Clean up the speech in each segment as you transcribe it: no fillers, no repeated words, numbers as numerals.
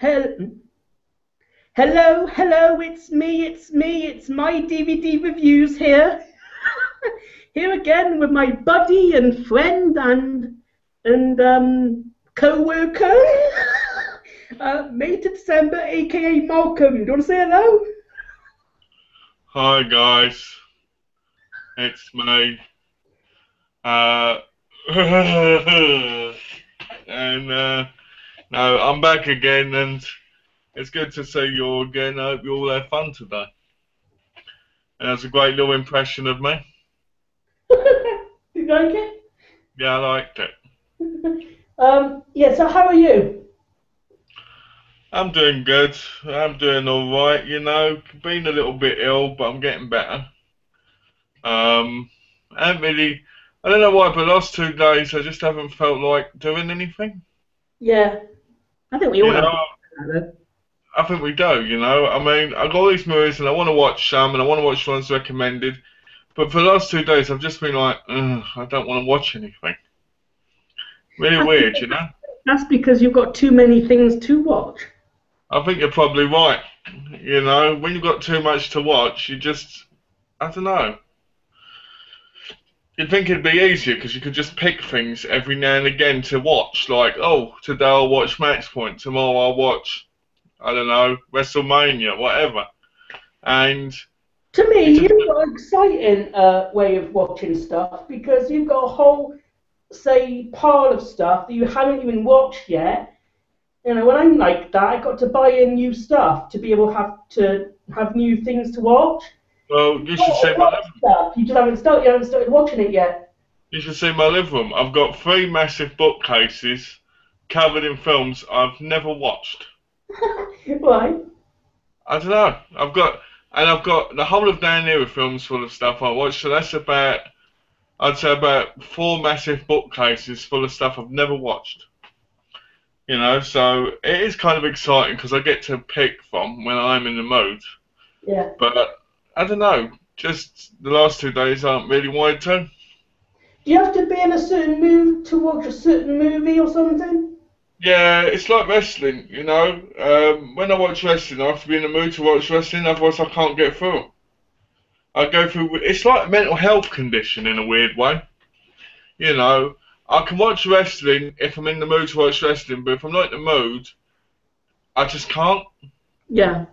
Hello, hello, it's me, it's my DVD reviews here. Here again with my buddy and friend and co-worker, Mate December, aka Malcolm. Do you want to say hello? Hi guys, it's me. And no, I'm back again, and it's good to see you all again. I hope you all had fun today. And that's a great little impression of me. You like it? Yeah, I liked it. Yeah. So how are you? I'm doing good. I'm doing all right. You know, been a little bit ill, but I'm getting better. I haven't really. I don't know why, but the last 2 days I just haven't felt like doing anything. Yeah, I think we all You have know, that. I think we do, you know. I mean, I got all these movies and I want to watch some and I want to watch ones recommended. But for the last 2 days, I've just been like, I don't want to watch anything. Really weird, you know. That's because you've got too many things to watch. I think you're probably right. You know, when you've got too much to watch, you just, I don't know. You'd think it'd be easier because you could just pick things every now and again to watch. Like, oh, today I'll watch Match Point, tomorrow I'll watch, I don't know, WrestleMania, whatever. And To me, it just, you've got an exciting way of watching stuff because you've got a whole, say, pile of stuff that you haven't even watched yet. You know, when I'm like that, I got to buy in new stuff to be able to have new things to watch. well, you should Got see a my lot of living room. stuff. You haven't started watching it yet. You should see my living room. I've got 3 massive bookcases covered in films I've never watched. Right? I don't know. I've got the whole of down here with films full of stuff I watched. So that's about, I'd say about 4 massive bookcases full of stuff I've never watched. You know, so it is kind of exciting because I get to pick from when I'm in the mood. Yeah. But I don't know. Just the last 2 days I haven't really wanted to. Do you have to be in a certain mood to watch a certain movie or something? Yeah, it's like wrestling, you know. When I watch wrestling, I have to be in the mood to watch wrestling, otherwise I can't get through. I go through. It's like a mental health condition in a weird way. You know, I can watch wrestling if I'm in the mood to watch wrestling, but if I'm not in the mood, I just can't. Yeah.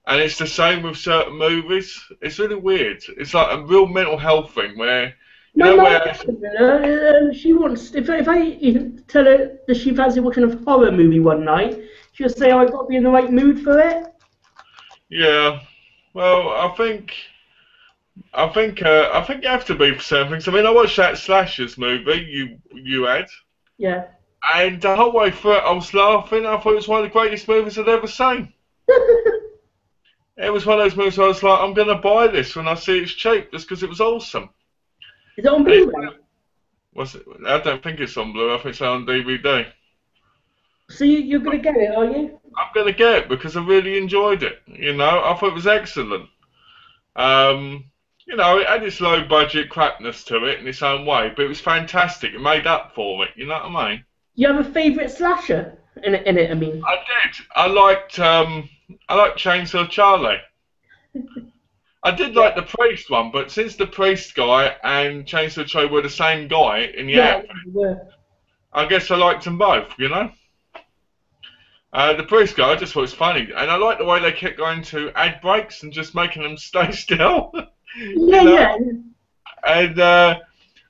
And it's the same with certain movies. It's really weird. It's like a real mental health thing where, you My know, mum, where she wants, if I even tell her that she fancy watching a horror movie one night, she'll say, oh, I've got to be in the right mood for it. yeah. Well, I think you have to be for certain things. I mean, I watched that Slashers movie you had, Yeah. and the whole way through it, I was laughing. I thought it was one of the greatest movies I'd ever seen. It was one of those movies where I was like, I'm gonna buy this when I see it's cheap, just because it was awesome. Is it on And it's, Blu-ray? what's it, I don't think it's on Blu. I think it's on DVD. So you're going to get it, are you? I'm gonna get it because I really enjoyed it. You know, I thought it was excellent. Um, you know, it had its low budget crapness to it in its own way, but it was fantastic. It made up for it. You know what I mean? You have a favourite slasher in it, I mean? I did. I liked Chainsaw Charlie. I did Yeah. like the priest one, but since the priest guy and Chainsaw Charlie were the same guy in the Yeah, outfit, you were. I guess I liked them both. You know, the priest guy I just thought was funny, and I liked the way they kept going to ad breaks and just making them stay still. Yeah, You know, yeah. and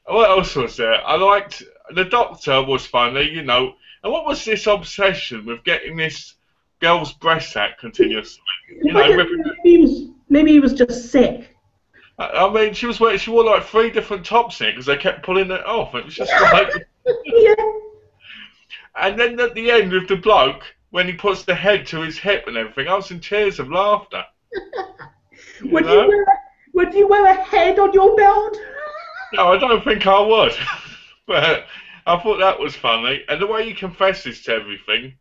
what else was there? I liked the Doctor was funny. You know, and what was this obsession with getting this girl's breast out continuously? You I know, don't ripping. know, maybe he was just sick. I mean, she wore like 3 different tops in it because they kept pulling it off. It was just like, Yeah. and then at the end with the bloke when he puts the head to his hip and everything, I was in tears of laughter. You Would you know? wear would you wear a head on your belt? No, I don't think I would, but I thought that was funny, and the way he confesses to everything,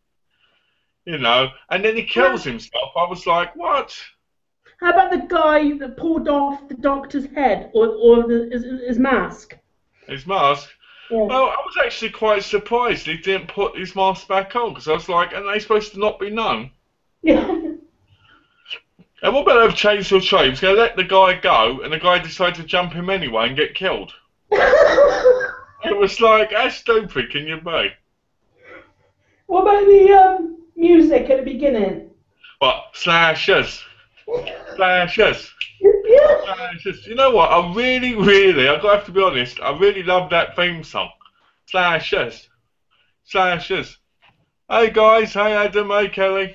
you know, and then he Yeah. kills himself. I was like, what? How about the guy that pulled off the doctor's head or his mask? His mask. Yeah. Well, I was actually quite surprised he didn't put his mask back on because I was like, are they supposed to not be known? Yeah. And what about they've changed your trade? He's going to let the guy go, and the guy decided to jump him anyway and get killed. It was like, how stupid can you be? What about the music at the beginning? But slashes, slashes, Yeah. slashes. You know what? I really, I've got to have to be honest, I really love that theme song. Slashes, slashes. Hey guys, hey Adam, hey Kelly.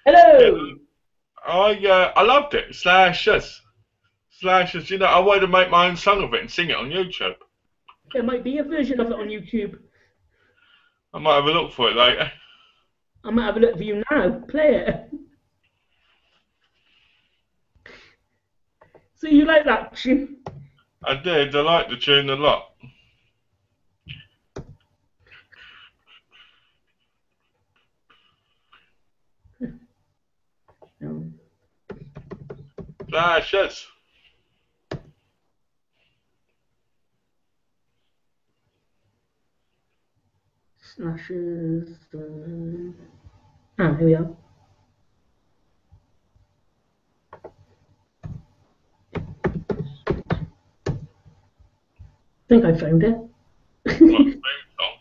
Yeah, Hello. I loved it. Slashes, slashes. You know, I wanted to make my own song of it and sing it on YouTube. There might be a version of it on YouTube. I might have a look for it later. I might have a look for you now. Play it. So you like that tune? I did. I liked the tune a lot. No. Slashes. Slashes. Ah, here we are. I think I found it. What the theme song?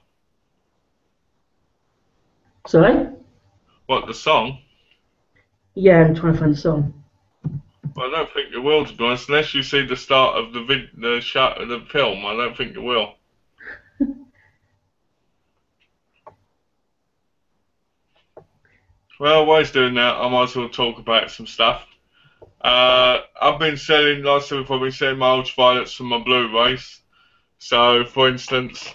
Sorry? What the song? Yeah, I'm trying to find the song. Well, I don't think you will, to be honest. Unless you see the start of the shot of the film, I don't think you will. Well, while he's doing that, I might as well talk about some stuff. I've been selling, last week I've been selling my ultraviolets from my Blu-rays. So, for instance,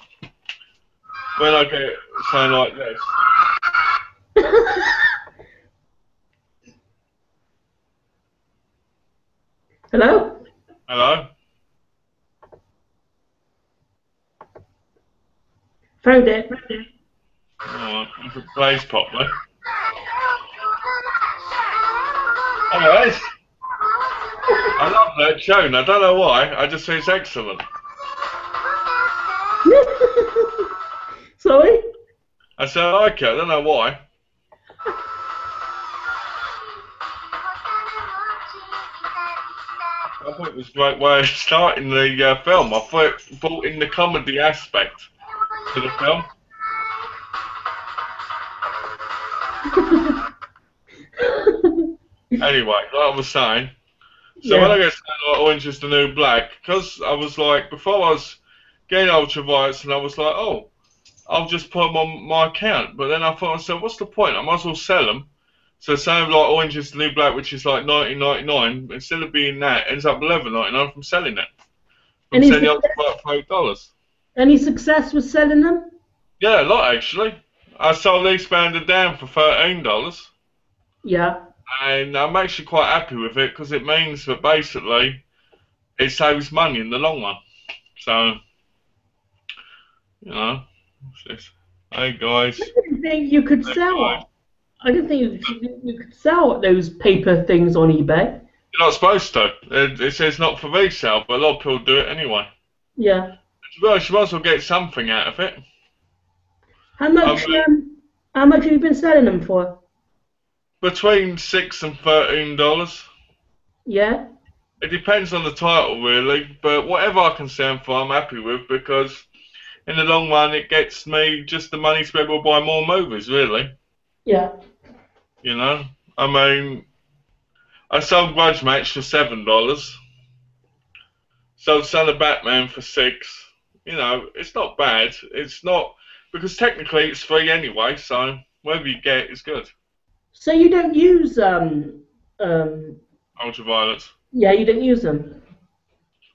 when I get something like this, Hello? hello? Found it. Oh, if it plays properly. Oh, yes. I love that tune. I don't know why. I just think it's excellent. Sorry? I said I like it. I don't know why. I thought it was a great way of starting the film. I thought it brought in the comedy aspect to the film. Anyway, like I was saying, so when I Yeah. get saying like Orange is the New Black, because I was like, before I was getting ultraviolets, and I was like, oh, I'll just put them on my account. But then I thought to myself, what's the point? I might as well sell them. So same like Orange is the New Black, which is like 19.99, instead of being that, ends up 11.99 from selling it. From Any selling the success? ultraviolet for $8. Any success with selling them? Yeah, a lot actually. I sold Eastbound down for $13. Yeah. And I'm actually quite happy with it because it means that basically it saves money in the long run. So, you know, what's this? Hey guys, I didn't think you could hey guys. sell. I didn't think you could sell those paper things on eBay. You're not supposed to. It says not for resale, but a lot of people do it anyway. Yeah. Well, you might as well get something out of it. How I much? mean, How much have you been selling them for? between $6 and $13. Yeah. It depends on the title, really. But whatever I can sell for, I'm happy with because in the long run, it gets me just the money to be able to buy more movies, really. Yeah. You know? I mean, I sold Grudge Match for $7. Sold Son of Batman for 6. You know, it's not bad. It's not, because technically it's free anyway, so whatever you get is good. So you don't use Ultraviolet. yeah, you don't use them.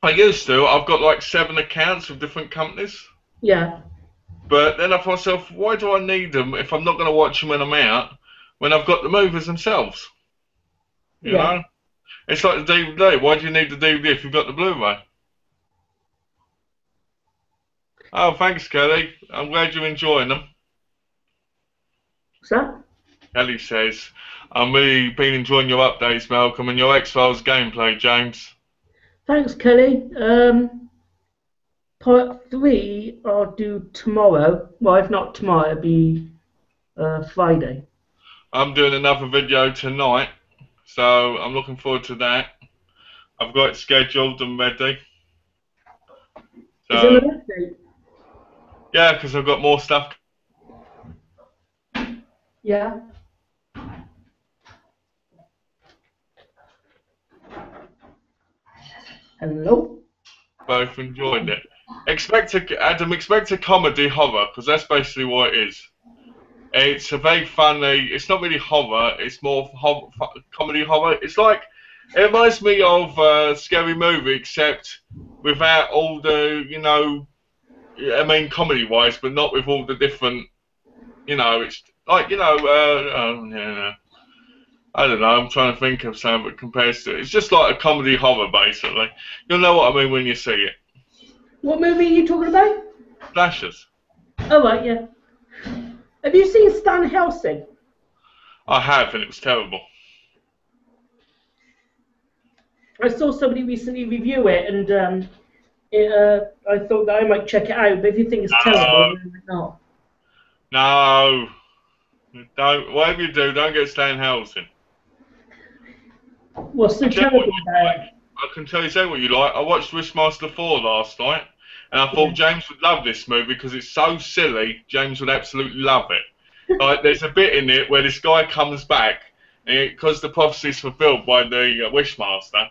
I used to. I've got like 7 accounts with different companies. Yeah. But then I thought to myself, why do I need them if I'm not going to watch them when I'm out, when I've got the movies themselves? You Yeah. know? It's like the DVD. Why do you need the DVD if you've got the Blu-ray? Oh, thanks, Kelly. I'm glad you're enjoying them. What's that? Kelly says, I'm really been enjoying your updates, Malcolm, and your X-Files gameplay, James. Thanks, Kelly. Part 3 I'll do tomorrow. Well, if not tomorrow, it'll be Friday. I'm doing another video tonight, so I'm looking forward to that. I've got it scheduled and ready. Is there an So, update? yeah, because I've got more stuff. Yeah. Hello? Both enjoyed it. Adam, expect a comedy horror, because that's basically what it is. It's a very funny, it's not really horror, it's more comedy horror. It's like, it reminds me of a scary movie, except without all the, you know, I mean, comedy-wise, but not with all the different, you know, it's like, you know, yeah, I don't know, I'm trying to think of something that compares to it. It's just like a comedy horror, basically. You'll know what I mean when you see it. What movie are you talking about? Slashers. Oh, right, yeah. Have you seen Stan Helsing? I have, and it was terrible. I saw somebody recently review it, and I thought that I might check it out, but if you think it's terrible, then not. No. Don't, whatever you do, don't get Stan Helsing. What's so terrible about it? I can tell you what you like. I watched Wishmaster 4 last night, and I thought James would love this movie because it's so silly. James would absolutely love it. Like, there's a bit in it where this guy comes back, and because the prophecy is fulfilled by the Wishmaster,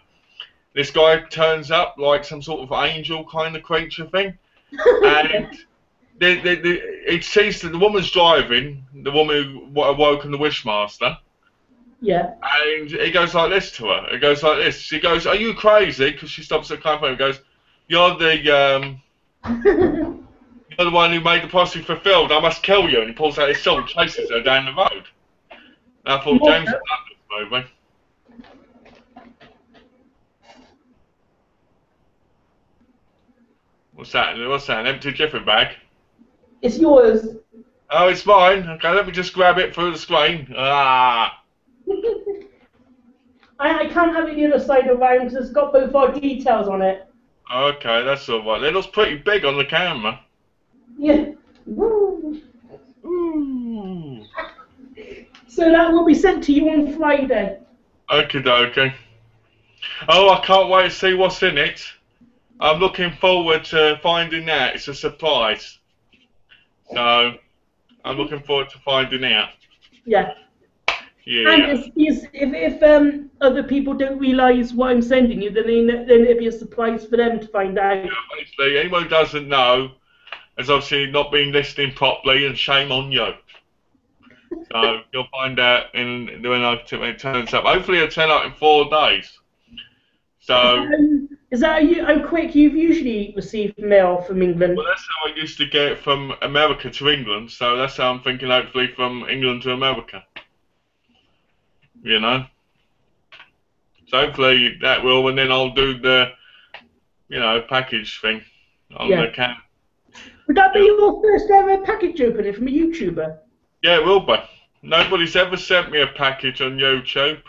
this guy turns up like some sort of angel kind of creature thing, and it sees that the woman's driving, the woman who awoken the Wishmaster. Yeah. And he goes like this to her. It goes like this. She goes, "Are you crazy?" Because she stops at the car phone and goes, "You're the one who made the prophecy fulfilled. I must kill you." And he pulls out his sword and chases her down the road. And I thought James would love this movie. What's that? What's that? An empty jiffy bag? It's yours. Oh, it's mine. Okay, let me just grab it through the screen. Ah. I can't have it the other side around because it's got both our details on it. Okay, that's all right. It looks pretty big on the camera. Yeah. Woo. Ooh. So that will be sent to you on Friday. Okie dokie. Oh, I can't wait to see what's in it. I'm looking forward to finding out. It's a surprise. So, I'm looking forward to finding out. Yeah. Yeah. And if other people don't realise what I'm sending you, then it'll be a surprise for them to find out. Yeah, basically, anyone who doesn't know has obviously not been listening properly, and shame on you. So, you'll find out when it turns up. Hopefully, it'll turn up in 4 days. So... Is that how quick you've usually received mail from England? Well, that's how I used to get it from America to England, so that's how I'm thinking hopefully from England to America. You know? So hopefully that will, and then I'll do the, you know, package thing on the can. Would that be your first ever package opening from a YouTuber? Yeah, it will be. Nobody's ever sent me a package on YouTube.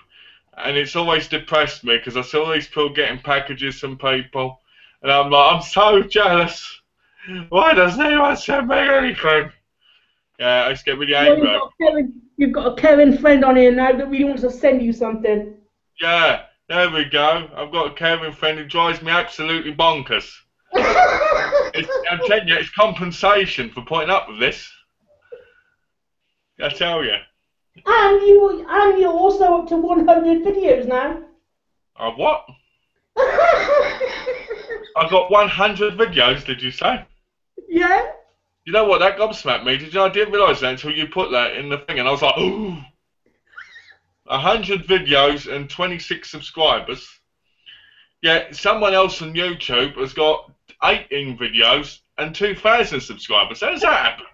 And it's always depressed me because I see all these people getting packages from people, and I'm like, I'm so jealous. Why doesn't anyone send me anything? Yeah, I just get really angry. You've got a caring friend on here now that really wants to send you something. Yeah, there we go. I've got a caring friend who drives me absolutely bonkers. I'm telling you, it's compensation for putting up with this. I tell you. And you're also up to 100 videos now. What? I've got 100 videos, did you say? Yeah. You know what, that gobsmacked me. I didn't realise that until you put that in the thing, and I was like, ooh. 100 videos and 26 subscribers. Yeah, someone else on YouTube has got 18 videos and 2,000 subscribers. How does that happen?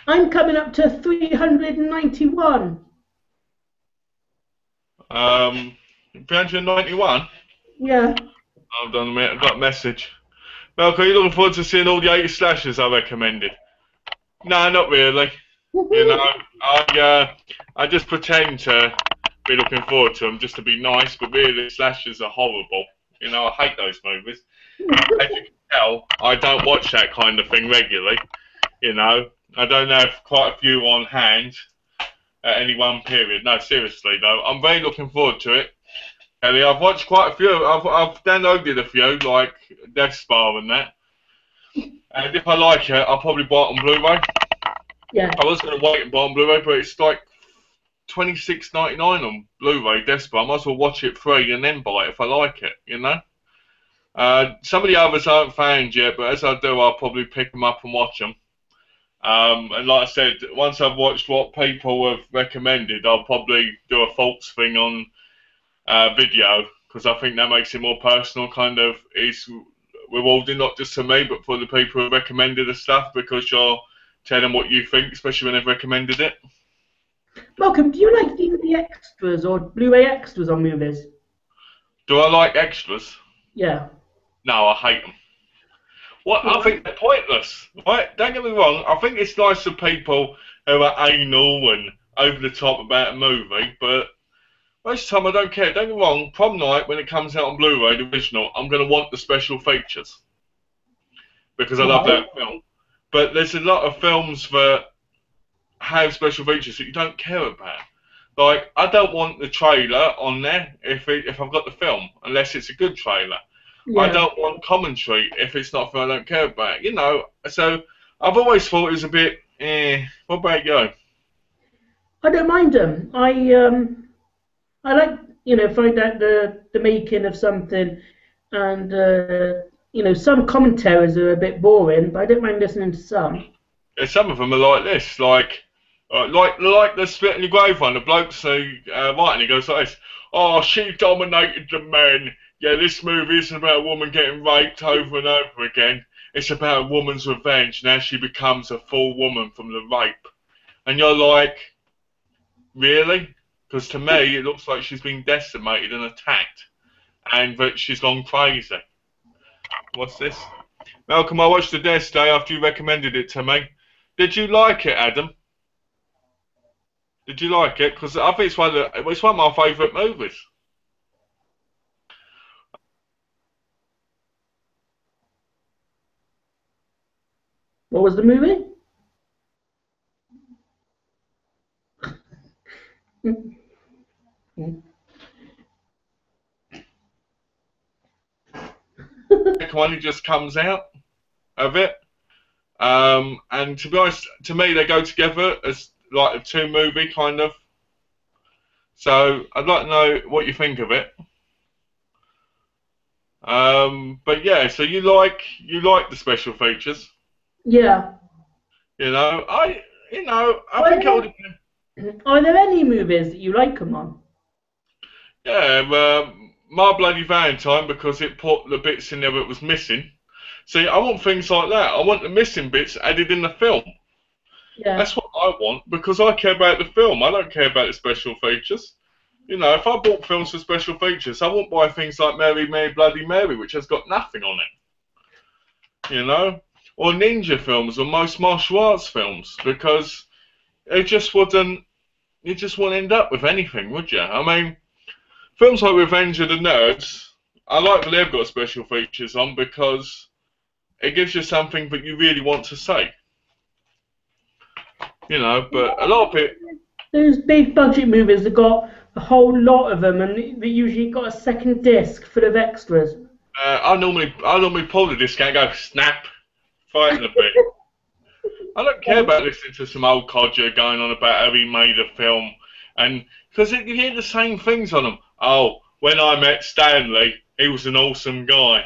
I'm coming up to 391. 391? Yeah. Hold on a minute, I've got a message. Malcolm, are you looking forward to seeing all the 80 slashes I recommended? No, not really. You know, I just pretend to be looking forward to them just to be nice, but really slashers are horrible. You know, I hate those movies. As you can tell, I don't watch that kind of thing regularly. You know, I don't have quite a few on hand at any one period. No, seriously though, I'm very looking forward to it. Ellie, I've watched quite a few. I've downloaded a few, like Death Spa and that. And if I like it, I'll probably buy it on Blu-ray. Yeah. I was going to wait and buy it on Blu-ray, but it's like $26.99 on Blu-ray Death Spa. I might as well watch it free and then buy it if I like it, you know? Some of the others I haven't found yet, but as I do, I'll probably pick them up and watch them. And like I said, once I've watched what people have recommended, I'll probably do a thoughts thing on video, because I think that makes it more personal, kind of is rewarding, not just to me, but for the people who have recommended the stuff, because you're telling them what you think, especially when they've recommended it. Malcolm, do you like DVD extras or Blu-ray extras on movies? Do I like extras? Yeah. No, I hate them. I think they're pointless. Right? Don't get me wrong. I think it's nice for people who are anal and over the top about a movie, but most of the time I don't care. Don't get me wrong. Prom night, when it comes out on Blu-ray, the original, I'm going to want the special features because I love that film. But there's a lot of films that have special features that you don't care about. Like, I don't want the trailer on there if I've got the film, unless it's a good trailer. Yeah. I don't want commentary if it's not a film I don't care about. You know, so I've always thought it was a bit, What about you? I don't mind them. I like, you know, find out the making of something, and you know, some commentaries are a bit boring, but I don't mind listening to some. Yeah, some of them are like this, like the Spit in Your Grave one. The bloke's writing, he goes like this: "Oh, she dominated the men. Yeah, this movie isn't about a woman getting raped over and over again. It's about a woman's revenge, and how she becomes a full woman from the rape." And you're like, really? Because to me, it looks like she's been decimated and attacked, and that she's gone crazy. What's this? Malcolm, I watched it yesterday after you recommended it to me. Did you like it, Adam? Did you like it? Because I think it's one of my favourite movies. What was the movie? One just comes out of it, and to be honest, to me they go together as like a two movie kind of. So I'd like to know what you think of it. But yeah, so you like the special features? Yeah. You know, I think it would have. Are there any movies that you like them on? Yeah, My Bloody Valentine, because it put the bits in there that was missing. See, I want things like that. I want the missing bits added in the film. Yeah. That's what I want, because I care about the film. I don't care about the special features. You know, if I bought films for special features, I won't buy things like Mary, Mary, Bloody Mary, which has got nothing on it. You know? Or ninja films, or most martial arts films, because it just wouldn't, you just wouldn't end up with anything, would you? I mean, films like Revenge of the Nerds, I like that they've got special features on, because it gives you something that you really want to say. You know, but a lot of it... Those big budget movies have got a whole lot of them, and they usually got a second disc full of extras. I normally pull the disc out and go, snap, fighting a bit. I don't care about listening to some old codger going on about how he made a film, and because you hear the same things on them. Oh, when I met Stanley, he was an awesome guy.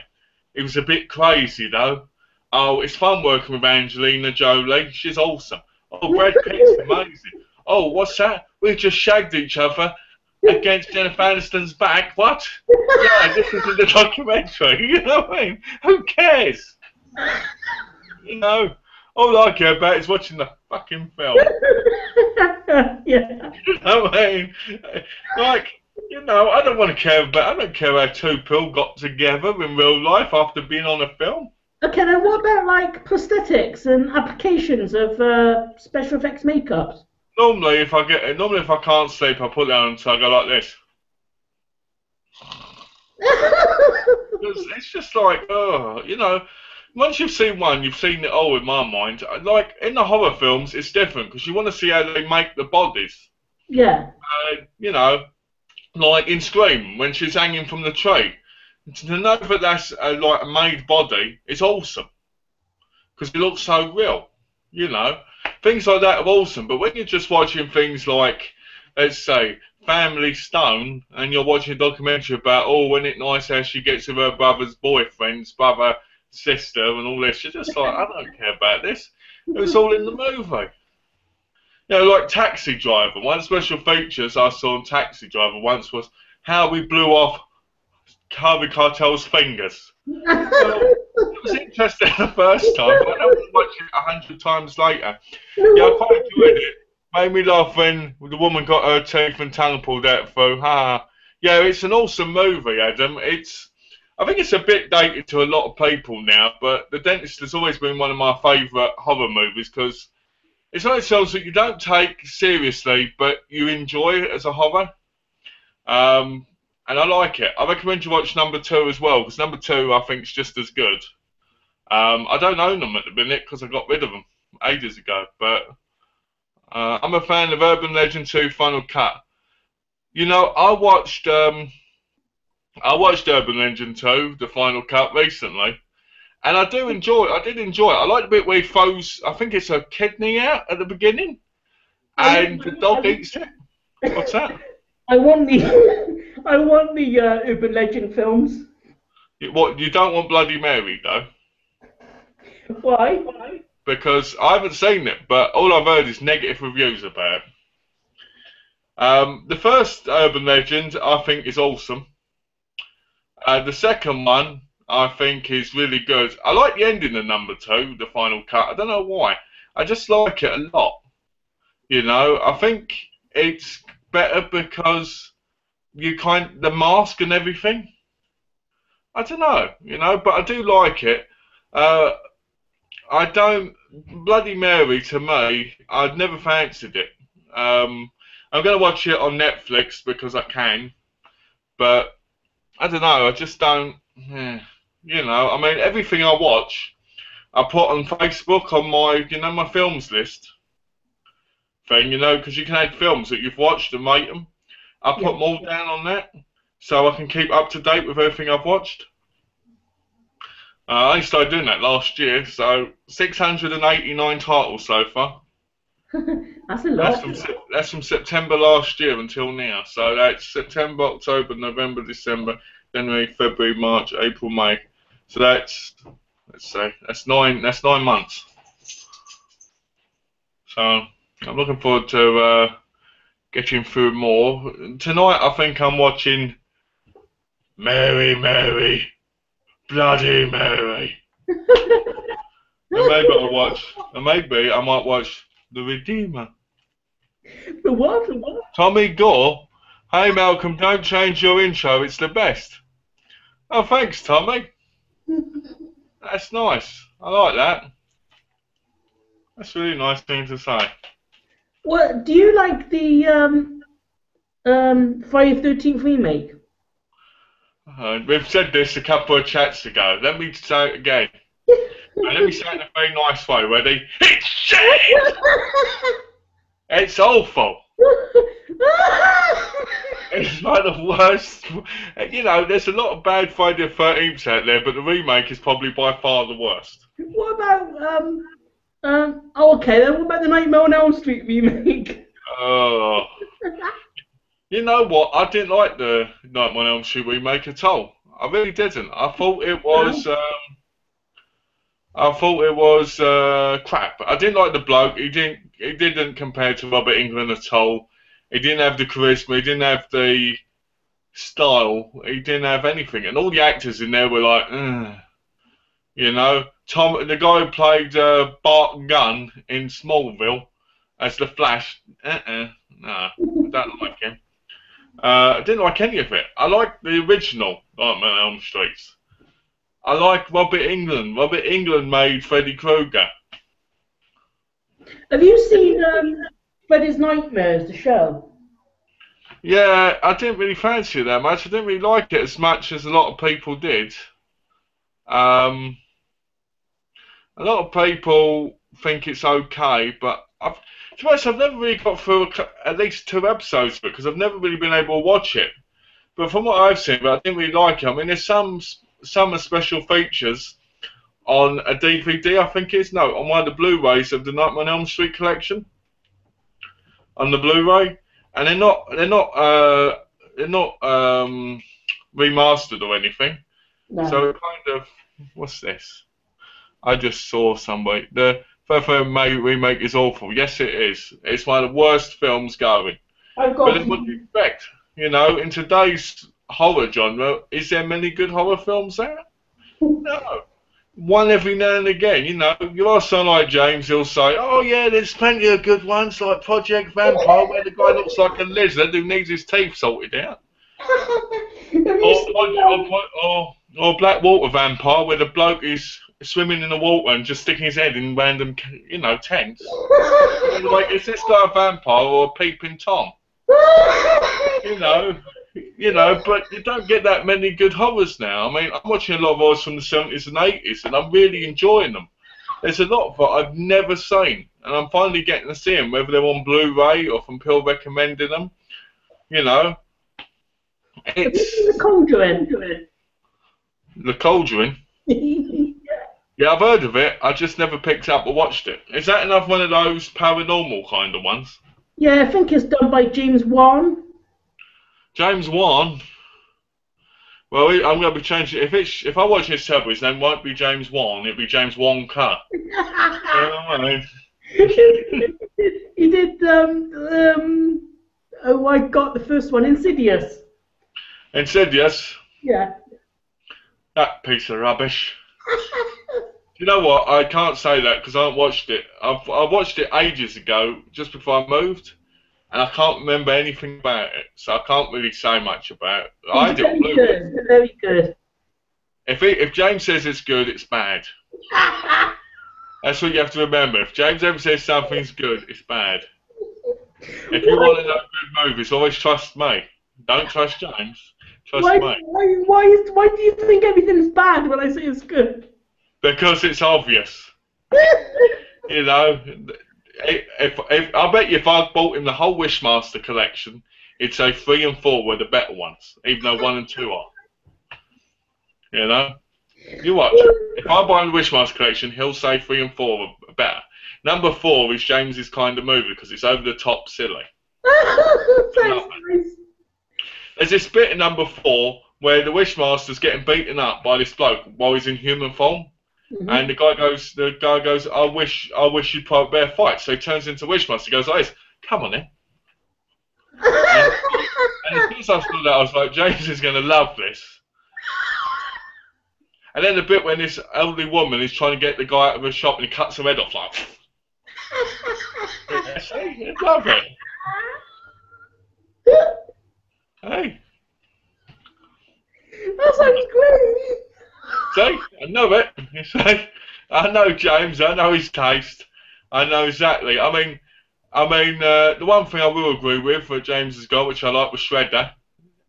He was a bit crazy though. Oh, it's fun working with Angelina Jolie. She's awesome. Oh, Brad Pitt's amazing. Oh, what's that? We just shagged each other against Jennifer Aniston's back. What? Yeah, this is in the documentary. You know what I mean? Who cares? You know, all I care about is watching the fucking film. Yeah. You know what I mean? Like, you know, I don't care how two people got together in real life after being on a film. Okay, then what about like prosthetics and applications of special effects makeups? Normally, if I can't sleep, I put down so I go like this. It's just like, oh, you know, once you've seen one, you've seen it all in my mind. Like, in the horror films, it's different because you want to see how they make the bodies. Yeah. You know, like in Scream, when she's hanging from the tree. To know that that's like a made body is awesome because it looks so real. You know, things like that are awesome. But when you're just watching things like, let's say, Family Stone, and you're watching a documentary about, oh, isn't it nice how she gets with her brother's boyfriend's brother, sister, and all this, you're just like, I don't care about this. It was all in the movie. You know, like Taxi Driver. One of the special features I saw in Taxi Driver once was how we blew off Harvey Keitel's fingers. Well, it was interesting the first time, but I was watching it 100 times later. Yeah, I quite enjoyed it. Made me laugh when the woman got her teeth and tongue pulled out through. Yeah, it's an awesome movie, Adam. I think it's a bit dated to a lot of people now, but The Dentist has always been one of my favourite horror movies because it's one of those films that you don't take seriously, but you enjoy it as a horror. And I like it. I recommend you watch number 2 as well, because number 2 I think is just as good. I don't own them at the minute because I got rid of them ages ago, but I'm a fan of Urban Legend 2 Final Cut. You know, I watched Urban Legend 2, the Final Cut, recently, and I did enjoy it. I like the bit where he throws, I think it's a kidney out at the beginning, and the dog eats it. What's that? I want the Urban Legend films. What, you don't want Bloody Mary, though? Why? Because I haven't seen it, but all I've heard is negative reviews about it. The first Urban Legend, I think, is awesome. The second one, I think, is really good. I like the ending of number 2, the Final Cut. I don't know why. I just like it a lot. You know, I think it's better because the mask and everything. I don't know, you know, but I do like it. Bloody Mary, to me, I'd never fancied it. I'm going to watch it on Netflix because I can, but I don't know, I just don't, you know, I mean, everything I watch, I put on Facebook on my films list thing, you know, because you can add films that you've watched and rate them. I put them all down on that, so I can keep up to date with everything I've watched. I only started doing that last year, so 689 titles so far. That's a lot. That's from September last year until now. So that's September, October, November, December, January, February, March, April, May. So let's say that's nine months. So I'm looking forward to getting through more. Tonight I think I'm watching Mary, Mary, Bloody Mary. And maybe I might watch The Redeemer. The what? Tommy Gore. Hey Malcolm, don't change your intro, it's the best. Oh, thanks, Tommy. That's nice. I like that. That's a really nice thing to say. Well, do you like the Friday the 13th remake? We've said this a couple of chats ago. Let me say it again. And let me say it in a very nice way. Ready? It's shit! It's awful. It's like the worst. You know, there's a lot of bad Friday the 13th out there, but the remake is probably by far the worst. What about okay then. What about the Nightmare on Elm Street remake? Oh. You know what? I didn't like the Nightmare on Elm Street remake at all. I really didn't. I thought it was. Crap. I didn't like the bloke. He didn't compare to Robert Englund at all. He didn't have the charisma. He didn't have the style. He didn't have anything. And all the actors in there were like, ugh. You know, the guy who played Bart Gunn in Smallville as the Flash. No, I don't like him. I didn't like any of it. I liked the original Nightmare on Elm Street. I like Robert Englund. Robert Englund made Freddy Krueger. Have you seen Freddy's Nightmares, the show. Yeah, I didn't really fancy it that much. I didn't really like it as much as a lot of people did. A lot of people think it's okay, but to be honest, I've never really got through at least 2 episodes of it because I've never really been able to watch it. But from what I've seen, but I didn't really like it. I mean, there's some special features on a DVD, I think it's on one of the Blu-rays of the Nightmare on Elm Street collection on the Blu-ray, and they're not remastered or anything. No. So it kind of, what's this? I just saw somebody. The Fairfield remake is awful. Yes, it is. It's one of the worst films going. But then what do you expect? You know, in today's horror genre, is there many good horror films there? No. One every now and again, you know. You ask someone like James, he'll say, oh yeah, there's plenty of good ones, like Project Vampire, where the guy looks like a lizard who needs his teeth sorted out. Or Blackwater Vampire, where the bloke is swimming in the water and just sticking his head in random, you know, tents. Like, is this guy a vampire or a peeping Tom? You know, but you don't get that many good horrors now. I mean, I'm watching a lot of horrors from the 70s and 80s, and I'm really enjoying them. There's a lot of it I've never seen, and I'm finally getting to see them, whether they're on Blu-ray or from people recommending them. You know, it's The Conjuring. The Cauldron. Yeah, I've heard of it. I just never picked up or watched it. Is that another one of those paranormal kind of ones? Yeah, I think it's done by James Wan. James Wan. Well, I'm going to be changing it. If I watch his sub, his name won't be James Wan. It'll be James Wonka. You know what I mean? He did. Oh, I got the first one, Insidious. Insidious. Yeah. That piece of rubbish. You know what? I can't say that because I haven't watched it. I watched it ages ago, just before I moved, and I can't remember anything about it, so I can't really say much about it. I did Good. Very good. If James says it's good, it's bad. That's what you have to remember. If James ever says something's good, it's bad. If you want to know good movies, always trust me. Don't trust James. Trust me. Why do you think everything's bad when I say it's good? Because it's obvious. You know, I bet you if I bought him the whole Wishmaster collection, he'd say 3 and 4 were the better ones, even though 1 and 2 are. You know? You watch. If I buy the Wishmaster collection, he'll say 3 and 4 are better. Number 4 is James's kind of movie because it's over the top silly. Nice. There's this bit in number 4 where the Wishmaster's getting beaten up by this bloke while he's in human form. Mm-hmm. And the guy goes, I wish you'd put a bear fight. So he turns into Wishmaster. He goes, oh, come on then. and as soon as I saw that, I was like, James is going to love this. And then the bit when this elderly woman is trying to get the guy out of her shop and he cuts her head off, like, I love it. Hey. That sounds great. See, I know it. You see, I know James. I know his taste. I know exactly. I mean, the one thing I will agree with that James has got, which I like, was Shredder.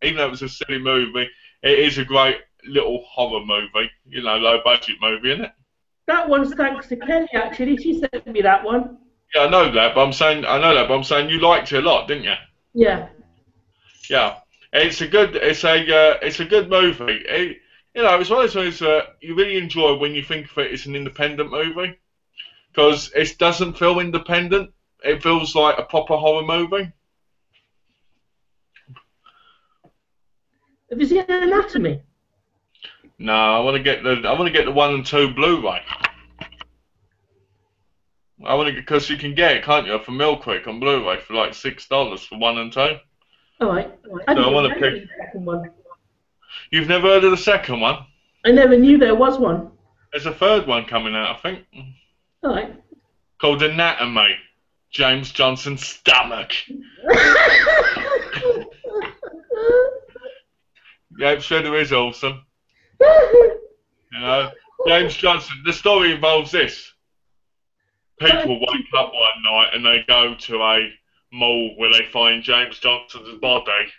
Even though it was a silly movie, it is a great little horror movie. You know, low budget movie, isn't it? That one's thanks to Kelly. Actually, she sent me that one. Yeah, I know that, but I'm saying you liked it a lot, didn't you? Yeah. Yeah, it's a good movie. You know, it's one of those movies that you really enjoy when you think of it as an independent movie, because it doesn't feel independent. It feels like a proper horror movie. Have you seen Anatomy? No, I want to get the 1 and 2 Blu-ray. Because you can get it, can't you, for Mill Creek on Blu-ray for like $6 for 1 and 2. All right. So I want to pick. The second one. You've never heard of the second one? I never knew there was one. There's a third one coming out, I think. All right. Called Anatomy. James Johnson's stomach. Yeah, Shredder is awesome. You know, James Johnson. The story involves this: people wake up one night and they go to a mall where they find James Johnson's body.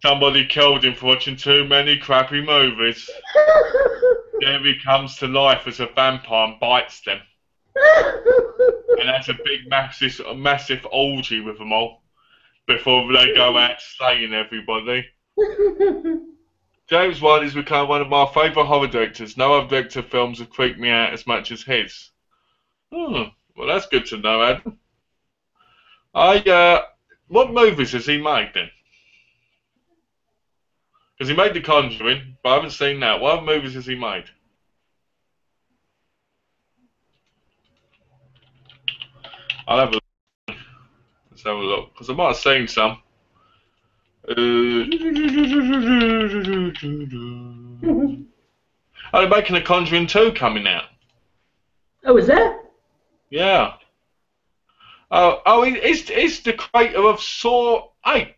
Somebody killed him for watching too many crappy movies. Then he comes to life as a vampire and bites them. And has a big, massive orgy with them all before they go out slaying everybody. James Wan has become one of my favourite horror directors. No other director films have creeped me out as much as his. Well, that's good to know, Adam. What movies has he made then? Because he made The Conjuring, but I haven't seen that. What other movies has he made? I'll have a look. Let's have a look, because I might have seen some. Oh, they're making a Conjuring 2 coming out. Oh, is there? Yeah. Oh, he's the creator of Saw 8.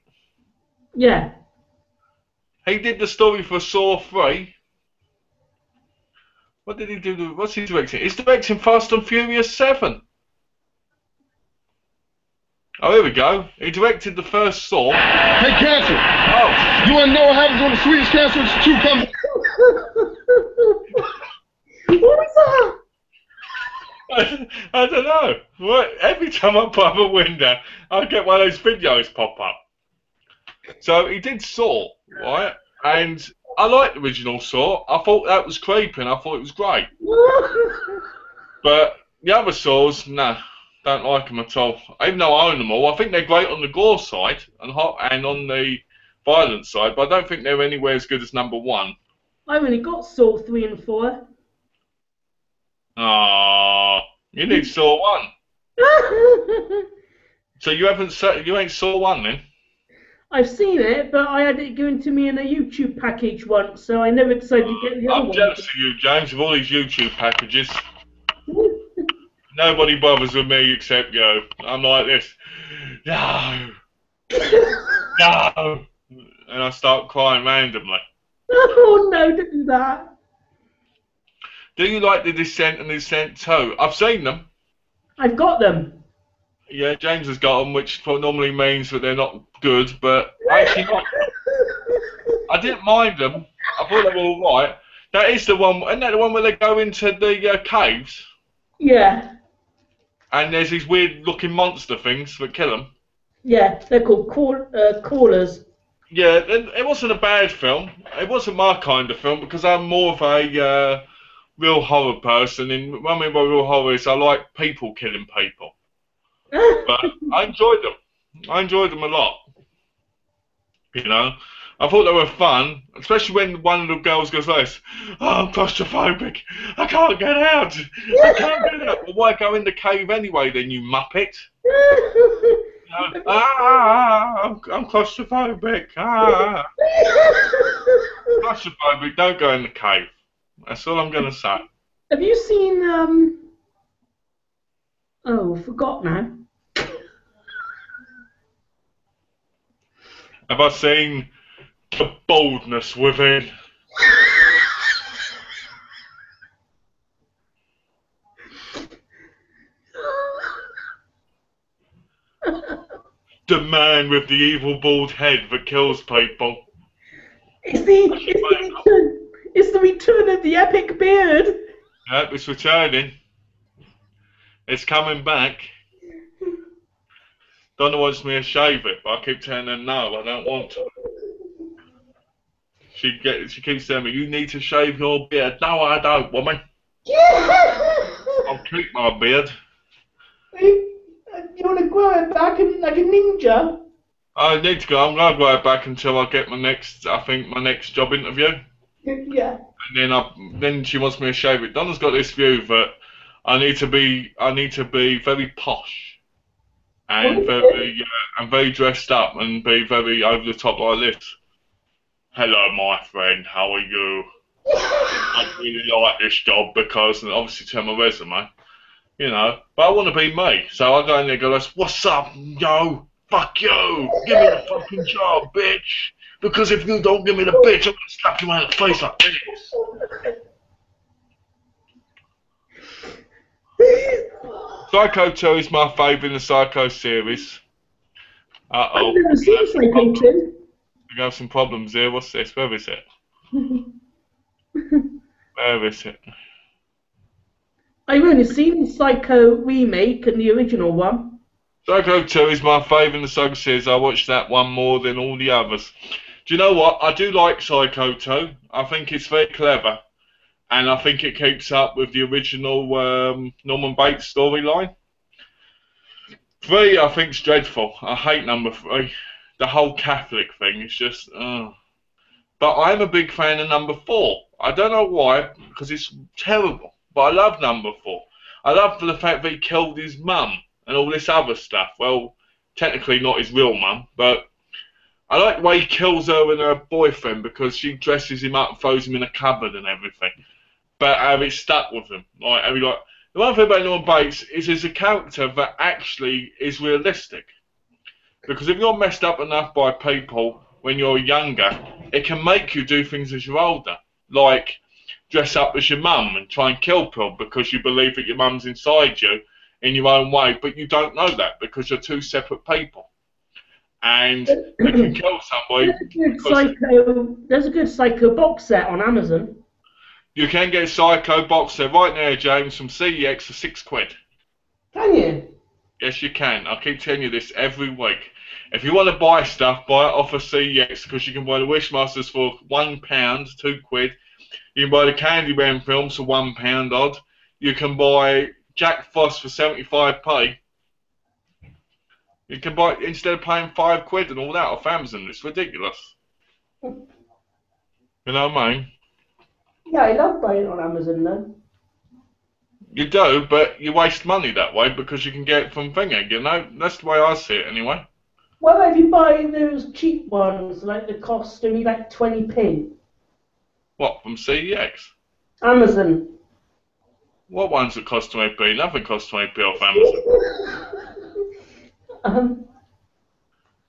Yeah. He did the story for Saw 3. What did he do? What's he directing? He's directing Fast and Furious 7. Oh, here we go. He directed the first Saw. Hey, Cancer! Oh. You want to know what happens when the sweetest cancer two comes? What was that? I don't know. Every time I put up a window, I get one of those videos pop up. So he did Saw, right? And I liked the original Saw. I thought that was creepy and I thought it was great. But the other Saws, nah, don't like them at all. Even though I own them all, I think they're great on the gore side and on the violence side, but I don't think they're anywhere as good as number 1. I've only got Saw 3 and 4. Ah, you need Saw 1. So you ain't Saw 1 then? I've seen it, but I had it given to me in a YouTube package once, so I never decided to get the other one. I'm jealous of you, James, with all these YouTube packages. Nobody bothers with me except you. I'm like this. No. No. And I start crying randomly. Oh no, don't do that. Do you like The Descent and The Descent 2? I've seen them. I've got them. Yeah, James has got them, which normally means that they're not good, but I actually like them. I didn't mind them. I thought they were alright. That is the one, isn't that the one where they go into the caves? Yeah. And there's these weird looking monster things that kill them? Yeah, they're called callers. Yeah, it wasn't a bad film. It wasn't my kind of film because I'm more of a real horror person. And what I mean by real horror is I like people killing people. But I enjoyed them. I enjoyed them a lot. You know, I thought they were fun, especially when one of the girls goes like this, "Oh, I'm claustrophobic. I can't get out. I can't get out." Well, why go in the cave anyway then, you muppet? I'm claustrophobic. Claustrophobic, don't go in the cave. That's all I'm going to say. Have you seen, oh, I forgot now. Have I seen The Boldness Within? The man with the evil bald head that kills people. It's the return of the epic beard. Yep, it's returning. It's coming back. Donna wants me to shave it, but I keep telling her no, I don't want to. She keeps telling me, you need to shave your beard. No, I don't, woman. I'll keep my beard. You want to grow it back like a ninja? I need to go. I'm going to grow it back until I get my next job interview. Yeah. And then she wants me to shave it. Donna's got this view that I need to be very posh and very dressed up and be very over the top like this. Hello, my friend. How are you? I really like this job because, and obviously to my resume, you know. But I want to be me, so I go in there and go, "What's up, yo? Fuck you! Give me the fucking job, bitch! Because if you don't give me the bitch, I'm gonna slap you in the face like this." Psycho 2 is my favourite in the Psycho series. Uh-oh. I've never seen Psycho 2. We're going to have some problems here. What's this? Where is it? Where is it? I've only seen the Psycho remake and the original one. Psycho 2 is my favourite in the Psycho series. I watched that one more than all the others. Do you know what? I do like Psycho 2. I think it's very clever. And I think it keeps up with the original Norman Bates storyline. 3, I think, is dreadful. I hate number 3. The whole Catholic thing is just... But I'm a big fan of number 4. I don't know why, because it's terrible. But I love number 4. I love the fact that he killed his mum and all this other stuff. Well, technically not his real mum, but I like the way he kills her and her boyfriend because she dresses him up and throws him in a cupboard and everything. But how it stuck with him. Like, the one thing about Norman Bates is he's a character that actually is realistic. Because if you're messed up enough by people when you're younger, it can make you do things as you're older. Like dress up as your mum and try and kill people because you believe that your mum's inside you in your own way, but you don't know that because you're two separate people. And you can kill somebody. There's a good Psycho box set on Amazon. You can get a Psycho box set right now, James, from CEX for £6. Can you? Yes, you can. I keep telling you this every week. If you want to buy stuff, buy it off of CEX because you can buy the Wishmasters for £1, £2. You can buy the Candyman films for £1 odd. You can buy Jack Frost for 75p. You can buy instead of paying £5 and all that off Amazon. It's ridiculous. You know what I mean? Yeah, I love buying it on Amazon though. You do, but you waste money that way because you can get it from Thingy, you know? That's the way I see it anyway. What about if you buy those cheap ones, like the cost only like 20p? What, from CEX? Amazon. What ones that cost 20p? Nothing costs 20p off Amazon.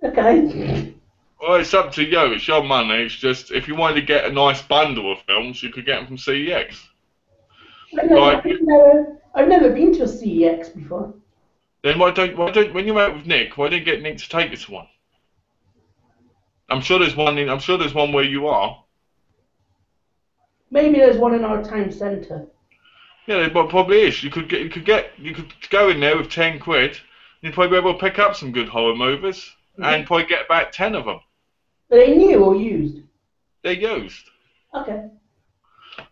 Okay. Well, it's up to you. It's your money. It's just, if you wanted to get a nice bundle of films, you could get them from CEX. I've never been to a CEX before. Then why don't when you're out with Nick, why don't you get Nick to take you to one? I'm sure there's one where you are. Maybe there's one in our town centre. Yeah, there probably is. You could go in there with £10 and you'd probably be able to pick up some good horror movies and probably get about 10 of them. Are they new or used? They're used. Okay.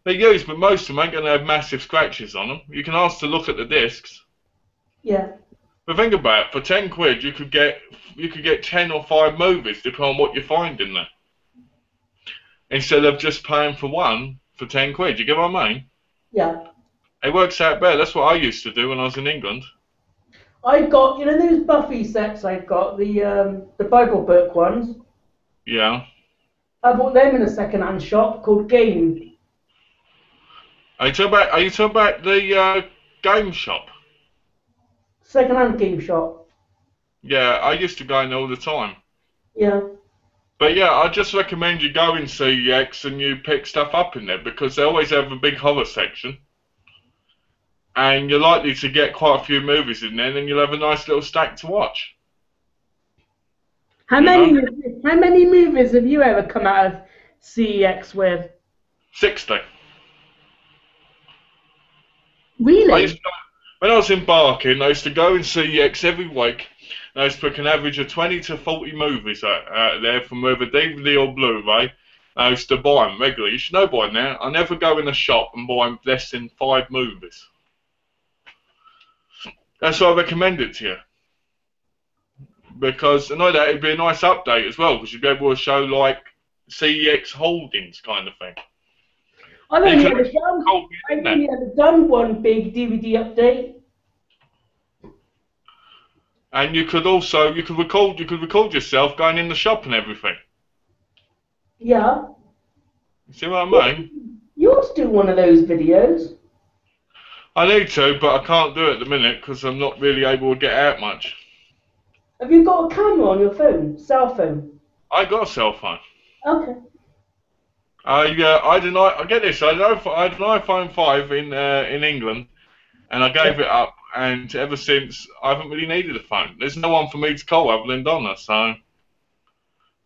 They're used, but most of them ain't going to have massive scratches on them. You can ask to look at the discs. Yeah. But think about it, for £10 you could get 10 or 5 movies depending on what you find in there. Instead of just paying for one for £10. You get what I mean? Yeah. It works out better. That's what I used to do when I was in England. I've got, you know those Buffy sets I've got, the Bible book ones? Yeah. I bought them in a second-hand shop called Game. Are you talking about the game shop? Second-hand game shop. Yeah, I used to go in there all the time. Yeah. But yeah, I just recommend you go in CEX and you pick stuff up in there because they always have a big horror section. And you're likely to get quite a few movies in there and then you'll have a nice little stack to watch. How many movies have you ever come out of CEX with? 60. Really? When I was in Barking, I used to go in CEX every week. And I used to pick an average of 20 to 40 movies out there from whether DVD or Blu-ray. I used to buy them regularly. You should know by now, I never go in a shop and buy less than 5 movies. That's why I recommend it to you. Because I know that it'd be a nice update as well, because you'd be able to show like CEX holdings kind of thing. I've only ever done one big DVD update. And you could also record yourself going in the shop and everything. Yeah. See what I mean? You ought to do one of those videos. I need to, but I can't do it at the minute because I'm not really able to get out much. Have you got a camera on your phone? Cell phone? I got a cell phone. Okay. I get this. I had an iPhone 5 in England, and I gave it up and ever since, I haven't really needed a phone. There's no one for me to call other than Donna, so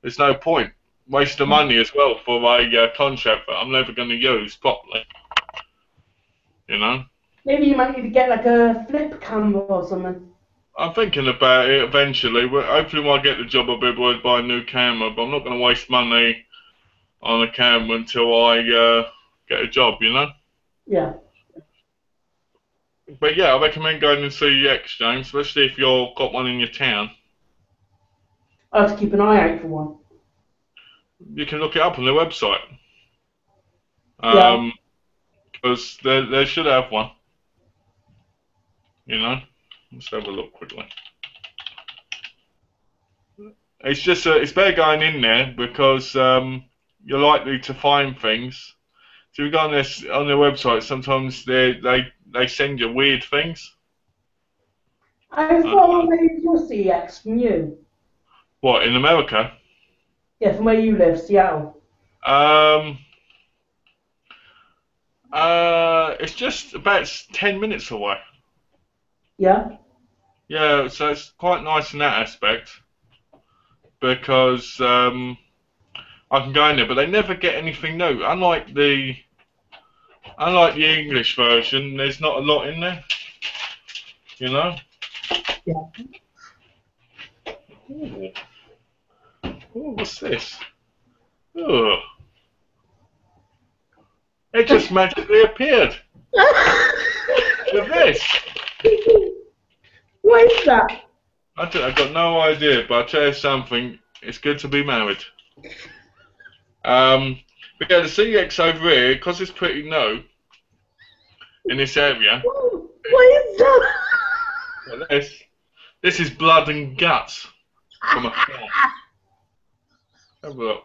there's no point. Waste of money as well for a contract that I'm never going to use properly. You know? Maybe you might need to get like a flip camera or something. I'm thinking about it eventually. Hopefully when I get the job I'll be able to buy a new camera, but I'm not going to waste money on a camera until I get a job, you know? Yeah. But yeah, I recommend going and CEX, James, especially if you've got one in your town. I have to keep an eye out for one. You can look it up on their website. Yeah. Because they should have one. You know? Let's have a look quickly. It's just it's better going in there because you're likely to find things. So if you go on their website, sometimes they send you weird things. How far away is your CX from you? What, in America? Yeah, from where you live, Seattle. It's just about 10 minutes away. Yeah? Yeah, so it's quite nice in that aspect because I can go in there, but they never get anything new. Unlike the English version, there's not a lot in there. You know? Yeah. Ooh. Ooh, what's this? Ugh. It just magically appeared. With this. What is that? I've got no idea, but I'll tell you something. It's good to be married. But yeah, the CX over here, because it's pretty new in this area. What is that? Well, this is blood and guts from a film. Have a look.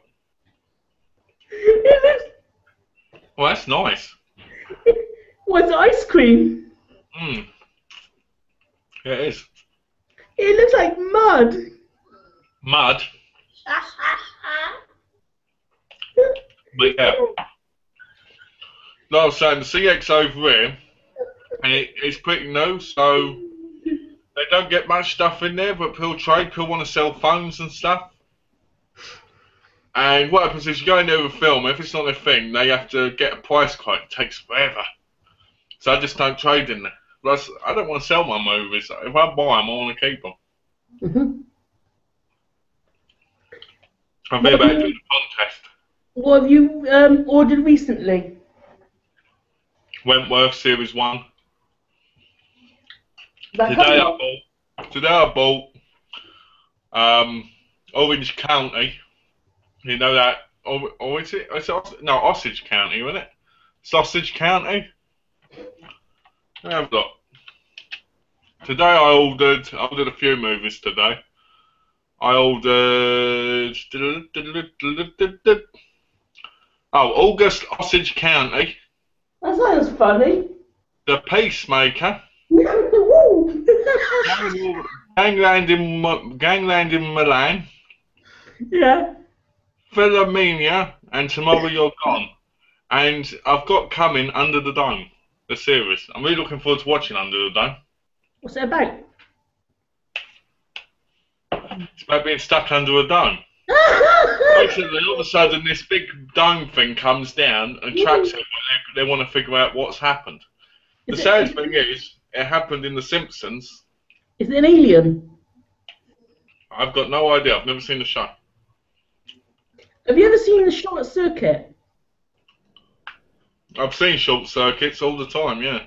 It looks... Well, that's nice. What's ice cream? Mm. Yeah, it is. It looks like mud. Mud. But yeah. No, I was saying the CX over here, and it's pretty new, so they don't get much stuff in there, but people trade, people want to sell phones and stuff. And what happens is you go in there with a film, if it's not their thing, they have to get a price quote. It takes forever. So I just don't trade in there. Plus, I don't want to sell my movies. If I buy them, I want to keep them. Mm-hmm. I'll be about doing a contest. What have you ordered recently? Wentworth Series 1. That Today I bought Orange County. You know that? Or is it? No, Osage County, isn't it? Sausage County? Let me have a look. Today I ordered a few movies today. I ordered August Osage County. That sounds funny. The Peacemaker. Gangland in Milan. Yeah. Philomenia and Tomorrow You're Gone. And I've got coming Under the Dome, the series. I'm really looking forward to watching Under the Dome. What's it about? It's about being stuck under a dome. Basically, all of a sudden, this big dome thing comes down and traps it. They want to figure out what's happened. The sad thing is, it happened in The Simpsons. Is it an alien? I've got no idea. I've never seen the show. Have you ever seen the Short Circuit? I've seen Short Circuits all the time, yeah.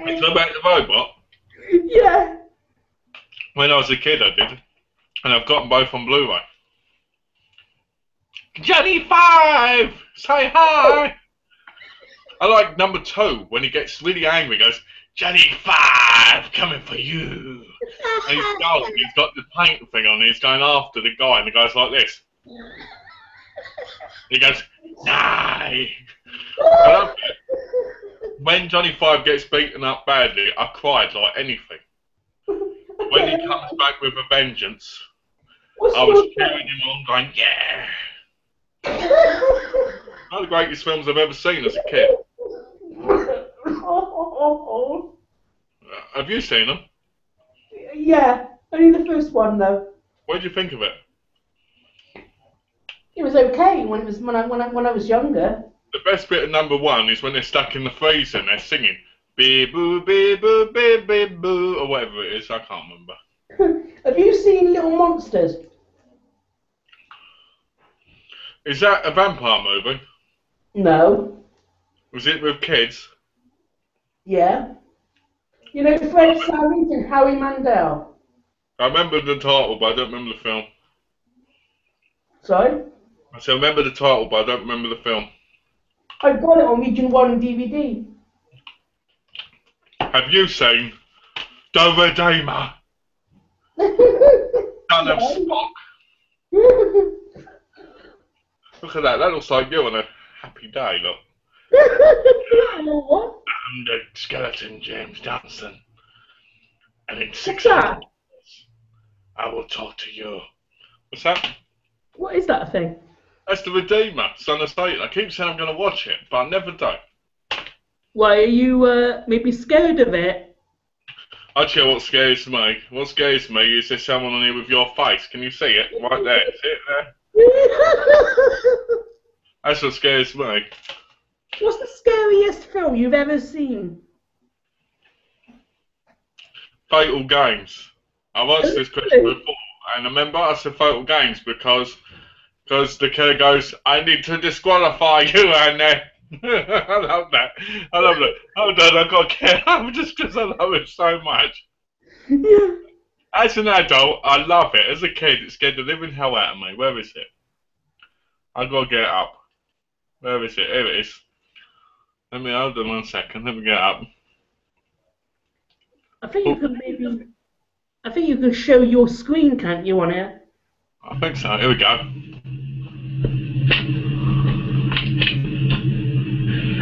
It's about the robot. Yeah. When I was a kid, I did. And I've got them both on Blu-ray. Johnny 5! Say hi! I like number 2, when he gets really angry, he goes, Johnny 5, coming for you. And he's going, he's got the paint thing on, he's going after the guy, and the guy's like this. He goes, nah. When Johnny 5 gets beaten up badly, I cried like anything. When he comes back with a vengeance, I was cheering him on, going, yeah. One of the greatest films I've ever seen as a kid. Have you seen them? Yeah, only the first one though. What did you think of it? It was okay when I was younger. The best bit of number 1 is when they're stuck in the freezer and they're singing beep boo beep boo beep beep boo or whatever it is. I can't remember. Have you seen Little Monsters? Is that a vampire movie? No. Was it with kids? Yeah. You know Fred Savage and Howie Mandel? I remember the title, but I don't remember the film. Sorry? I said I remember the title, but I don't remember the film. I've got it on Region 1 DVD. Have you seen The Redeemer? Son of Spock. Look at that. That looks like you on a happy day, look. What? I'm the skeleton James Johnson. And in What's 6 that? hours, I will talk to you. What's that? What is that thing? That's The Redeemer, Son of Satan. I keep saying I'm going to watch it, but I never do. Why, are you maybe scared of it? I'll tell you what scares me. What scares me is there's someone on here with your face. Can you see it? Right there. See it there? That's what scares me. What's the scariest film you've ever seen? Fatal Games. I watched this question before, and remember I said Fatal Games because the killer goes, I need to disqualify you, and I love that. I love that. Hold on, I've got to get up just because I love it so much. Yeah. As an adult, I love it. As a kid, it scared the living hell out of me. Where is it? I've got to get it up. Where is it? Here it is. Let me hold on 1 second. Let me get it up. I think you can show your screen, can't you, on it? I think so. Here we go.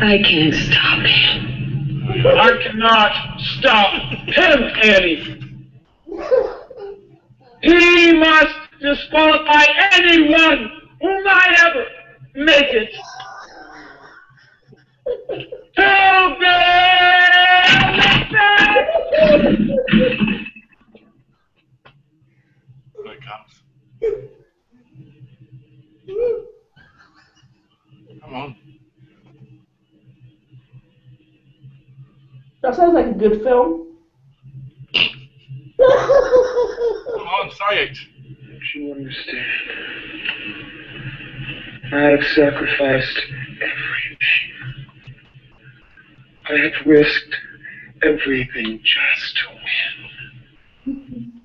I can't stop him. I cannot stop him, Annie. He must disqualify anyone who might ever make it. Help me! Here it comes. Come on. That sounds like a good film. Come on, say it. Don't you understand? I have sacrificed everything. I have risked everything just to win.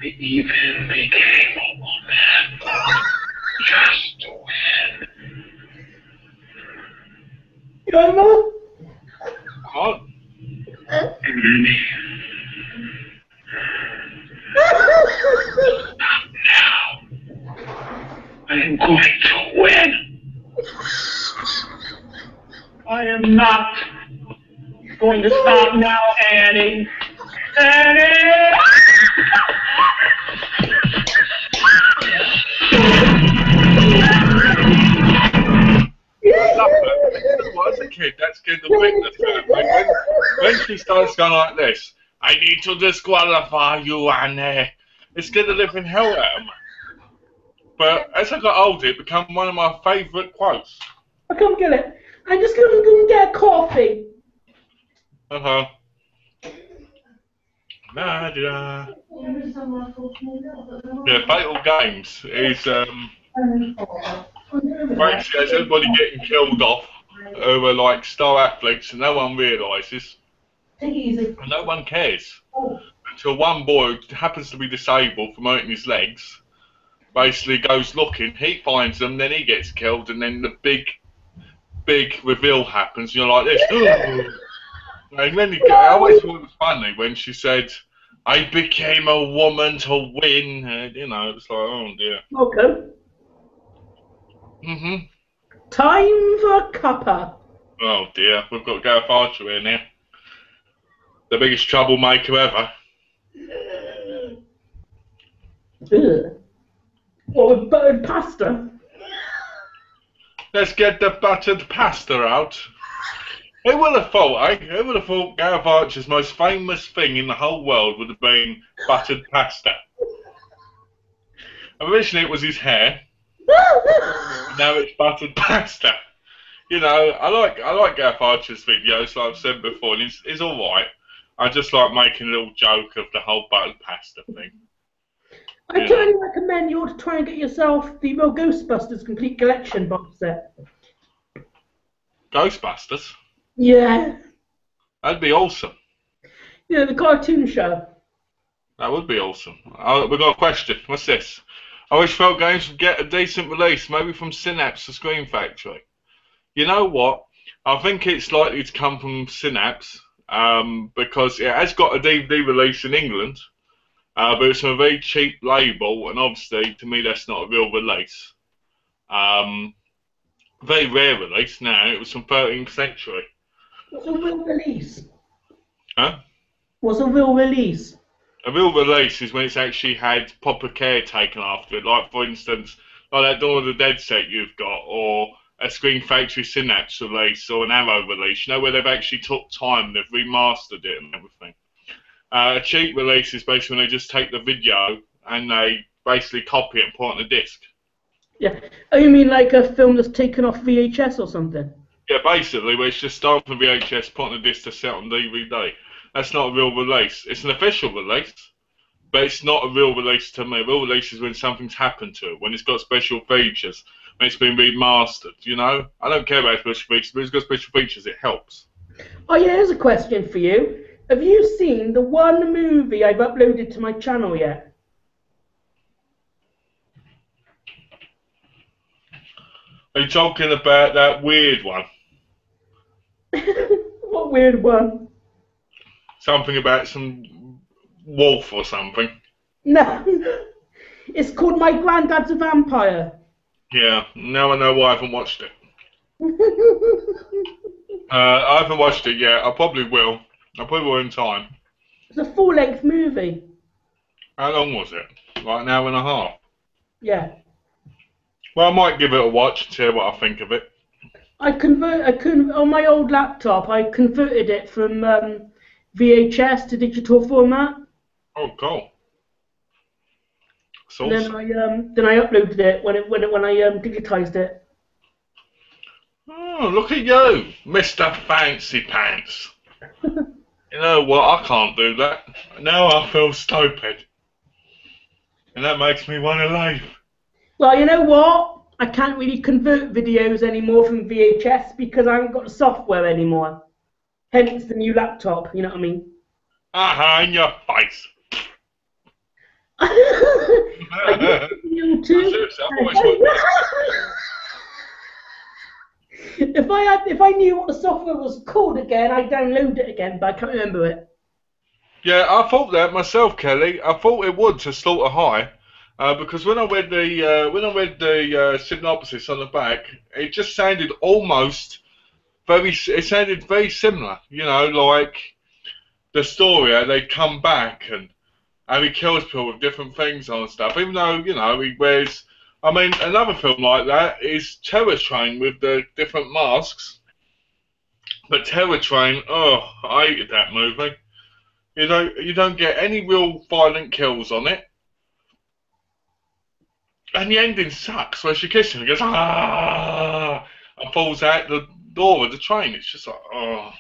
I even became a woman just to win. You know, Mom? Come on. Annie. Stop now. I am going to win. I am not going to stop now, Annie. Annie! As a kid, that scared the witness out of me. When she starts going like this, I need to disqualify you, Annie. It scared the living hell out of me. But as I got older, it became one of my favourite quotes. I'll come get it. I'm just going to go and get a coffee. Uh-huh. Yeah, Fatal Games is basically has everybody getting killed off who are like star athletes and no one realises Take it easy. and no one cares until one boy who happens to be disabled from hurting his legs basically goes looking, he finds them, then he gets killed, and then the big reveal happens and you're like this. And then I always thought it was funny when she said, I became a woman to win. You know, it's like, oh dear. Okay. Mhm. Time for a cuppa. Oh dear, we've got Gareth Archer in here. The biggest troublemaker ever. Ugh. What, with buttered pasta? Let's get the buttered pasta out. Who would have thought, eh? Who would have thought Gareth Archer's most famous thing in the whole world would have been buttered pasta? Originally it was his hair, now it's buttered pasta. You know, I like Gareth Archer's videos, like I've said before, and he's alright. I just like making a little joke of the whole buttered pasta thing. I totally recommend you ought to try and get yourself the real Ghostbusters complete collection box set. Ghostbusters? Yeah. That'd be awesome. You know, the cartoon show. That would be awesome. We've got a question. What's this? I wish Felt Games would get a decent release, maybe from Synapse or Screen Factory. You know what? I think it's likely to come from Synapse because it has got a DVD release in England, but it's from a very cheap label, and obviously, to me, that's not a real release. Very rare release now. It was from 13th Century. What's a real release? Huh? What's a real release? A real release is when it's actually had proper care taken after it. Like, for instance, like that Dawn of the Dead set you've got, or a Screen Factory Synapse release, or an Arrow release, you know, where they've actually took time, they've remastered it and everything. A cheap release is basically when they just take the video and they basically copy it and put it on a disc. Yeah. Oh, you mean like a film that's taken off VHS or something? Yeah, basically, where it's just stolen from VHS, put on a disc to sell on DVD. That's not a real release. It's an official release, but it's not a real release to me. A real release is when something's happened to it, when it's got special features, when it's been remastered, you know? I don't care about special features, but if it's got special features, it helps. Oh yeah, here's a question for you. Have you seen the one movie I've uploaded to my channel yet? Are you talking about that weird one? What weird one? Something about some wolf or something. No. It's called My Granddad's a Vampire. Yeah, now I know why I haven't watched it. I haven't watched it yet. I probably will. I probably will in time. It's a full-length movie. How long was it? Like an hour and a half? Yeah. Well, I might give it a watch and see what I think of it. On my old laptop, I converted it from VHS to digital format. Oh, cool. And then I uploaded it when I digitized it. Oh, look at you, Mr. Fancy Pants. You know what? I can't do that. Now I feel stupid. And that makes me want to leave. Well, you know what? I can't really convert videos anymore from VHS because I haven't got the software anymore. Hence the new laptop, you know what I mean? Aha, in your face. You too? If I knew what the software was called again, I'd download it again, but I can't remember it. Yeah, I thought that myself, Kelly. I thought it would to Slaughter High, because when I read the synopsis on the back, it just sounded almost it sounded very similar. You know, like the story how they come back and how he kills people with different things on and stuff. Even though, you know, he wears. I mean, another film like that is Terror Train with the different masks. But Terror Train, oh, I hated that movie. You don't get any real violent kills on it. And the ending sucks, where she kisses him and goes, ah, and falls out the door of the train. It's just like, oh.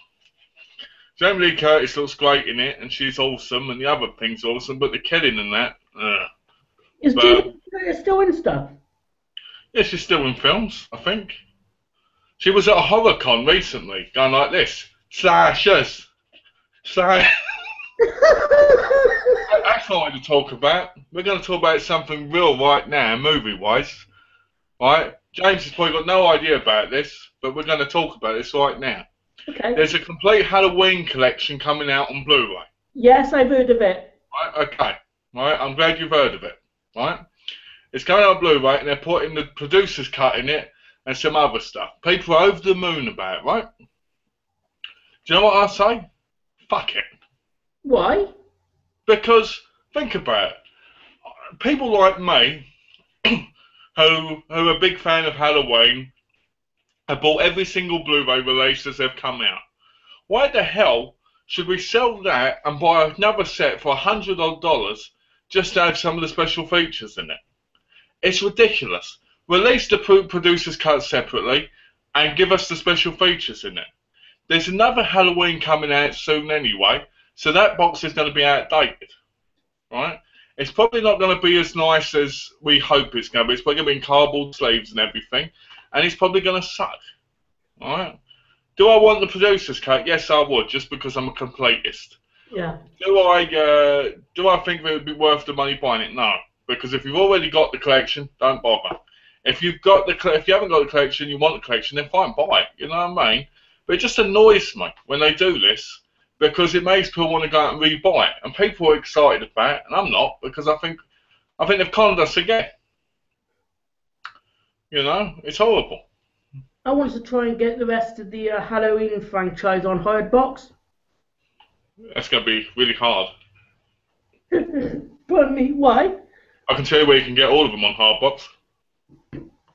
Jamie Lee Curtis looks great in it, and she's awesome, and the other thing's awesome, but the killing and that, Is Jamie Lee Curtis still in stuff? Yeah, she's still in films, I think. She was at a horror con recently, going like this. Slashers. That's not what to talk about. We're going to talk about something real right now, movie-wise. Right? James has probably got no idea about this, but we're going to talk about this right now. Okay. There's a complete Halloween collection coming out on Blu-ray. Yes, I've heard of it. Right? Okay. Right? I'm glad you've heard of it. Right? It's coming out on Blu-ray, and they're putting the producer's cut in it and some other stuff. People are over the moon about it, right? Do you know what I say? Fuck it. Why? Because, think about it. People like me, who are a big fan of Halloween, have bought every single Blu-ray release as they've come out. Why the hell should we sell that and buy another set for $100 odd just to have some of the special features in it? It's ridiculous. Release the producer's cut separately and give us the special features in it. There's another Halloween coming out soon anyway, so that box is going to be outdated, right? It's probably not going to be as nice as we hope it's going to be. It's probably going to be in cardboard sleeves and everything, and it's probably going to suck, right? Do I want the producer's cut? Yes, I would, just because I'm a completist. Yeah. Do I think it would be worth the money buying it? No, because if you've already got the collection, don't bother. If you haven't got the collection, you want the collection, then fine, buy it. You know what I mean? But it just annoys me when they do this, because it makes people want to go out and rebuy it, and people are excited about it, and I'm not, because I think they've conned us again. You know, it's horrible. I want to try and get the rest of the Halloween franchise on hired box. That's going to be really hard. Pardon me, why? I can tell you where you can get all of them on Hardbox.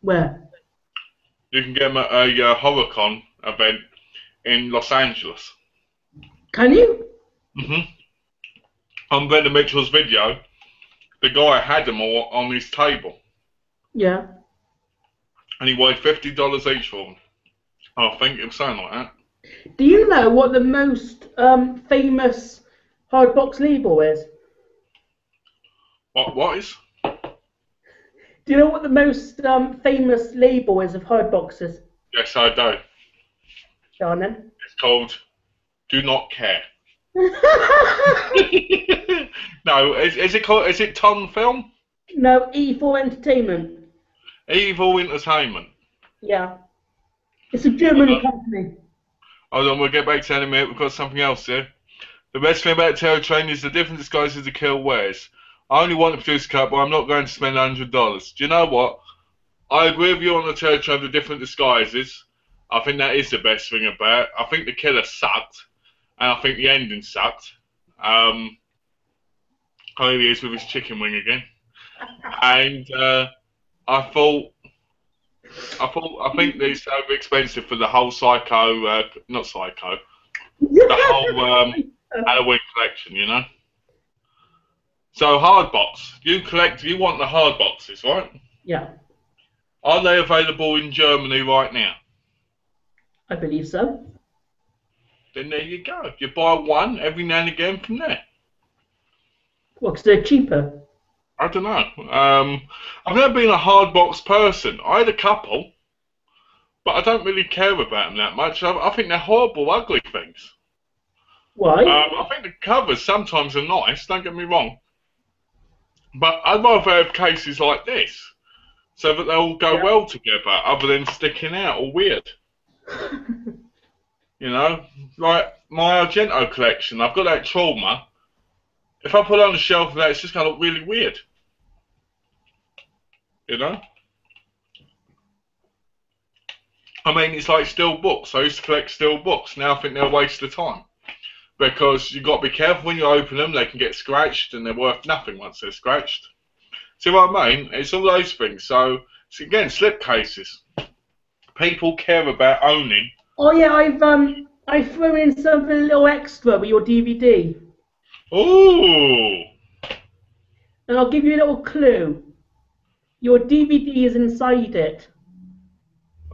Where? You can get them at a HorrorCon event in Los Angeles. Can you? On Brenda Mitchell's video, the guy had them all on his table. Yeah. And he weighed $50 each for them. I think it was something like that. Do you know what the most famous hardbox label is? What is? Do you know what the most famous label is of hardboxes? Yes, I do. Go on then. It's called Do Not Care. No, is it called? Is it Ton Film? No, E4 Entertainment. Evil Entertainment. Yeah. It's a German company. Hold on, we'll get back to that in a minute. We've got something else here. The best thing about Terror Train is the different disguises the kill wears. I only want the producer cut, but I'm not going to spend $100. Do you know what? I agree with you on the Terror Train, the different disguises. I think that is the best thing about it. I think the killer sucked, and I think the ending sucked. Here he is with his chicken wing again. And I think it's over expensive for the whole not Psycho, the whole Halloween collection, you know. So hardbox, you want the hard boxes, right? Yeah. Are they available in Germany right now? I believe so. Then there you go. You buy one every now and again from there. Well, because they're cheaper. I don't know. I've never been a hardbox person. I had a couple, but I don't really care about them that much. I think they're horrible, ugly things. Why? I think the covers sometimes are nice, don't get me wrong. But I'd rather have cases like this, so that they all go well together, other than sticking out or weird. You know, like my Argento collection, I've got that Trauma. If I put it on the shelf of that, it's just going to look really weird. You know? I mean, it's like steel books. I used to collect steel books. Now I think they're a waste of time. Because you've got to be careful when you open them. They can get scratched and they're worth nothing once they're scratched. See what I mean? It's all those things. So, again, slipcases. People care about owning. Oh yeah, I've thrown in something a little extra with your DVD. Ooh. And I'll give you a little clue. Your DVD is inside it.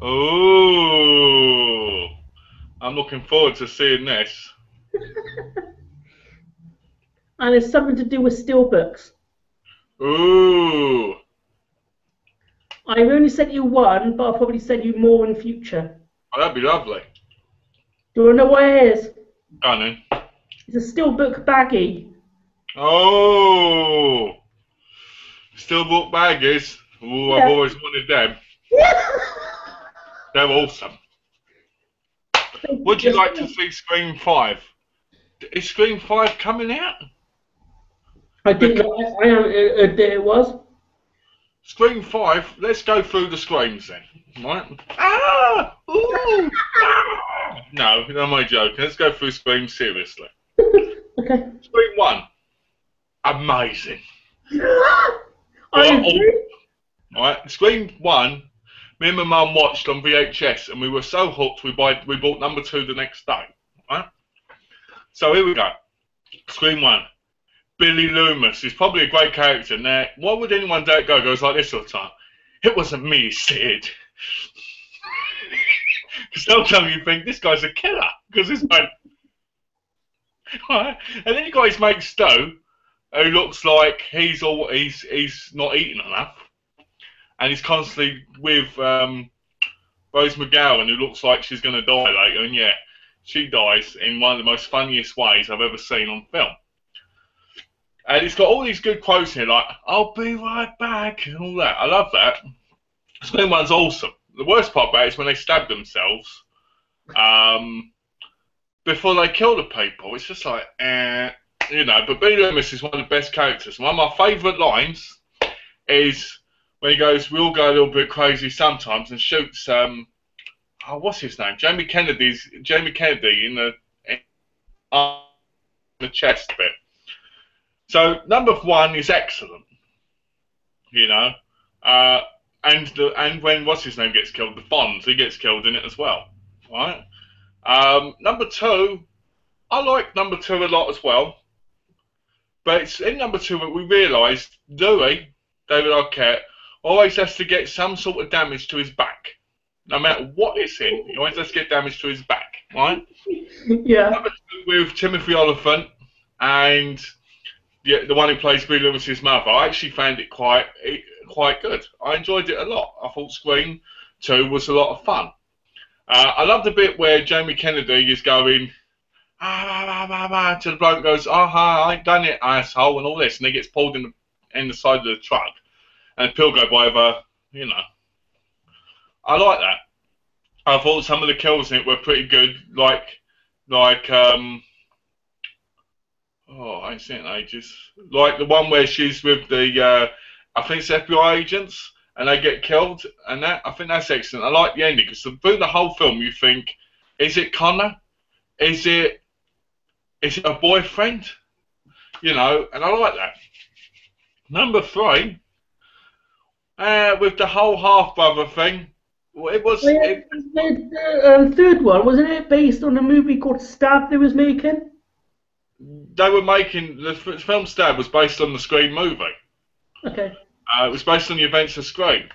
Ooh. I'm looking forward to seeing this. And it's something to do with steelbooks. Ooh. I've only sent you one, but I'll probably send you more in future. Oh, that'd be lovely. Do you want to know what it is? Go on then. It's a steelbook baggie. Oh. Steelbook baggies. Ooh, yeah. I've always wanted them. They're awesome. Would you like to see Scream 5? Is Scream 5 coming out? I didn't know it was. Scream 5, let's go through the screams then, right? Ah! Ooh! Ah! No, I'm only joking. Let's go through Scream seriously. Okay. Scream 1, amazing. Right, Scream 1, me and my mum watched on VHS and we were so hooked we bought number 2 the next day. Right? So here we go. Screen 1. Billy Loomis is probably a great character. Now, why would anyone dare go goes like this all the time? It wasn't me, Sid. Because sometimes you think this guy's a killer because it's like, right? And then you got his mate Stu, who looks like he's not eating enough, and he's constantly with Rose McGowan, who looks like she's going to die later, and yeah, she dies in one of the most funniest ways I've ever seen on film. And it's got all these good quotes here, like, I'll be right back, and all that. I love that. Screen 1's awesome. The worst part about it is when they stab themselves before they kill the people. It's just like, you know, but Billy Loomis is one of the best characters. One of my favourite lines is when he goes, we all go a little bit crazy sometimes, and shoots, what's his name? Jamie Kennedy in the chest bit. So number 1 is excellent, you know, and when what's his name gets killed, the Fonz, he gets killed in it as well, right? Number 2, I like number 2 a lot as well, but it's in number 2 that we realised Louis, David Arquette, always has to get some sort of damage to his back. No matter what it's in, he always has to get damage to his back, right? Yeah. Number 2 with Timothy Olyphant and the one who plays Billy Loomis's mother, I actually found it quite good. I enjoyed it a lot. I thought Screen 2 was a lot of fun. I love the bit where Jamie Kennedy is going, to the bloke goes, I ain't done it, asshole, and all this, and he gets pulled in the side of the truck, and the pill go by over, you know. I like that. I thought some of the kills in it were pretty good, like I ain't seen it in ages. Like the one where she's with the, I think it's FBI agents, and they get killed, and that, I think that's excellent. I like the ending, because through the whole film you think, is it Connor? Is it a boyfriend? You know, and I like that. Number 3, with the whole half-brother thing, it was... the third one, wasn't it based on a movie called Stab they was making? They were making... The film Stab was based on the Scream movie. Okay. It was based on the events of Scream.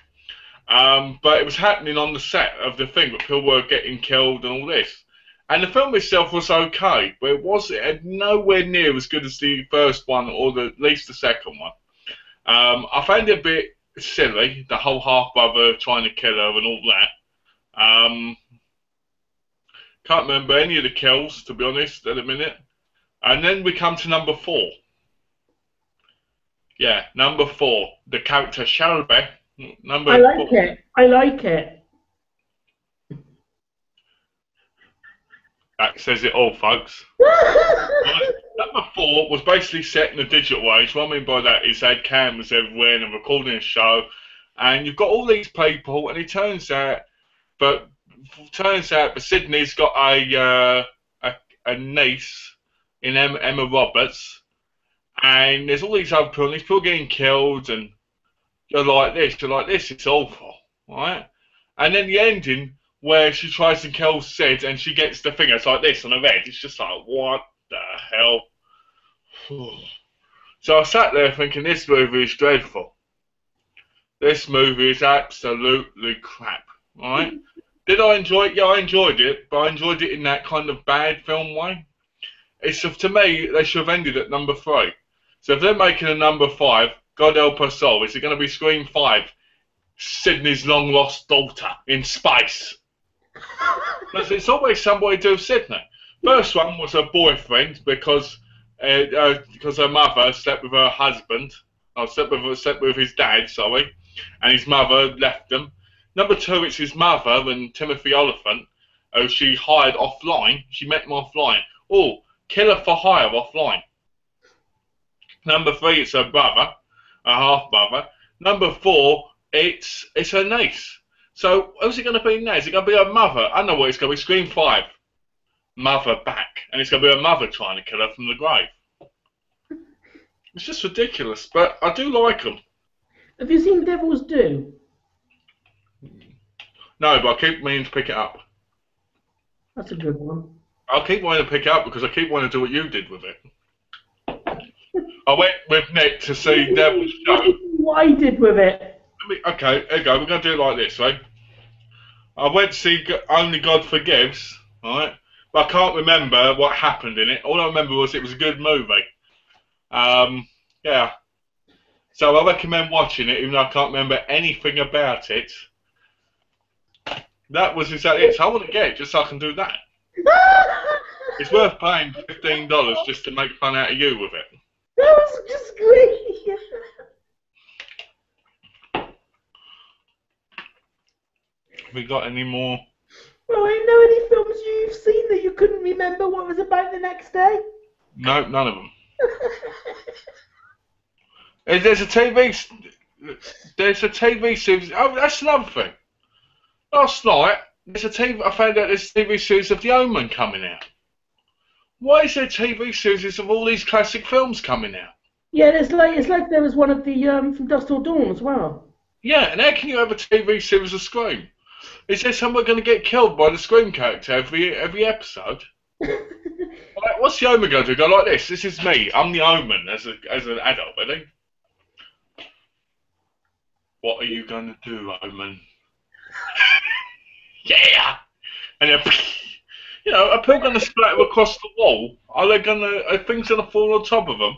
But it was happening on the set of the thing, but people were getting killed and all this. And the film itself was okay, but it was nowhere near as good as the first one, or at least the second one. I found it a bit silly, the whole half-brother trying to kill her and all that. Can't remember any of the kills, to be honest, at the minute. And then we come to number 4. Yeah, number 4, the character Shelby. I like it. That says it all, folks. Right. Number 4 was basically set in the digital age. What I mean by that is they had cameras everywhere and they're recording a show, and you've got all these people, and it turns out, but Sydney's got a niece in Emma Roberts, and there's all these other people, and these people getting killed, and you're like this, it's awful, right? And then the ending, where she tries to kill Sid and she gets the fingers like this on her head. It's just like, what the hell? So I sat there thinking, this movie is dreadful. This movie is absolutely crap, right? Did I enjoy it? Yeah, I enjoyed it, but I enjoyed it in that kind of bad film way. To me, they should have ended at number 3. So if they're making a number 5, God help us all, is it going to be Scream 5? Sydney's long-lost daughter in space. Because it's always somebody to do with Sydney. First one was her boyfriend because her mother slept with her husband, or slept with his dad, sorry, and his mother left them. Number 2, it's his mother and Timothy Olyphant, who she hired offline. She met him offline. Oh, killer for hire offline. Number 3, it's her brother, her half-brother. Number 4, it's her niece. So, who's it going to be now? Is it going to be her mother? I know what it's going to be. Scream 5. Mother back. And it's going to be her mother trying to kill her from the grave. It's just ridiculous, but I do like them. Have you seen Devil's Due? No, but I keep meaning to pick it up. That's a good one. I keep wanting to pick it up because I keep wanting to do what you did with it. I went with Nick to see Devil's Show. What I did with it? Okay, there you go. We're going to do it like this, right? I went to see Only God Forgives, right? But I can't remember what happened in it. All I remember was it was a good movie. Yeah. So I recommend watching it, even though I can't remember anything about it. That was exactly it. So I want to get it just so I can do that. It's worth paying $15 just to make fun out of you with it. That was just great. Have we got any more? Well, I know any films you've seen that you couldn't remember what was about the next day? No, none of them. There's a TV series. Oh, that's another thing. Last night, I found out there's a TV series of The Omen coming out. Why is there TV series of all these classic films coming out? Yeah, it's like there was one of the From Dusk Till Dawn as well. Yeah, and how can you have a TV series of Scream? Is there someone going to get killed by the Scream character every episode? Like, what's the Omen going to do? Go like this. This is me. I'm the Omen as an adult, really. What are you going to do, Omen? Yeah! And then, you know, are people going to splatter across the wall? Are things going to fall on top of them?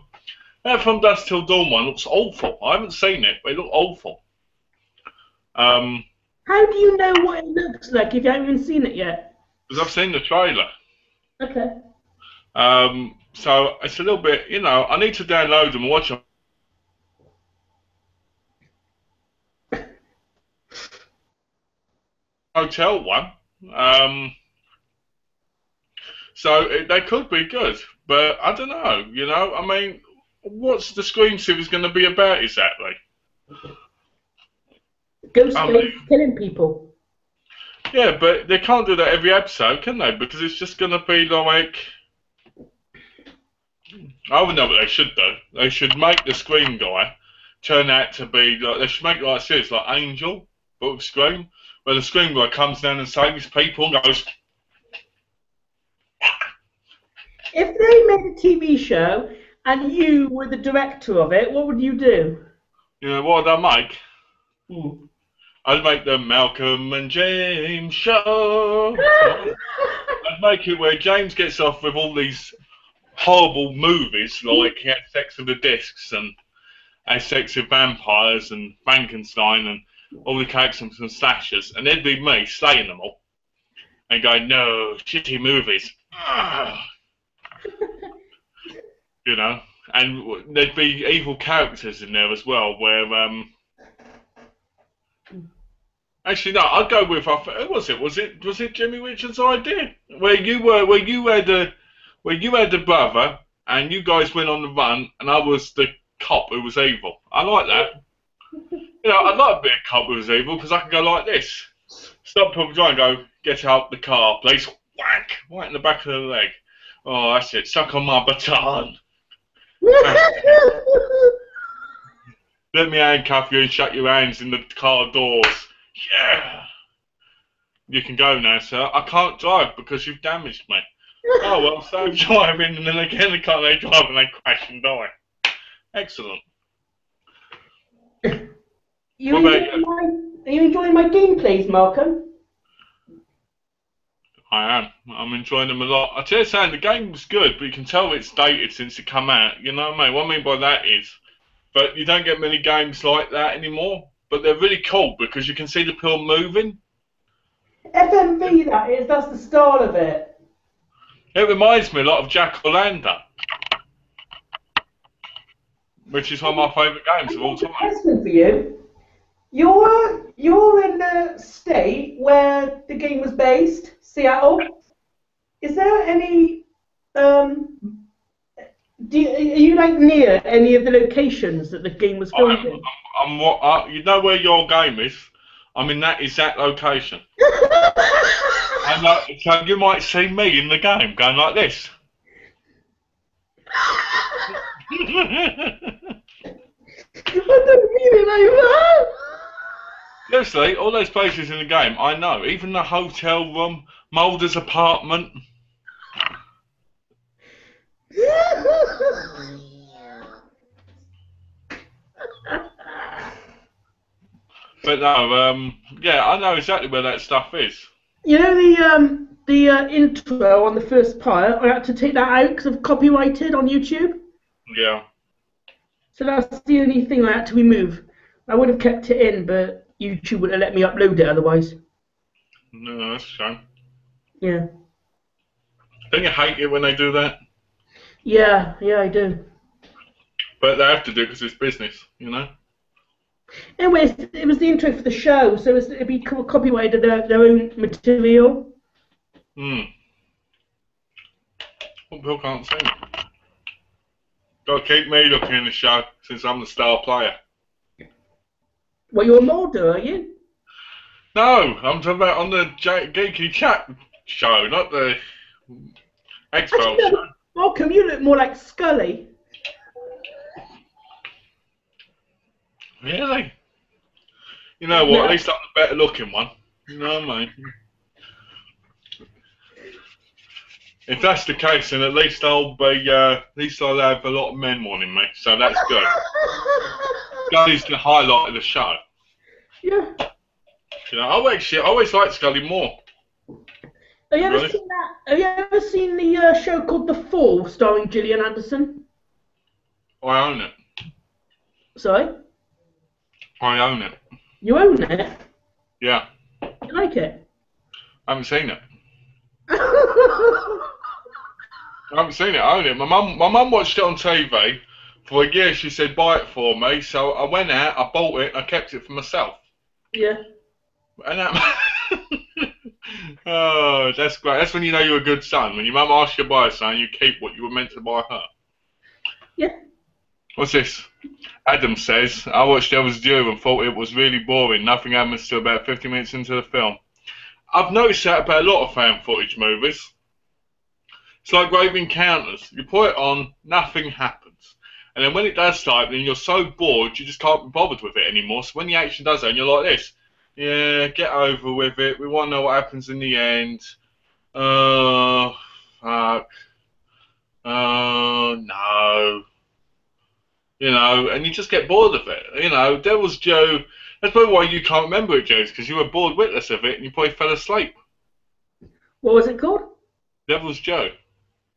That From Dusk Till Dawn one looks awful. I haven't seen it, but it looked awful. How do you know what it looks like if you haven't even seen it yet? Because I've seen the trailer. Okay. So it's a little bit, you know, I need to download them and watch them. Hotel one. So they could be good, but I don't know, you know, I mean, what's the Scream series going to be about exactly? Ghost killing people. Yeah, but they can't do that every episode, can they? Because it's just going to be like... I would know what they should do. They should make the Scream guy turn out to be... like, they should make it like a series like Angel, but with Scream, where the Scream guy comes down and saves people and goes... If they made a TV show and you were the director of it, what would you do? You know, what would I make? Hmm. I'd make the Malcolm and James show. I'd make it where James gets off with all these horrible movies, like he had sex with the discs and had sex with vampires and Frankenstein and all the characters and slashers, and there'd be me slaying them all and going, no, shitty movies. You know, and there'd be evil characters in there as well, where actually, no, I'd go with. Who was it? Was it Jimmy Richards' idea? Where you had the brother, and you guys went on the run, and I was the cop who was evil. I like that. You know, I'd like to be a cop who was evil because I can go like this. Stop people trying to go, get out the car, please. Whack! Right in the back of the leg. Oh, that's it. Suck on my baton. Let me handcuff you and shut your hands in the car doors. Yeah. You can go now, sir. I can't drive because you've damaged me. Oh, well, so driving, and then again, they can't drive and they crash and die. Excellent. Are you enjoying my gameplays, Malcolm? I am. I'm enjoying them a lot. I tell you something, the game was good, but you can tell it's dated since it come out. You know what I mean? What I mean by that is, but you don't get many games like that anymore. But they're really cool because you can see the pill moving. FMV, that's the style of it. It reminds me a lot of Jack Orlando, which is one of my favourite games of all time. Question for you. You're in the state where the game was based, Seattle. Is there any? Are you like near any of the locations that the game was filmed in? You know where your game is? I'm in that exact location. So you might see me in the game going like this. I don't mean it like that. Seriously, all those places in the game, I know. Even the hotel room, Mulder's apartment. But no, yeah, I know exactly where that stuff is. You know the intro on the first part. I had to take that out because of copyrighted on YouTube. Yeah. So that's the only thing I had to remove. I would have kept it in, but YouTube wouldn't let me upload it otherwise. No, that's a shame. Yeah. Don't you hate it when they do that? Yeah, I do. But they have to do it because it's business, you know? Anyways, it was the intro for the show, so it'd be copyrighted their own material. Well, people can't sing it. Got to keep me looking in the show since I'm the star player. Well, you're a model, are you? No, I'm talking about on the Geeky-Chat show, not the X-Files show. Malcolm, you look more like Scully. Really? You know what? Yeah. At least I'm the better looking one. You know what I mean? If that's the case, then at least I'll be. At least I'll have a lot of men wanting me, so that's good. Scully's the highlight of the show. Yeah. You know, I always liked Scully more. Have you ever Really? seen that? Have you ever seen the show called The Fall, starring Gillian Anderson? I own it. Sorry? I own it. You own it? Yeah. You like it? I haven't seen it. I haven't seen it. I own it. My mum watched it on TV for a year. She said buy it for me, so I went out, I bought it, I kept it for myself. Yeah. And that. Oh, that's great. That's when you know you're a good son. When your mum asks you to buy something, you keep what you were meant to buy her. Yeah. What's this? Adam says, I watched Devil's Due and thought it was really boring. Nothing happens till about 50 minutes into the film. I've noticed that about a lot of fan footage movies. It's like Grave Encounters. You put it on, nothing happens. And then when it does start, then you're so bored, you just can't be bothered with it anymore. So when the action does that, and you're like this, yeah, get over with it. We want to know what happens in the end. Oh, fuck. Oh, no. You know, and you just get bored of it. You know, Devil's Due, that's probably why you can't remember it, Joe, because you were bored witless of it and you probably fell asleep. What was it called? Devil's Due.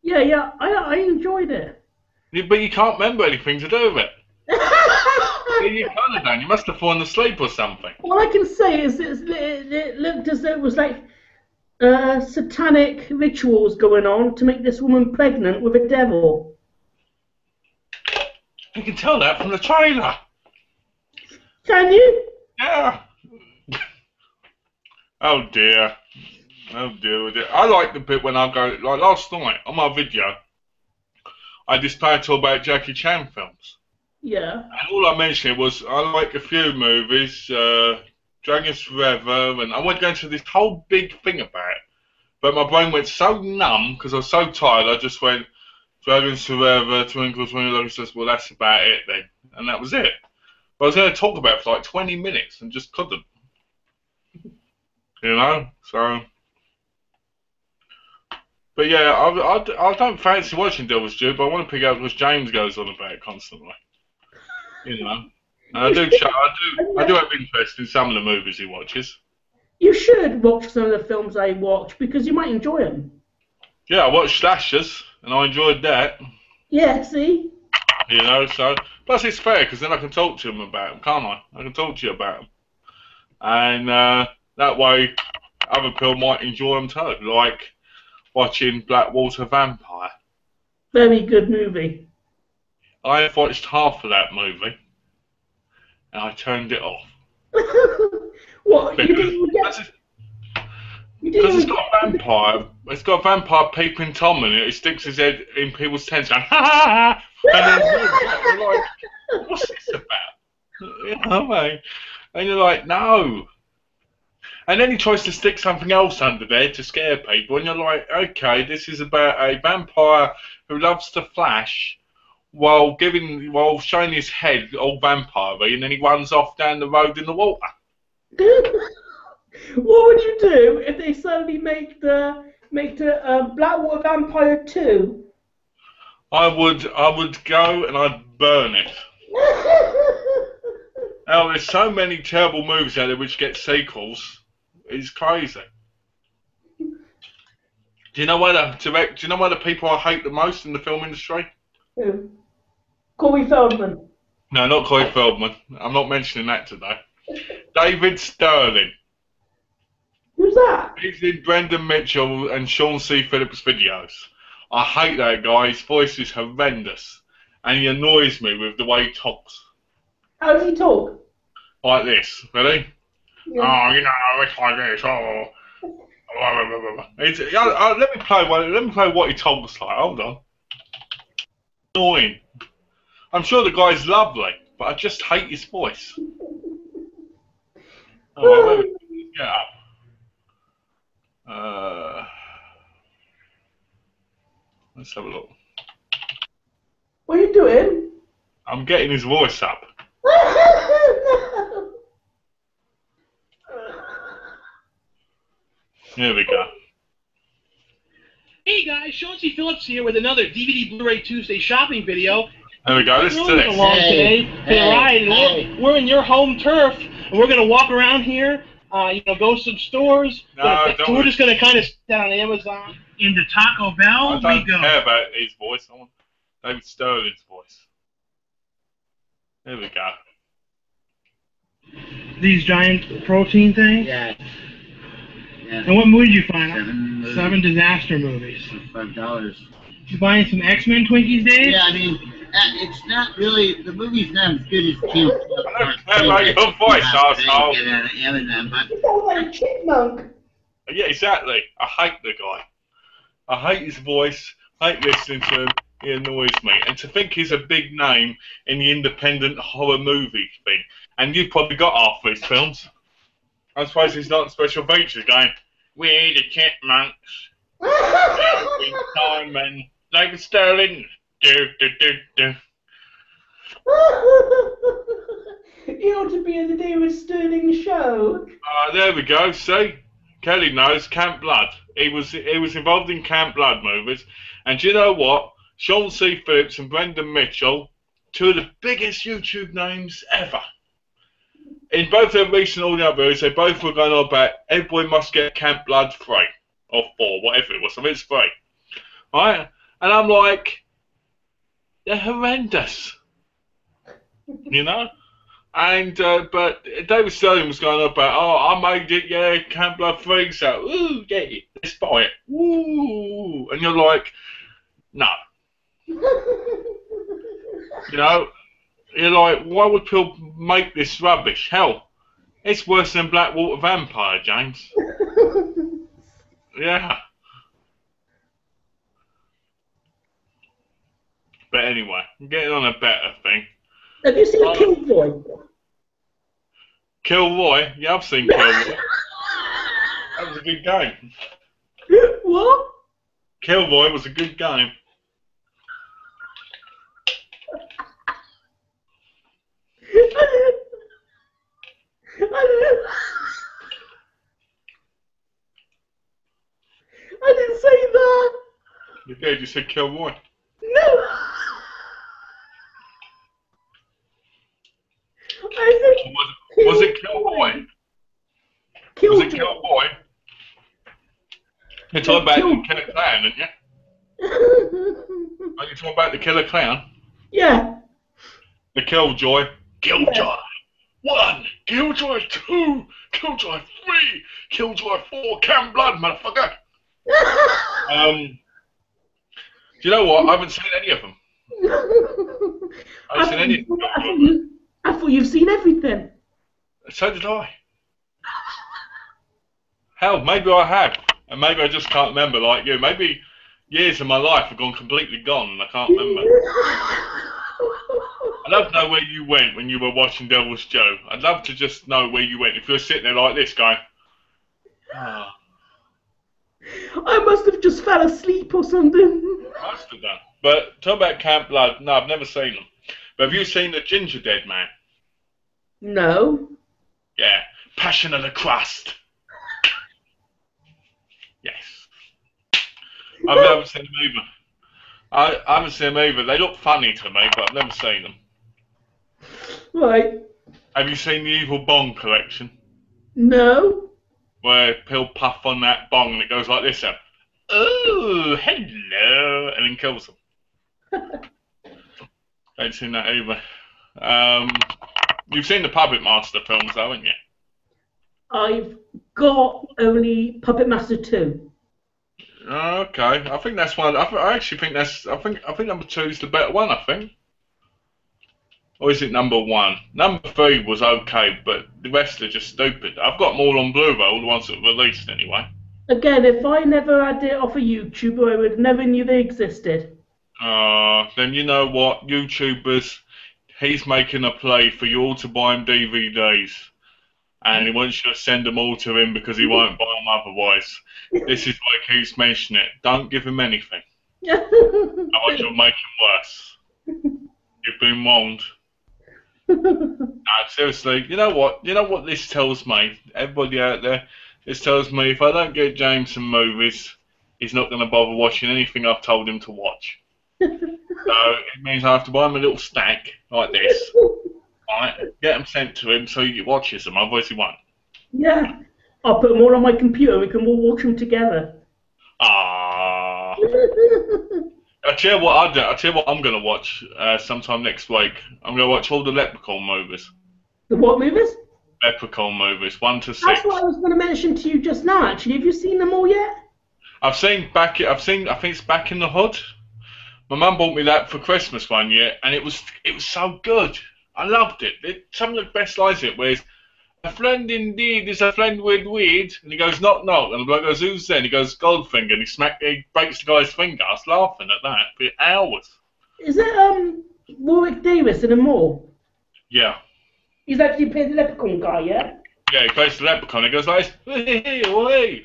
Yeah, I enjoyed it. But you can't remember anything to do with it. Yeah, you kind of don't. You must have fallen asleep or something. All I can say is it looked as though it was like satanic rituals going on to make this woman pregnant with a devil. You can tell that from the trailer. Can you? Yeah. Oh dear. Oh dear. I like the bit when I go, like last night on my video, I displayed to about Jackie Chan films. Yeah. And all I mentioned was I like a few movies, Dragons Forever, and I went going to this whole big thing about it. But my brain went so numb because I was so tired, I just went, Dragons Forever, Twinkle Twinkle Little Stars, well that's about it then. And that was it. But I was going to talk about it for like 20 minutes and just couldn't. You know? So... But yeah, I don't fancy watching Devil's Due, but I want to pick up because James goes on about it constantly. You know, and I do have interest in some of the movies he watches. You should watch some of the films I watch because you might enjoy them. Yeah, I watched Slashers and I enjoyed that. Yeah, see? You know, so plus it's fair because then I can talk to him about them, can't I? I can talk to you about them, and that way other people might enjoy them too, like watching Blackwater Vampire. Very good movie. I watched half of that movie, and I turned it off. What? You didn't even get... Because it's got a vampire. It's got a vampire peeping Tom in it. He sticks his head in people's tents going, ha ha ha! And then you're like, what's this about? You know what I mean? And you're like, no. And then he tries to stick something else under there to scare people, and you're like, okay, this is about a vampire who loves to flash while showing his head all vampire-y, and then he runs off down the road in the water. What would you do if they suddenly make the Blackwater Vampire 2? I would go and I'd burn it. Now, there's so many terrible movies out there which get sequels. It's crazy. Do you know why the people I hate the most in the film industry? Who? Corey Feldman. No, not Corey Feldman. I'm not mentioning that today. David Sterling. Who's that? He's in Brendan Mitchell and Sean C. Phillips videos. I hate that guy. His voice is horrendous. And he annoys me with the way he talks. How does he talk? Like this. Ready? Yeah. Oh, you know, it's like this. Oh. Let me play what he talks like. Hold on. Annoying. I'm sure the guy's lovely, but I just hate his voice. Oh, wait, get up. Let's have a look. What are you doing? I'm getting his voice up. Here we go. Hey guys, Sean C. Phillips here with another DVD Blu-ray Tuesday shopping video. There we go. Listen to this. Along today for the ride, and we're in your home turf, and we're gonna walk around here. Go to some stores. No, so we're just gonna kind of sit on Amazon. Into Taco Bell, I don't care about his voice. I want David Sterling's voice. There we go. These giant protein things. Yeah. And what movie did you find? 7 disaster movies. $5. You buying some X-Men Twinkies, Dave? Yeah, I mean, it's not really, the movie's not as good as Kim. I don't care about your voice, arsehole. Amazon, but You sound like a chipmunk. Yeah, exactly. I hate the guy. I hate his voice. I hate listening to him. He annoys me. And to think he's a big name in the independent horror movie thing. And you've probably got half of his films. I suppose he's not in special features going, we're the chipmunks. Simon. David Sterling. Do. You ought to be in the David Sterling show. There we go. See? Kelly knows Camp Blood. He was involved in Camp Blood movies. And do you know what? Sean C. Phillips and Brendan Mitchell, two of the biggest YouTube names ever. In both their recent audio videos, they both were going on about everybody must get Camp Blood 3 or 4, whatever it was. I mean, it's 3, right? And I'm like, they're horrendous, you know. And but David Sterling was going on about, oh, I made it, yeah, Camp Blood 3, so ooh, yeah, let's buy it, ooh, and you're like, no, you know. You're like, why would people make this rubbish? Hell, it's worse than Blackwater Vampire, James. Yeah. But anyway, I'm getting on a better thing. Have you seen Killboy? Kilroy? Yeah, I've seen Kilroy. That was a good game. What? Kilroy was a good game. I didn't say that. You did, you said Kilroy. No. I said Was it Killboy? Was it Killboy? You're talking about the Killer Clown, aren't you? Are you talking about the Killer Clown? Yeah. The Killjoy. Killjoy 1, Killjoy 2, Killjoy 3, Killjoy 4, Camp Blood, motherfucker. Do you know what? I haven't seen any of them. I haven't seen any of them. I thought you've seen everything. So did I. Hell, maybe I have. And maybe I just can't remember like you. Maybe years of my life have gone completely gone and I can't remember. I'd love to know where you went when you were watching Devil's Joe. I'd love to just know where you went. If you're sitting there like this going, oh. I must have just fell asleep or something. Must have done. But talk about Camp Blood. No, I've never seen them. But have you seen the Ginger Dead Man? No. Yeah. Passion of the Crust. Yes. I've never seen them either. I haven't seen them either. They look funny to me, but I've never seen them. Right. Have you seen the Evil Bong collection? No. Where he'll puff on that bong and it goes like this, then, oh, hello, and then kills them. Ain't seen that either. You've seen the Puppet Master films, though, haven't you? I've got only Puppet Master 2. Okay, I think that's one. I actually think that's. I think number 2 is the better one. I think. Or is it number 1? Number 3 was okay, but the rest are just stupid. I've got them all on Blu-ray, all the ones that were released anyway. Again, if I never had it off of YouTube, I would never knew they existed. Then you know what, YouTubers, he's making a play for you all to buy him DVDs. And he wants you to send them all to him because he won't buy them otherwise. This is why he keeps mentioning it. Don't give him anything. Otherwise you'll make him worse. You've been warned. No, seriously, you know what? You know what this tells me? Everybody out there, this tells me if I don't get James some movies, he's not going to bother watching anything I've told him to watch. So it means I have to buy him a little stack like this. Right, get them sent to him so he watches them, otherwise he won't. Yeah. I'll put them all on my computer. We can all watch them together. Ah. I'll tell you what I'll do. I'll tell you what I'm going to watch sometime next week. I'm going to watch all the Leprechaun movies. The what movies? Leprechaun movies, 1 to 6. That's what I was going to mention to you just now, actually. Have you seen them all yet? I think it's Back in the Hood. My mum bought me that for Christmas one year, and it was so good. I loved it. Some of the best lines in it was, a friend indeed is a friend with weed, and he goes, knock, knock, and the bloke goes, who's there? And he goes, Goldfinger, and he breaks the guy's finger. I was laughing at that for hours. Is it Warwick Davis in a mall? Yeah. He's actually played the Leprechaun guy, yeah? Yeah, he plays the Leprechaun, he goes like, hey,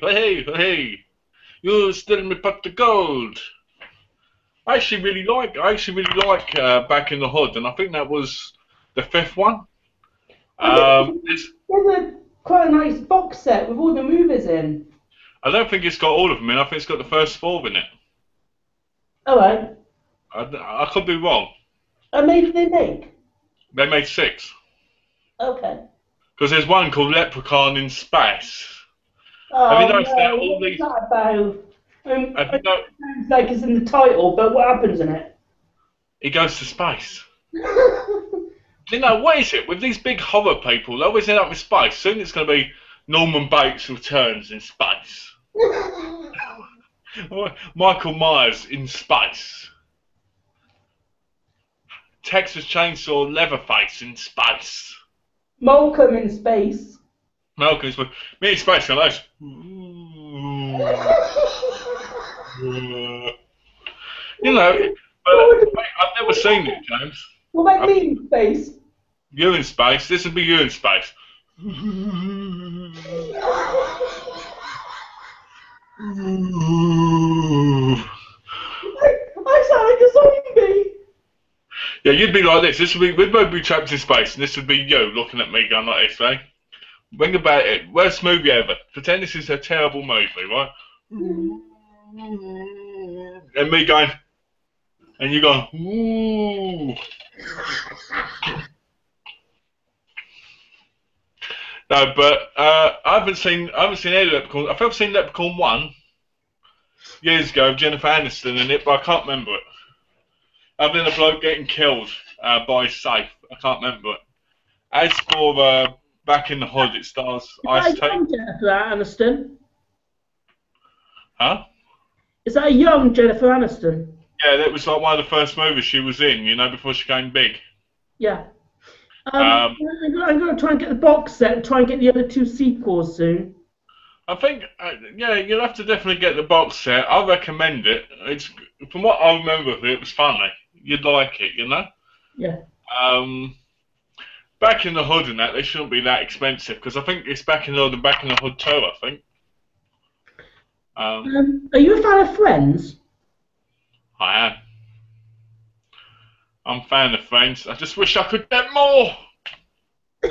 hey, you still me pot the gold. I actually really like Back in the Hood, and I think that was the 5th one. There's quite a nice box set with all the movies in. I don't think it's got all of them in. I think it's got the first 4 in it. All right. I could be wrong. How many did they make? They made 6. Okay. Because there's one called Leprechaun in Space. Oh, have you noticed that no, all these? what's that about? Have you know, Sounds like it's in the title, but what happens in it? he goes to space. You know, what is it with these big horror people? They always end up in space. Soon it's going to be Norman Bates returns in space. Michael Myers in space. Texas Chainsaw Leatherface in space. Malcolm in space. Malcolm's with me in space, guys. You know, but I've never seen it, James. What about me in space? You in space. This would be you in space. I sound like a zombie. Yeah, you'd be like this. We'd both be trapped in space, and this would be you looking at me going like this, right? Think about it. Worst movie ever. Pretend this is a terrible movie, right? And me going, and you going, ooh. No, but I haven't seen any Leprechaun. I think I've seen Leprechaun 1 years ago with Jennifer Aniston in it, but I can't remember it. Other than a bloke getting killed by safe, I can't remember it. As for Back in the Hood, it stars Ice T. Jennifer Aniston? Huh? Is that a young Jennifer Aniston? Yeah, that was like one of the first movies she was in, you know, before she became big. Yeah. I'm going to try and get the box set and try and get the other 2 sequels soon. I think, yeah, you'll have to definitely get the box set. I recommend it. It's from what I remember of it, it was funny. You'd like it, you know? Yeah. Back in the Hood and that, they shouldn't be that expensive, because I think it's Back in the Hood and Back in the Hood 2, I think. Are you a fan of Friends? I am. I'm a fan of Friends. I just wish I could get more. The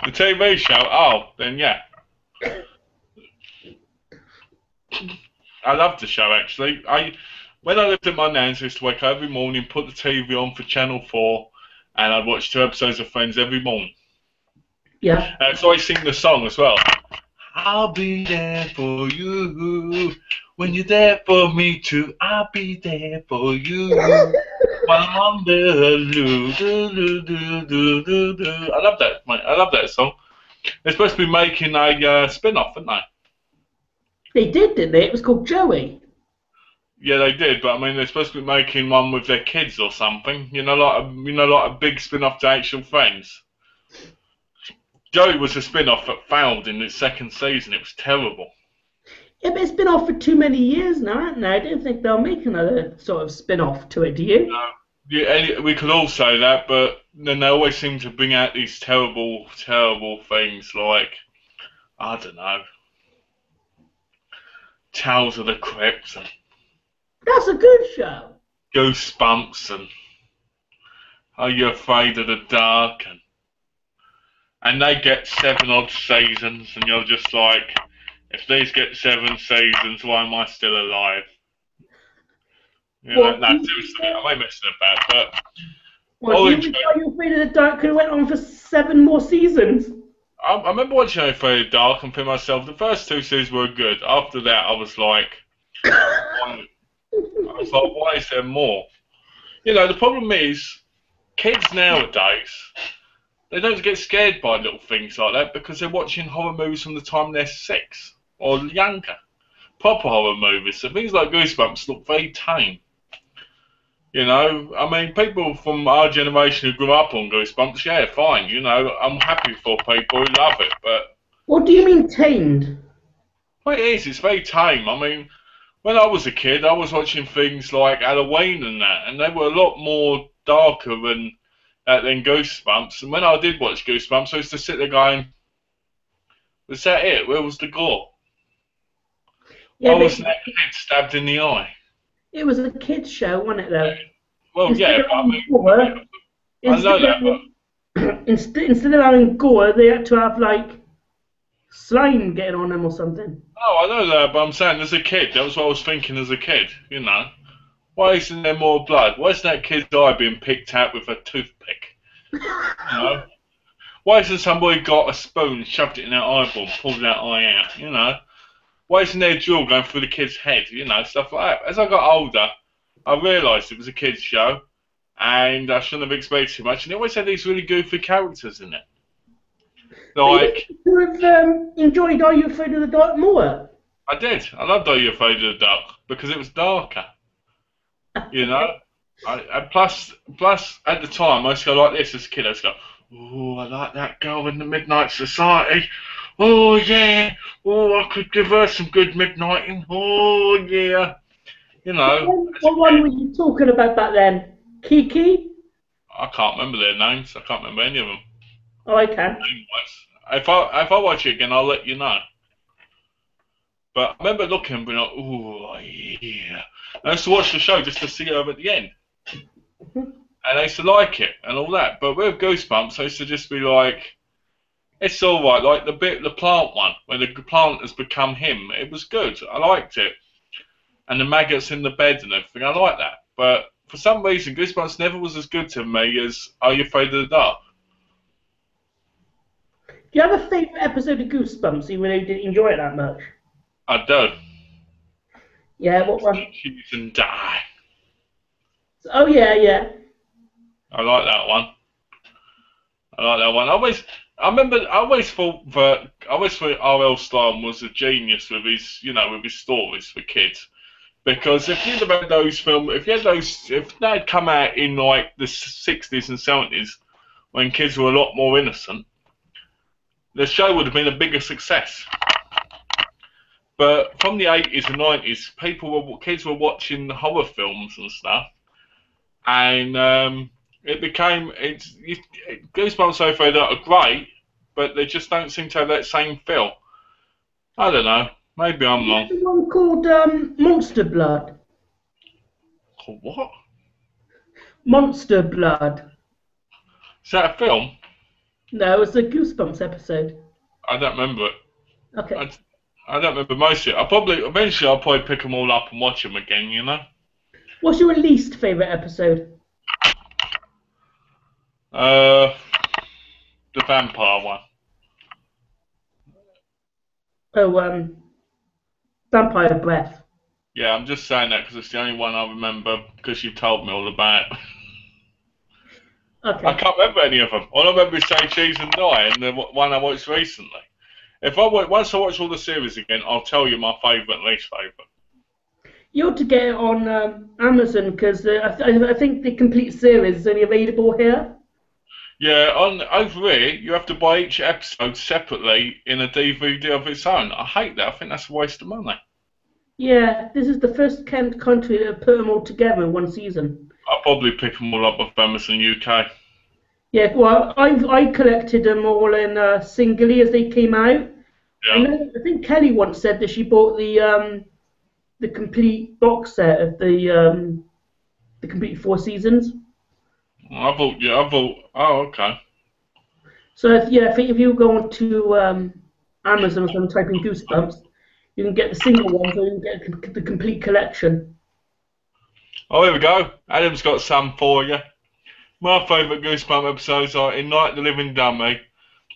TV show? Oh, then yeah. I loved the show actually. When I lived at my nan's, I used to wake up every morning, put the TV on for Channel 4, and I'd watch 2 episodes of Friends every morning. Yeah. So I sing the song as well. I'll be there for you. When you're there for me too, I'll be there for you. I love that, mate. I love that song. They're supposed to be making a spin-off, aren't they? They did, didn't they? It was called Joey. Yeah, they did, but I mean, they're supposed to be making one with their kids or something. Like a big spin-off to Actual Friends. Joey was a spin-off that failed in its 2nd season. It was terrible. Yeah, but it's been off for too many years now, hasn't it? I don't think they'll make another sort of spin-off to it, do you? No. Yeah, we could all say that, but then they always seem to bring out these terrible, terrible things like, I don't know, Tales of the Crypt and That's a good show. Goosebumps and Are You Afraid of the Dark? And they get 7 odd seasons, and you're just like, if these get 7 seasons, why am I still alive? No, seriously, I may mess about, but... Well, you Are You Afraid of the Dark could have went on for 7 more seasons. I remember watching Are You Afraid of the Dark and thinking myself, the first 2 seasons were good. After that, I was like, why is there more? The problem is, kids nowadays, they don't get scared by little things like that because they're watching horror movies from the time they're 6 or younger. Proper horror movies. So things like Goosebumps look very tame. I mean, people from our generation who grew up on Goosebumps, yeah, fine. I'm happy for people who love it, but... What do you mean tamed? Well, it is. It's very tame. I mean, when I was a kid, I was watching things like Halloween and that, and they were a lot more darker than Goosebumps. And when I did watch Goosebumps, I used to sit there going, was that it? Where was the gore? Yeah, why wasn't that kid stabbed in the eye? It was a kids' show, wasn't it, though? Well, instead yeah, but I mean... Gore, I know that, but... Instead of having gore, they had to have, like, slime getting on them or something. Oh, I know that, but I'm saying as a kid, that was what I was thinking as a kid, Why isn't there more blood? Why isn't that kid's eye being picked out with a toothpick? Why hasn't somebody got a spoon, shoved it in their eyeball, and pulled that eye out, Why isn't there a drill going through the kid's head, stuff like that. As I got older, I realised it was a kid's show, and I shouldn't have expected too much, and they always had these really goofy characters in it. Like... You have enjoyed Are You Afraid of the Dark more? I did. I loved Are You Afraid of the Dark, because it was darker. Plus, at the time, I used to go like this as a kid. I used to go, oh, I like that girl in the Midnight Society. Oh, yeah. Oh, I could give her some good midnighting. Oh, yeah. What one were you talking about back then? Kiki? I can't remember their names. I can't remember any of them. Oh, I can. If I watch it again, I'll let you know. But I remember looking and being like, oh, yeah. I used to watch the show just to see her at the end. And I used to like it and all that. But with Goosebumps, I used to just be like, it's alright. Like the plant one, where the plant has become him. It was good. I liked it. And the maggots in the bed and everything. I like that. But for some reason, Goosebumps never was as good to me as Are You Afraid of the Dark? Do you have a favourite episode of Goosebumps, even though you didn't enjoy it that much? I do. Yeah, what one? Choose and Die. Oh, yeah. I like that one. I always thought R.L. Stine was a genius with his, with his stories for kids. Because if you'd have had those films, if they had come out in like the 60s and 70s, when kids were a lot more innocent, the show would have been a bigger success. But from the 80s and 90s, kids were watching horror films and stuff, and Goosebumps so far are great, but they just don't seem to have that same feel. I don't know. Maybe I'm wrong. There's one called Monster Blood. Called what? Monster Blood. Is that a film? No, it's a Goosebumps episode. I don't remember it. Okay. I don't remember most of it. Eventually I'll probably pick them all up and watch them again, you know? What's your least favourite episode? The vampire one. Oh, Vampire Breath. Yeah, I'm just saying that because it's the only one I remember because you told me all about it. Okay. I can't remember any of them. All I remember is Say Cheese and Die, and the one I watched recently. Once I watch all the series again, I'll tell you my favourite and least favourite. You ought to get it on Amazon because I think the complete series is only available here. Yeah, over here, you have to buy each episode separately in a DVD of its own. I hate that. I think that's a waste of money. Yeah, this is the first country that have put them all together in one season. I'll probably pick them all up with Amazon UK. Yeah, well, I collected them all in singly as they came out. Yeah. And I think Kelly once said that she bought the complete box set of the complete 4 seasons. Oh, okay. So I think if you go on to Amazon or something, type in Goosebumps, you can get the single ones or you can get the complete collection. Oh, here we go. Adam's got some for you. My favourite Goosebump episodes are In Night the Living Dummy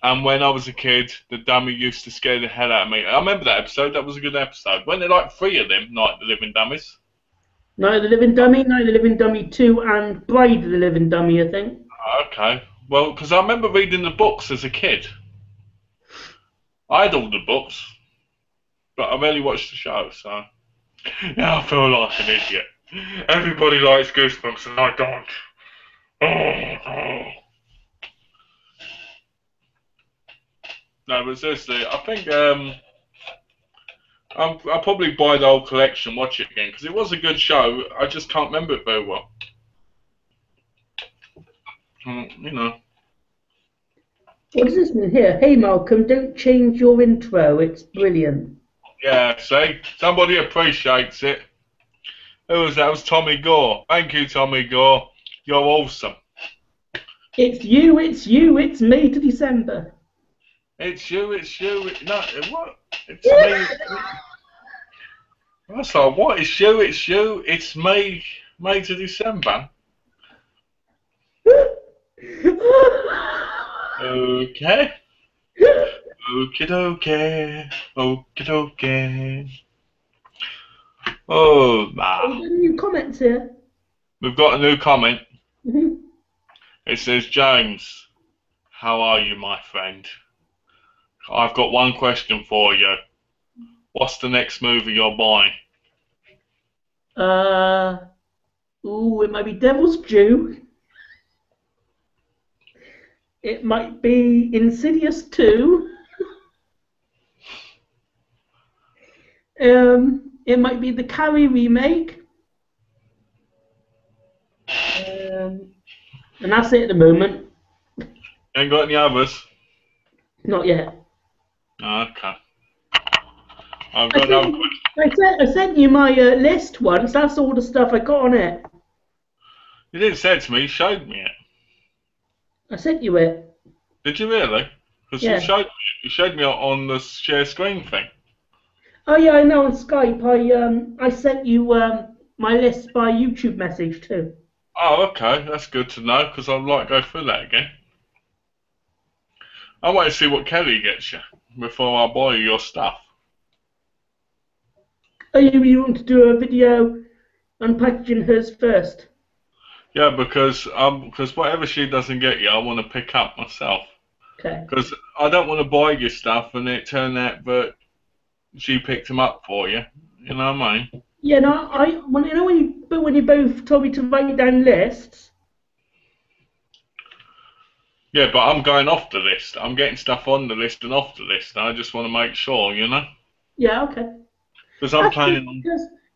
and When I Was a Kid, the dummy used to scare the hell out of me. I remember that episode. That was a good episode. Weren't there like 3 of them, Night the Living Dummies? Night of the Living Dummy, Night of the Living Dummy 2, and Bride of the Living Dummy, I think. Okay. Well, because I remember reading the books as a kid. I had all the books, but I rarely watched the show, so... Now I feel like an idiot. Everybody likes Goosebumps and I don't. Oh. No, but seriously, I think I'll probably buy the whole collection, watch it again, because it was a good show. I just can't remember it very well. You know. What does this mean here? Hey Malcolm, don't change your intro. It's brilliant. Yeah, see? Somebody appreciates it. Who was that? It was Tommy Gore. Thank you, Tommy Gore. You're awesome. It's you, it's May to December. It's you, no, what? It's me. I was like, what? It's you, it's May to December. Okay. Okay. Oh, Any new comments here? We've got a new comment. Mm-hmm. It says, James, how are you, my friend? I've got one question for you. What's the next movie you're buying? It might be Devil's Due. It might be Insidious 2. It might be the Carrie remake. And that's it at the moment. Ain't got any others? Not yet. Okay. I've got another question. I sent you my list once. That's all the stuff I got on it. You didn't say it to me, you showed me it. I sent you it. Did you really? Because Yeah. you showed me on the share screen thing. Oh yeah, I know on Skype. I sent you my list by YouTube message too. Oh, okay, that's good to know, because I'd like to go through that again. I want to see what Kelly gets you before I buy you your stuff. Oh, you want to do a video unpackaging hers first? Yeah, because whatever she doesn't get you, I want to pick up myself. Okay. Because I don't want to buy you stuff and it turn out that she picked them up for you. You know what I mean? Yeah, no, when you both told me to write down lists. Yeah, but I'm going off the list. I'm getting stuff on the list and off the list. And I just want to make sure, you know? Yeah, okay. Because I'm planning on...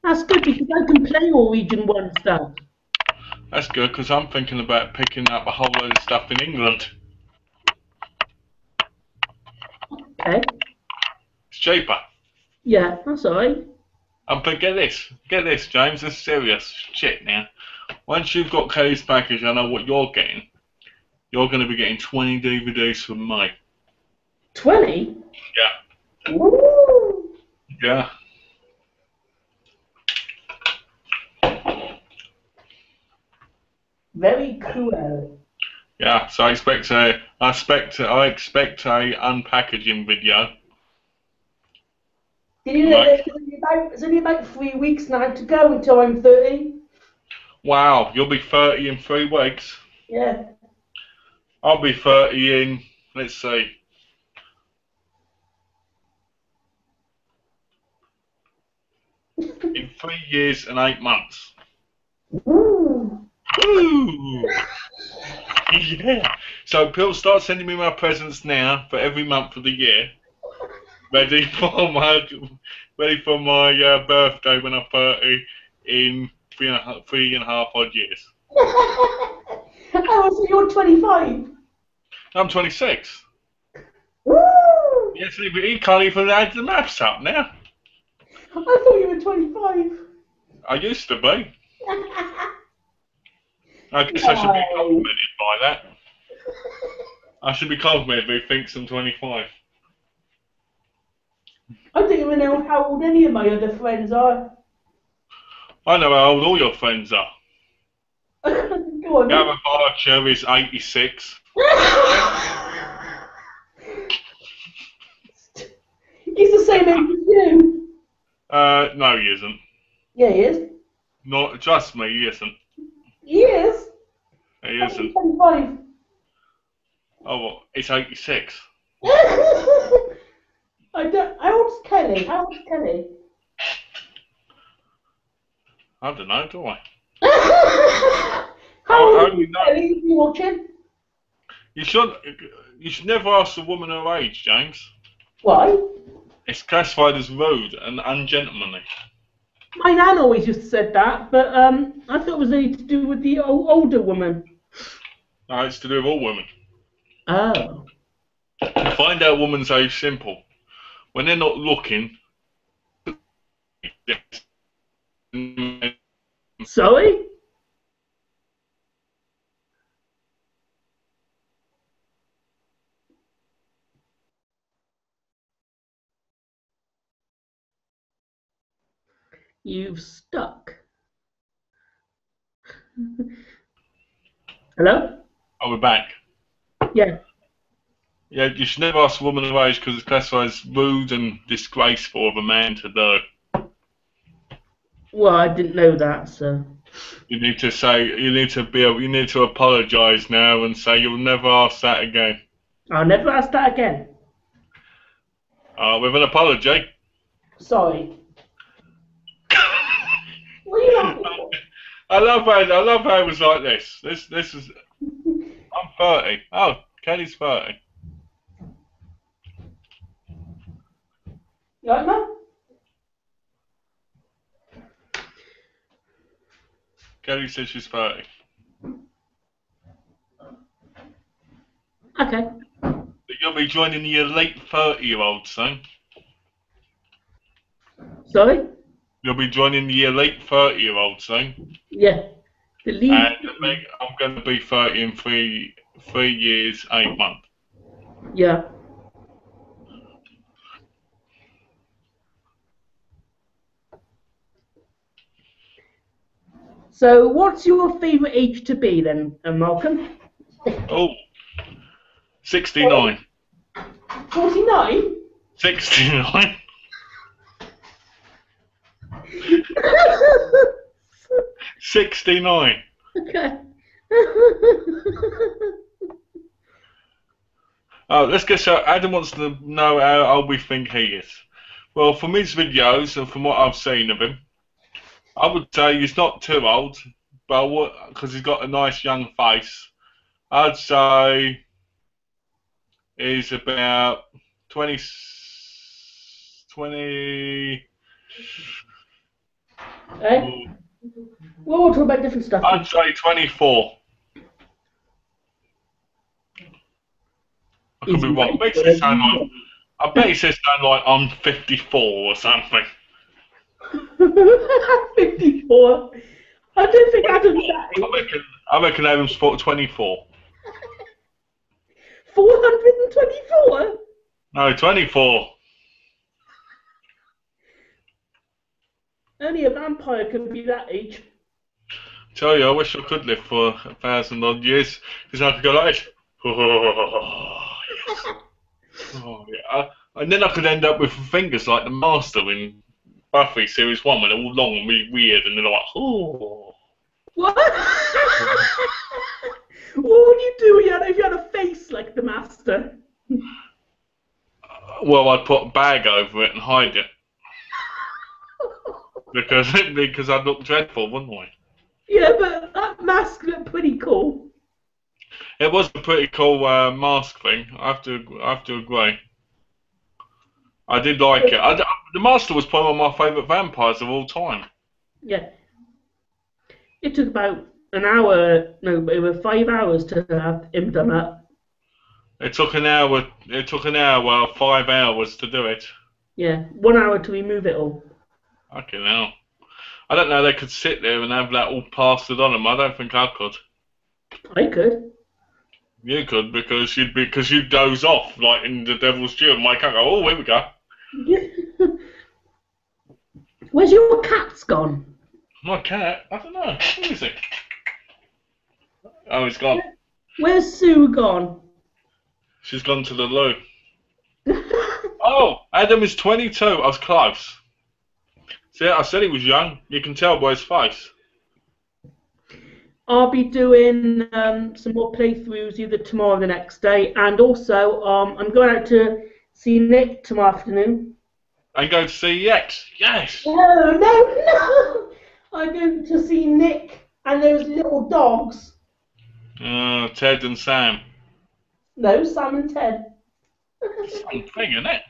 That's good because I can play all Region 1 stuff. That's good, because I'm thinking about picking up a whole load of stuff in England. Okay. It's cheaper. Yeah, that's alright. And but get this, James, this is serious shit now. Once you've got Kelly's package, I know what you're getting. You're going to be getting 20 DVDs from me. 20? Yeah. Woo! Yeah. Very cruel. Yeah, so I expect a unpackaging video. Did you know there's only about 3 weeks now to go until I'm 30? Wow, you'll be 30 in 3 weeks. Yeah. I'll be 30 in, let's see, in 3 years and 8 months. Ooh. Ooh. Yeah. So people start sending me my presents now for every month of the year. Ready for my birthday when I'm 30 in three and a half odd years. Oh, so you're 25? I'm 26. Woo! Yes, he can't even add the maths up now. I thought you were 25. I used to be. I guess I should be complimented by that. I should be complimented if he thinks I'm 25. I don't even know how old any of my other friends are. I know how old all your friends are. Go on. Gavin Archer is 86. He's the same age as you. No, he isn't. Yeah, he is. Not, trust me, he isn't. He is. He isn't. 25. Oh, well, it's 86. How old's Kelly? How old's Kelly? I don't know, do I? How old only is Kelly? Are you watching? You should never ask a woman her age, James. Why? It's classified as rude and ungentlemanly. My nan always used to say that, but I thought it was only to do with the older woman. No, it's to do with all women. Oh. To find out a woman's age, simple. When they're not looking. Sorry? You've stuck. Hello? Oh, we're back. Yeah. Yeah, you should never ask a woman her age because it's classified as rude and disgraceful of a man to do. Well, I didn't know that, so. You need to apologise now and say you'll never ask that again. I'll never ask that again. With an apology. Sorry. What are you laughing for? I love how it was like this. This is. I'm 30. Oh, Kelly's 30. You like that? Kelly says she's 30. Okay. But you'll be joining the elite 30-year-olds soon. Sorry? You'll be joining the elite 30-year-olds soon. Yeah. The lead. And I'm going to be 30 in 3 years, 8 months. Yeah. So, what's your favourite age to be then, Malcolm? Oh, 69. 49? 69. 69. Okay. Oh, let's get so Adam wants to know how old we think he is. Well, from his videos and from what I've seen of him, I would say he's not too old, but because he's got a nice young face, I'd say he's about 20. Eh? Well, we'll talk about different stuff. I'd say 24. I could be wrong. I bet he says something like I'm 54 or something. 54. I don't think Adam's that. I reckon Adam's 24. 424? No, 24. Only a vampire could be that age. Tell you, I wish I could live for 1,000 odd years, because I could go like this. Oh, yes. Oh, yeah. And then I could end up with fingers like the Master in Buffy Series 1, when they're all long and really weird, and they're like, oh. What? What would you do if you had a face like the Master? Well, I'd put a bag over it and hide it. Because I'd look dreadful, wouldn't I? Yeah, but that mask looked pretty cool. It was a pretty cool mask thing. I have to agree. I did like it. The Master was probably one of my favourite vampires of all time. Yeah. It took about an hour, no, it was 5 hours to have him done up. It took an hour. 5 hours to do it. Yeah, 1 hour to remove it all. Fucking hell. I don't know. They could sit there and have that all plastered on them. I don't think I could. I could. You could because you'd doze off like in the Devil's Due. My cat go, oh, here we go. Where's your cat's gone? My cat? I don't know. Where is it? Oh, it's gone. Where's Sue gone? She's gone to the loo. Oh, Adam is 22. I was close. See, I said he was young. You can tell by his face. I'll be doing some more playthroughs either tomorrow or the next day, and also I'm going out to see Nick tomorrow afternoon. And go to see X. Yes. No! I'm going to see Nick and those little dogs. Ted and Sam. No, Sam and Ted. Same thing, isn't it?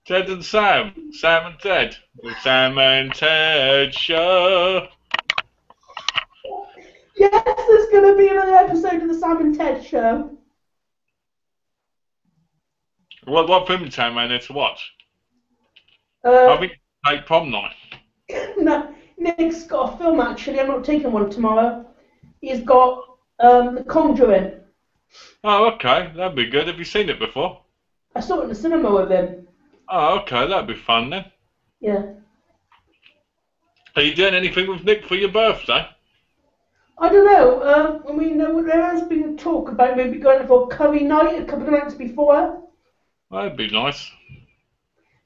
Ted and Sam. Sam and Ted. The Sam and Ted Show. Yes, there's going to be another episode of the Sam and Ted Show. What film time am I there to watch? I think like prom night. No, Nick's got a film actually. I'm not taking one tomorrow. He's got The Conjuring. Oh, okay. That'd be good. Have you seen it before? I saw it in the cinema with him. Oh, okay. That'd be fun then. Yeah. Are you doing anything with Nick for your birthday? I don't know. I mean, there has been talk about maybe going for a curry night a couple of nights before. That'd be nice.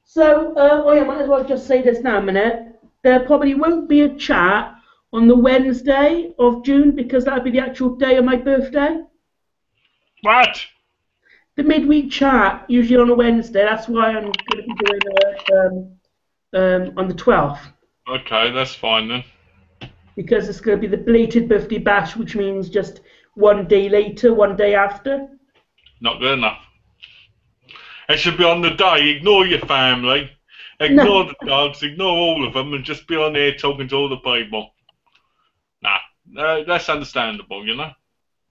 So, I might as well just say this now a minute. There probably won't be a chat on the Wednesday of June because that'll be the actual day of my birthday. What? The midweek chat, usually on a Wednesday. That's why I'm going to be doing it on the 12th. Okay, that's fine then. Because it's going to be the belated birthday bash, which means just one day later, one day after. Not good enough. It should be on the day. Ignore your family. Ignore the dogs. Ignore all of them and just be on there talking to all the people. Nah, that's understandable, you know?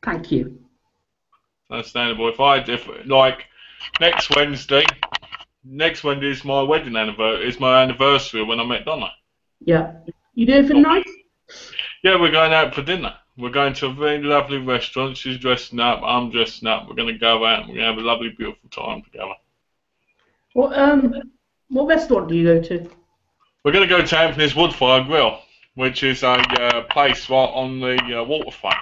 Thank you. Understandable. If like next Wednesday is my wedding anniversary. It's my anniversary when I met Donna. Yeah. You do anything nice? Yeah, we're going out for dinner. We're going to a very lovely restaurant. She's dressing up. I'm dressing up. We're going to go out and we're going to have a lovely, beautiful time together. What restaurant do you go to? We're going to go to Anthony's Woodfire Grill, which is a place right on the waterfront.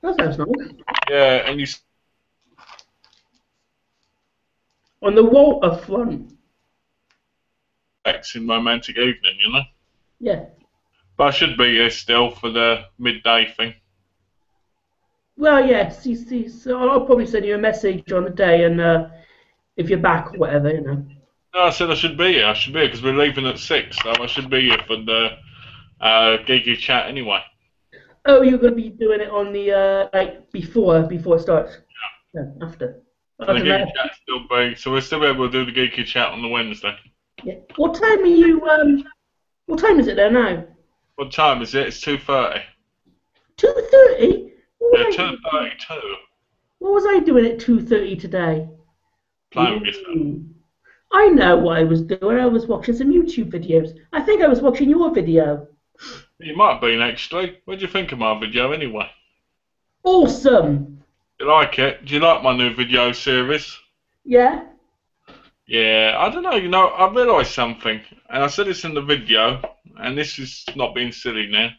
That sounds nice. Yeah, and you... On the waterfront? ...in romantic evening, you know? Yeah. But I should be here still for the midday thing. Well, yes. So I'll probably send you a message on the day, and if you're back or whatever, you know. No, I said I should be here. I should be here because we're leaving at 6, so I should be here for the Geeky-Chat anyway. Oh, you're going to be doing it on the before it starts. Yeah. No, after. So the Geeky-Chat still be. So we'll still be able to do the Geeky-Chat on the Wednesday. Yeah. What time are you? What time is it there now? What time is it? It's 2:30. 2:30. Yeah, 2:32. What was I doing at 2:30 today? Playing with yourself. I know what I was doing. I was watching some YouTube videos. I think I was watching your video. You might have been actually. What do you think of my video anyway? Awesome. You like it? Do you like my new video series? Yeah. Yeah, I don't know. You know, I realised something. and I said this in the video, and this is not being silly now.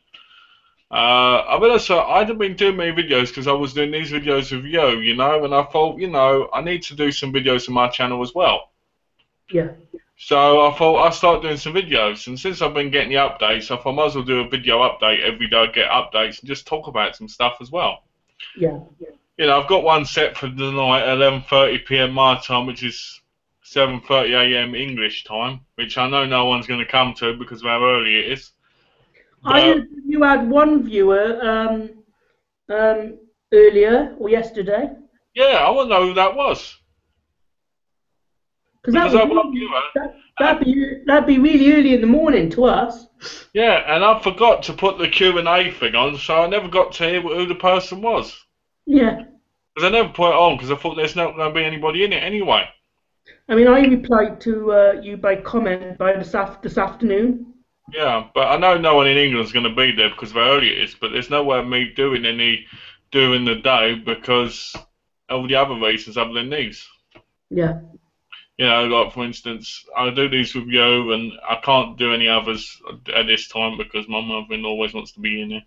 I realised I hadn't been doing many videos because I was doing these videos with you know, and I thought, I need to do some videos on my channel as well. Yeah. So I thought I'd start doing some videos, and since I've been getting the updates, I thought I might as well do a video update every day. I get updates and just talk about some stuff as well. Yeah. I've got one set for tonight at 11:30 PM my time, which is 7:30 AM English time, which I know no one's going to come to because of how early it is. You had one viewer earlier or yesterday. Yeah, I want to know who that was. Because that'd be really early in the morning to us. Yeah, and I forgot to put the Q&A thing on, so I never got to hear who the person was. Yeah. Because I never put it on because I thought there's not going to be anybody in it anyway. I mean, I replied to you by comment by this afternoon. Yeah, but I know no one in England's going to be there because of how early it is, but there's no way of me doing any during the day because of the other reasons other than these. Yeah. Like for instance, I do these with you and I can't do any others at this time because my mother-in-law always wants to be in there.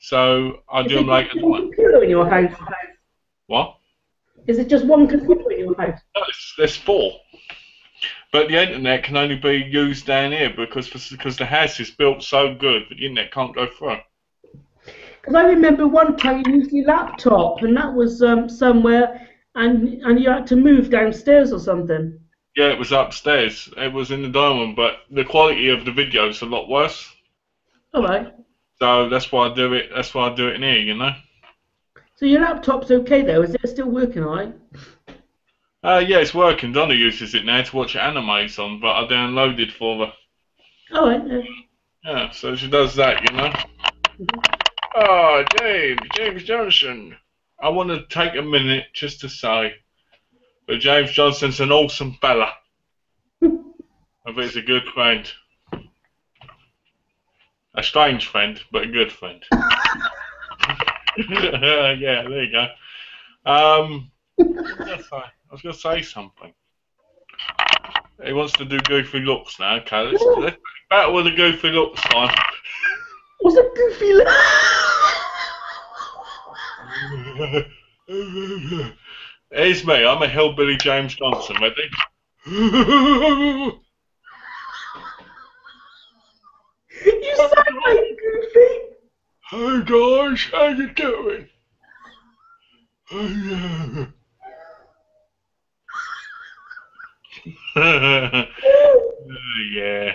So I do them late at night. One computer in your house? What? Is it just one computer in your house? No, there's 4. But the internet can only be used down here because the house is built so good that the internet can't go through. Because I remember one time you used your laptop and that was somewhere and you had to move downstairs or something. Yeah, it was upstairs. It was in the dining room, but the quality of the video is a lot worse. All right. So that's why I do it. That's why I do it in here, So your laptop's okay though? Is it still working all right? Yeah, it's working. Donna uses it now to watch animes on, but I downloaded for her. All right. Yeah. Yeah, so she does that, Oh, James Johnson. I want to take a minute just to say that James Johnson's an awesome fella. I think he's a good friend. A strange friend, but a good friend. Yeah, there you go. I was going to say something. He wants to do goofy looks now. Okay, let's battle with the goofy looks time. What's a goofy look? Here's me. I'm a hillbilly James Johnson. Ready? You sound like Goofy. Hey guys, how you doing? Yeah.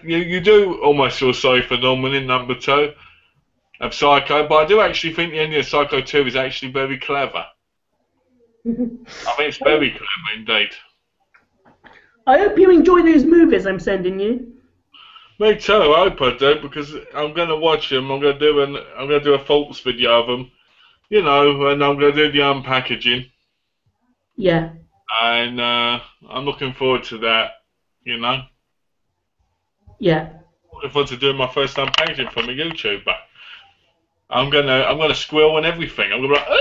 You do almost feel sorry for Norman in number 2 of Psycho, but I do actually think the ending of Psycho 2 is actually very clever. I think it's very clever indeed. I hope you enjoy those movies I'm sending you. Me too. I hope I do because I'm going to watch them. I'm going to do a thoughts video of them, and I'm going to do the unpackaging. Yeah. And I'm looking forward to that. Yeah. Looking forward to doing my first unpackaging from a YouTuber. I'm gonna squeal and everything. I'm gonna be like, oh!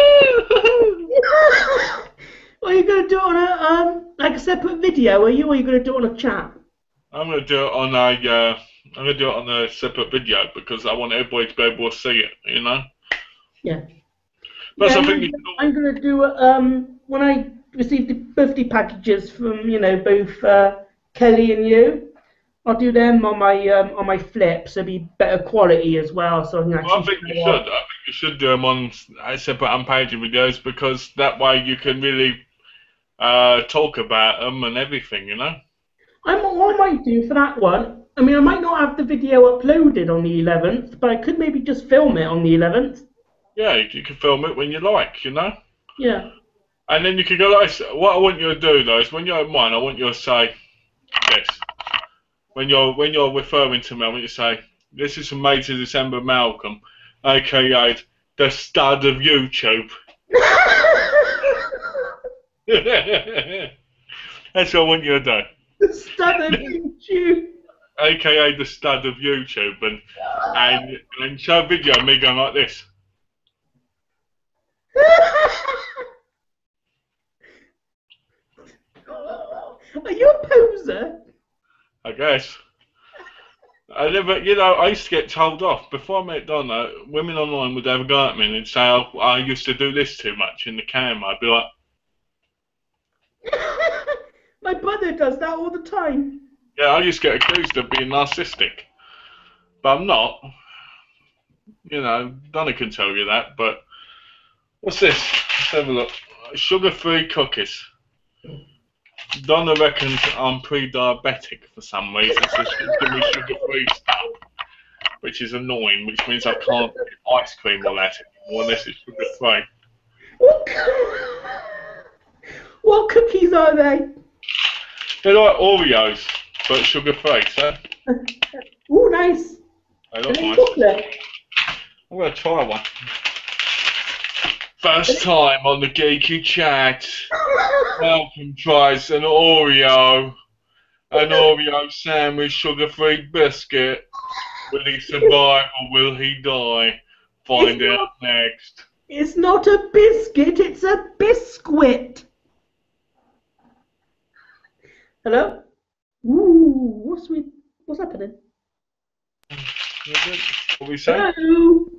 Are you gonna do it on a separate video? Or are you gonna do it on a chat? I'm gonna do it on a separate video because I want everybody to be able to see it. Yeah. Plus, yeah, I think I'm gonna do it when I receive the birthday packages from both Kelly and you. I'll do them on my flips. It'll be better quality as well, so I can actually. I think you should. I think you should do them on separate unpackaging videos because that way you can really talk about them and everything. What I might do for that one. I mean, I might not have the video uploaded on the 11th, but I could maybe just film it on the 11th. Yeah, you can film it when you like. Yeah. And then you can go like, what I want you to do though is when you're in mine, I want you to say this. When you're referring to me, I want you to say, this is from May to December Malcolm, aka the stud of YouTube. That's what I want you to do. The stud of YouTube. AKA the stud of YouTube, and show a video of me going like this. Are you a poser? I guess. I never, you know, I used to get told off. Before I met Donna, women online would have a go at me and they'd say, oh, I used to do this too much in the camera. I'd be like... My brother does that all the time. Yeah, I used to get accused of being narcissistic. But I'm not. You know, Donna can tell you that, but... What's this? Let's have a look. Sugar-free cookies. Donna reckons I'm pre-diabetic for some reason, so she's giving me sugar-free stuff, which is annoying, which means I can't get ice cream or that anymore unless it's sugar-free. What cookies are they? They're like Oreos, but sugar-free, so... Ooh, nice. They look nice. Chocolate. I'm going to try one. First time on the Geeky-Chat. Malcolm tries an Oreo sandwich, sugar-free biscuit. Will he survive or will he die? Find out next. It's not a biscuit, it's a biscuit. Hello? Ooh, what's happening? What were you saying? Hello?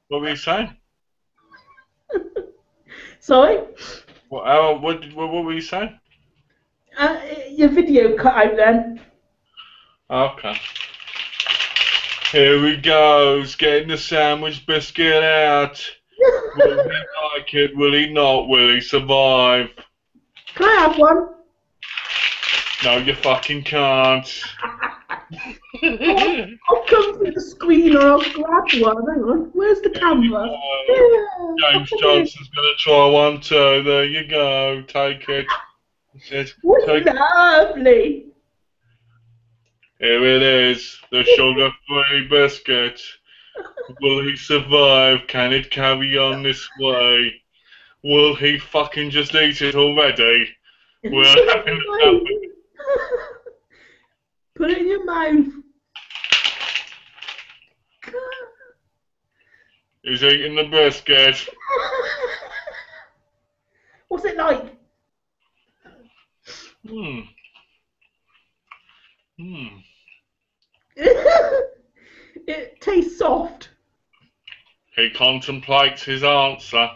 What were you saying? Sorry? What were you saying? Your video cut out then. Okay. Here he goes, getting the sandwich biscuit out. Will he like it? Will he not? Will he survive? Can I have one? No, you fucking can't. I'll come through the screen or I'll grab one. Hang on, where's the camera? James Johnson's going to try one too. There you go. Take it. Lovely. Here it is. The sugar-free biscuit. Will he survive? Can it carry on this way? Will he fucking just eat it already? We're having enough. Put it in your mouth. He's eating the biscuit. What's it like? It tastes soft. He contemplates his answer.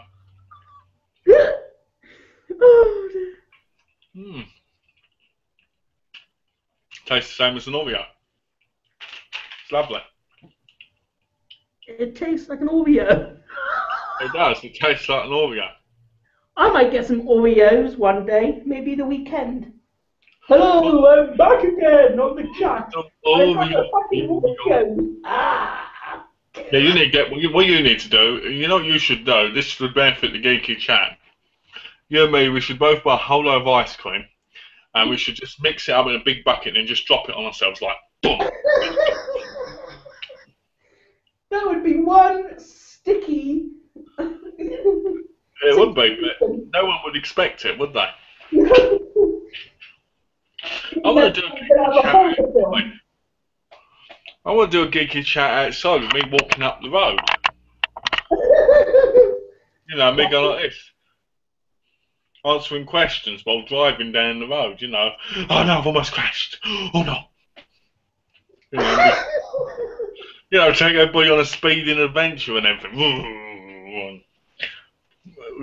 Oh, dear. Tastes the same as an Oreo. It's lovely. It tastes like an Oreo. It does. It tastes like an Oreo. I might get some Oreos one day, maybe the weekend. Hello, I'm back again on the chat. Yeah, you need to get what you need to do. You know what you should do. This would benefit the Geeky-Chat. You and me, we should both buy a whole load of ice cream, and we should just mix it up in a big bucket and just drop it on ourselves like boom. That would be one sticky. It would be, but no one would expect it, would they? I want to do a Geeky-Chat outside. I want to do a Geeky-Chat outside with me walking up the road. You know, me going like this. Answering questions while driving down the road, you know. Oh no, I've almost crashed. Oh no. You know, take everybody on a speeding adventure and everything.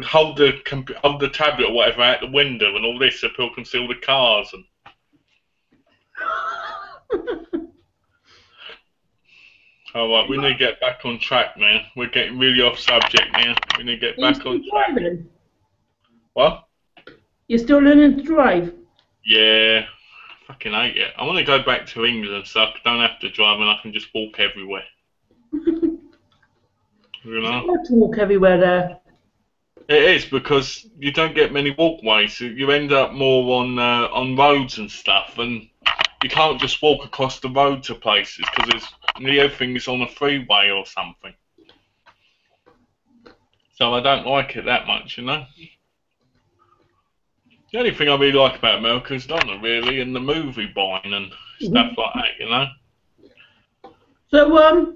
Hold the tablet or whatever out the window and all this so people can see all the cars and. Alright, we need to get back on track, man. We're getting really off subject now. We need to get back on track. Driving? What? You're still learning to drive? Yeah. Fucking hate it. I want to go back to England so I don't have to drive and I can just walk everywhere. You know? It's hard to walk everywhere there. It is, because you don't get many walkways. You end up more on roads and stuff, and you can't just walk across the road to places because everything is on a freeway or something. So I don't like it that much, you know. The only thing I really like about America is Donna, really, and the movie buying and stuff like that, you know. So,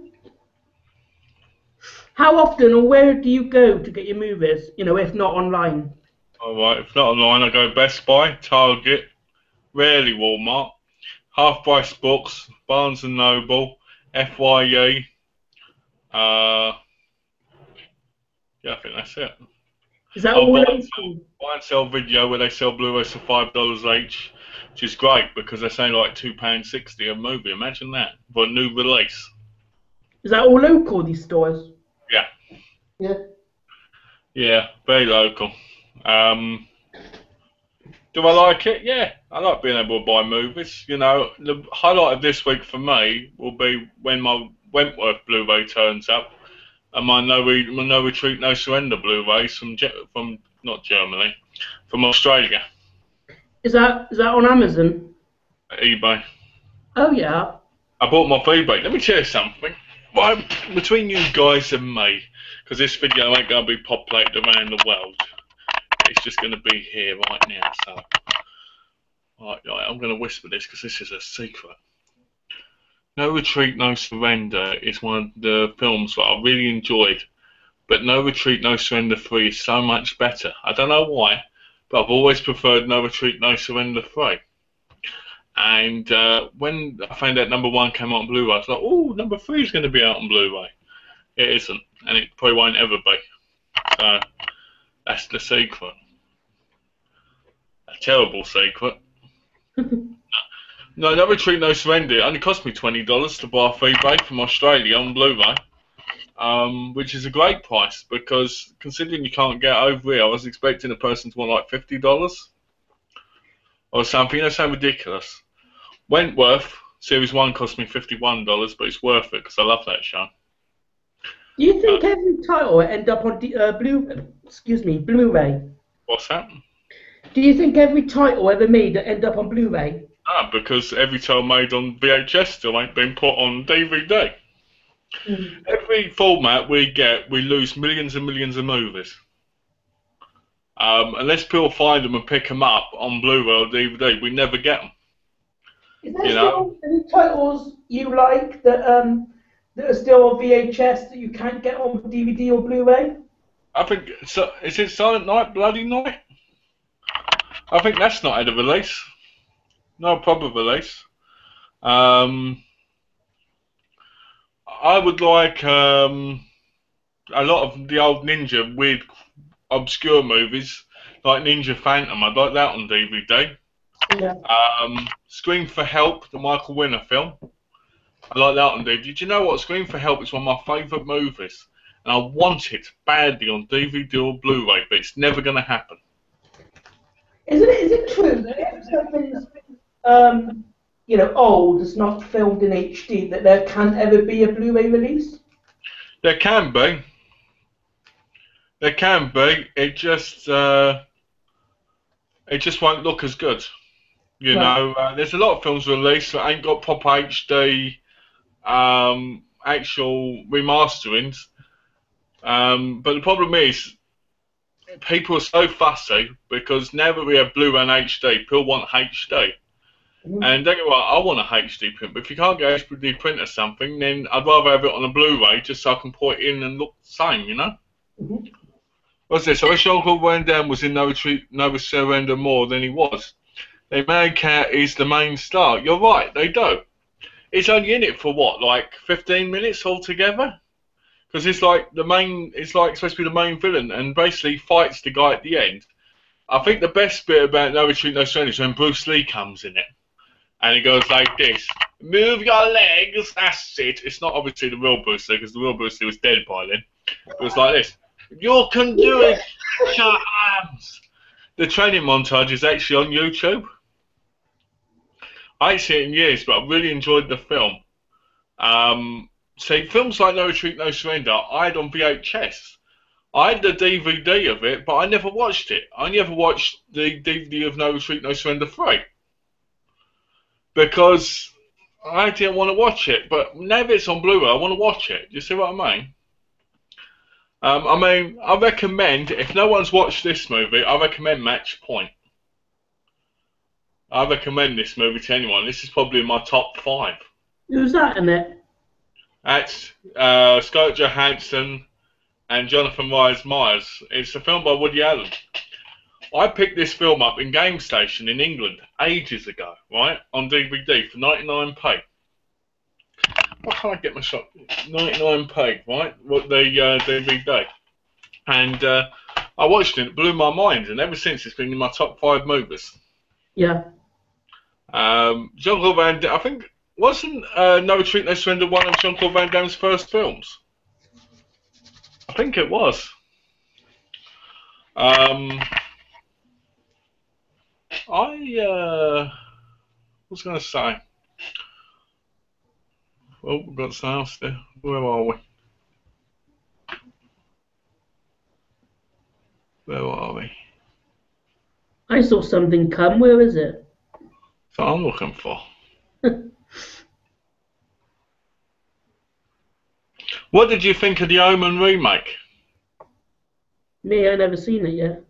how often or where do you go to get your movies? You know, if not online. Alright, if not online, I go Best Buy, Target, rarely Walmart, Half Price Books, Barnes and Noble, FYE. Yeah, I think that's it. Is that Oh, all buy local? and sell video where they sell Blu-rays for $5 each, which is great because they're saying like £2.60 a movie. Imagine that for a new release. Is that all local, these stores? Yeah. Yeah. Yeah, very local. Do I like it? Yeah, I like being able to buy movies. You know, the highlight of this week for me will be when my Wentworth Blu-ray turns up, and my No Retreat, No Surrender Blu-rays from not Germany, from Australia, Is that on Amazon? eBay. Oh yeah. I bought my eBay. Let me tell you something. Right, between you guys and me, because this video ain't going to be populated around the world. It's just going to be here right now. So, right, I'm going to whisper this because this is a secret. No Retreat, No Surrender is one of the films that I really enjoyed. But No Retreat, No Surrender 3 is so much better. I don't know why, but I've always preferred No Retreat, No Surrender 3. And when I found out number 1 came out on Blu-ray, I was like, oh, number 3 is going to be out on Blu-ray. It isn't, and it probably won't ever be. So that's the secret. A terrible secret. No Retreat, No Surrender. It only cost me $20 to buy off eBay from Australia on Blu-ray, which is a great price because considering you can't get over here, I was expecting a person to want like $50 or something. You know, so ridiculous. Wentworth Series 1 cost me $51, but it's worth it because I love that show. Do you think every title will end up on Blu-ray? What's that? Do you think every title ever made will end up on Blu-ray? Because every title made on VHS still ain't been put on DVD. Every format we get, we lose millions and millions of movies. Unless people find them and pick them up on Blu-ray or DVD, we never get them. Is there still any titles you like that are still on VHS that you can't get on DVD or Blu-ray? I think, is it Silent Night, Bloody Night? I think that's not had a release. No proper release. I would like a lot of the old Ninja weird obscure movies like Ninja Phantom. I'd like that on DVD. Yeah. Scream for Help, the Michael Winner film. I like that on DVD. Do you know what? Scream for Help is one of my favourite movies, and I want it badly on DVD or Blu-ray, but it's never going to happen. Is it true that if something's old, it's not filmed in HD, that there can't ever be a Blu-ray release? There can be. There can be. It just won't look as good. You know, there's a lot of films released that ain't got proper HD actual remasterings. But the problem is, people are so fussy because now that we have Blu-ray and HD, people want HD. And don't get me wrong, I want a HD print, but if you can't get a HD print or something, then I'd rather have it on a Blu-ray just so I can put it in and look the same, you know? What's this? I wish Uncle Van Damme was in No Retreat, No Surrender more than he was. They make out he's the main star. You're right, they do. He's only in it for what, like 15 minutes altogether? Because it's like supposed to be the main villain and basically fights the guy at the end. I think the best bit about No Retreat, No Surrender is when Bruce Lee comes in it. And he goes like this, move your legs, that's it. It's not obviously the real Bruce Lee, because the real Bruce Lee was dead by then. It was like this, you can do it, your arms. The training montage is actually on YouTube. I ain't seen it in years, but I really enjoyed the film. See, films like No Retreat, No Surrender, I had on VHS. I had the DVD of it, but I never watched it. I only ever watched the DVD of No Retreat, No Surrender 3. Because I didn't want to watch it, but now that it's on Blu-ray, I want to watch it. Do you see what I mean? I recommend, if no one's watched this movie, I recommend Match Point. I recommend this movie to anyone. This is probably in my top 5. Who's that in it? That's Scarlett Johansson and Jonathan Rhys Meyers. It's a film by Woody Allen. I picked this film up in Game Station in England ages ago, right, on DVD for 99p. Why can't I get my shop? 99p, right? What the DVD. And I watched it, it blew my mind, and ever since it's been in my top 5 movies. Yeah. Jean-Claude Van Damme, I think, wasn't No Treat No Surrender one of Jean-Claude Van Damme's first films? I think it was. I was going to say. Oh, we've got something else there. Where are we? Where are we? I saw something come. Where is it? That's what I'm looking for. What did you think of the Omen remake? Me, I never seen it yet.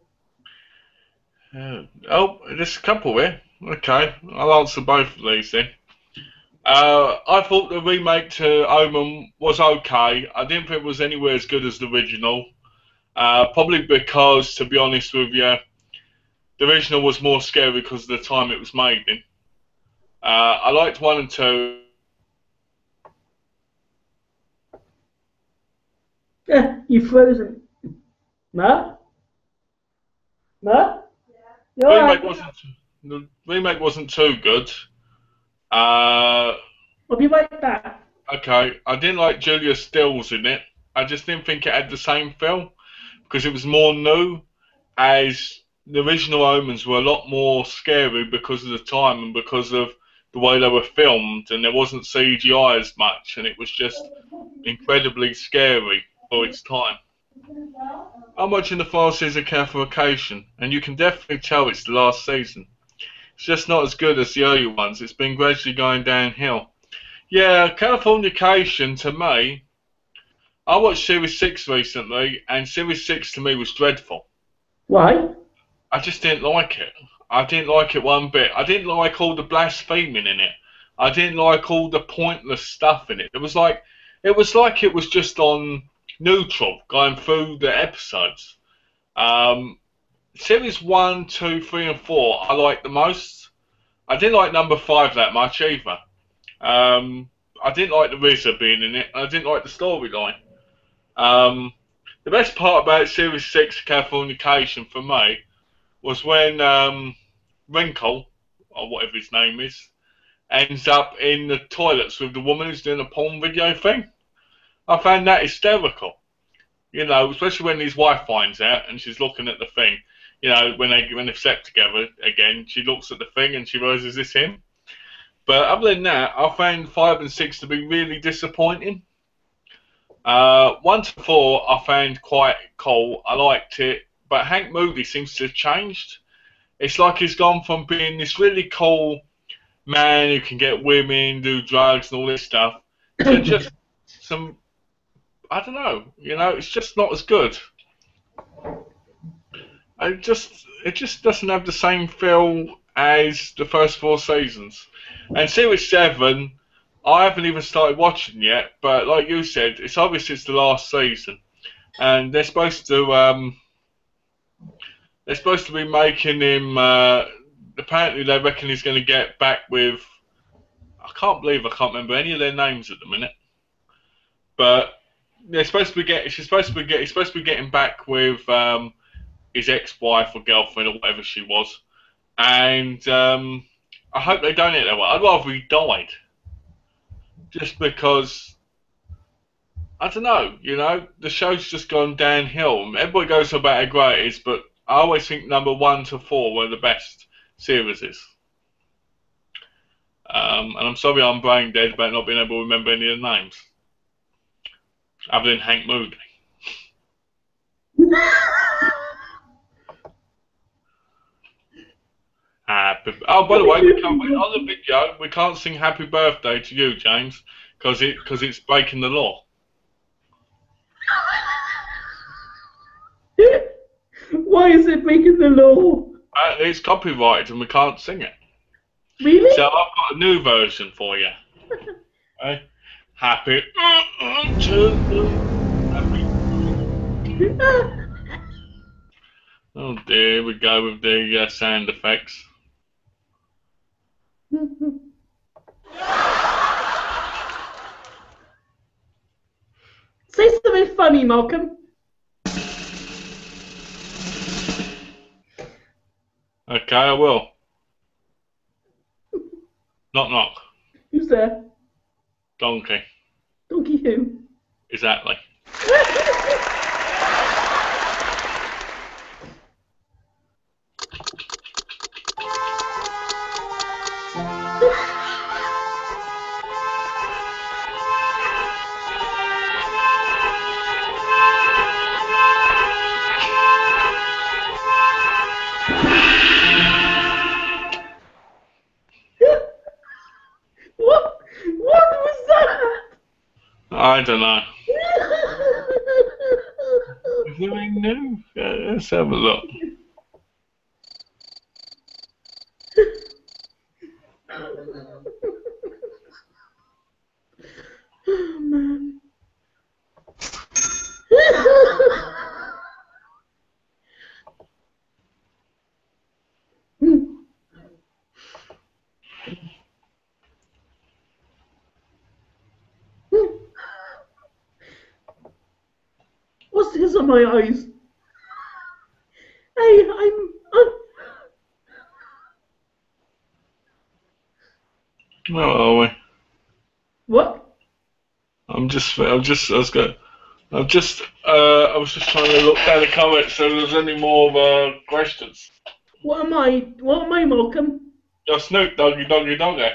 Oh, there's a couple here. Okay, I'll answer both of these then. I thought the remake to Omen was okay. I didn't think it was anywhere as good as the original. Probably because, to be honest with you, the original was more scary because of the time it was made in. I liked 1 and 2. Yeah, you frozen. Ma? Ma? You alright? The remake wasn't too good. I'll be right back. Okay, I didn't like Julia Stiles in it. I just didn't think it had the same feel because it was more new, as the original Omens were a lot more scary because of the time and because of the way they were filmed, and there wasn't CGI as much, and it was just incredibly scary for its time. I'm watching the final season of Californication, and you can definitely tell it's the last season. It's just not as good as the early ones. It's been gradually going downhill. Yeah, Californication, to me, I watched Series 6 recently, and Series 6 to me was dreadful. Why? I just didn't like it. I didn't like it one bit. I didn't like all the blaspheming in it. I didn't like all the pointless stuff in it. It was like it was just on neutral, going through the episodes. Series 1, 2, 3 and 4 I liked the most. I didn't like number 5 that much either. I didn't like the RZA being in it. I didn't like the storyline. The best part about Series 6 Californication for me was when Wrinkle, or whatever his name is, ends up in the toilets with the woman who's doing a porn video thing. I found that hysterical. You know, especially when his wife finds out and she's looking at the thing. You know, when they've slept together again, she looks at the thing and she realizes, is this him? But other than that, I found 5 and 6 to be really disappointing. 1 to 4 I found quite cool. I liked it. But Hank Moody seems to have changed. It's like he's gone from being this really cool man who can get women, do drugs and all this stuff, to just some, I don't know, you know, it's just not as good. It just doesn't have the same feel as the first 4 seasons. And Series 7, I haven't even started watching yet, but like you said, it's obvious it's the last season. And they're supposed to be making him, apparently they reckon he's going to get back with, I can't believe I can't remember any of their names at the minute. But they're supposed to be he's supposed to be getting back with his ex-wife or girlfriend or whatever she was. And I hope they don't hit that way. I'd rather he died. Just because, I don't know, you know, the show's just gone downhill. Everybody goes about how great it is, but I always think number 1 to 4 were the best series. And I'm sorry I'm brain dead about not being able to remember any of the names. Other than Hank Moody. Oh, by the way, we can't, on the video, we can't sing Happy Birthday to you, James, because it's breaking the law. Why is it breaking the law? It's copyrighted and we can't sing it. Really? So I've got a new version for you. Okay? Happy to happy. Oh dear, here we go with the sound effects. Say something funny, Malcolm. Okay, I will. Knock knock. Who's there? Donkey. Donkey who? Exactly. What was that? I don't know. Is there anything new? Let's have a look. Oh, man. What's this on my eyes? Hey, Where are we? What? I was just trying to look down the comments so there's any more questions. What am I, Malcolm? You're Snoop Doggy Doggy Doggy.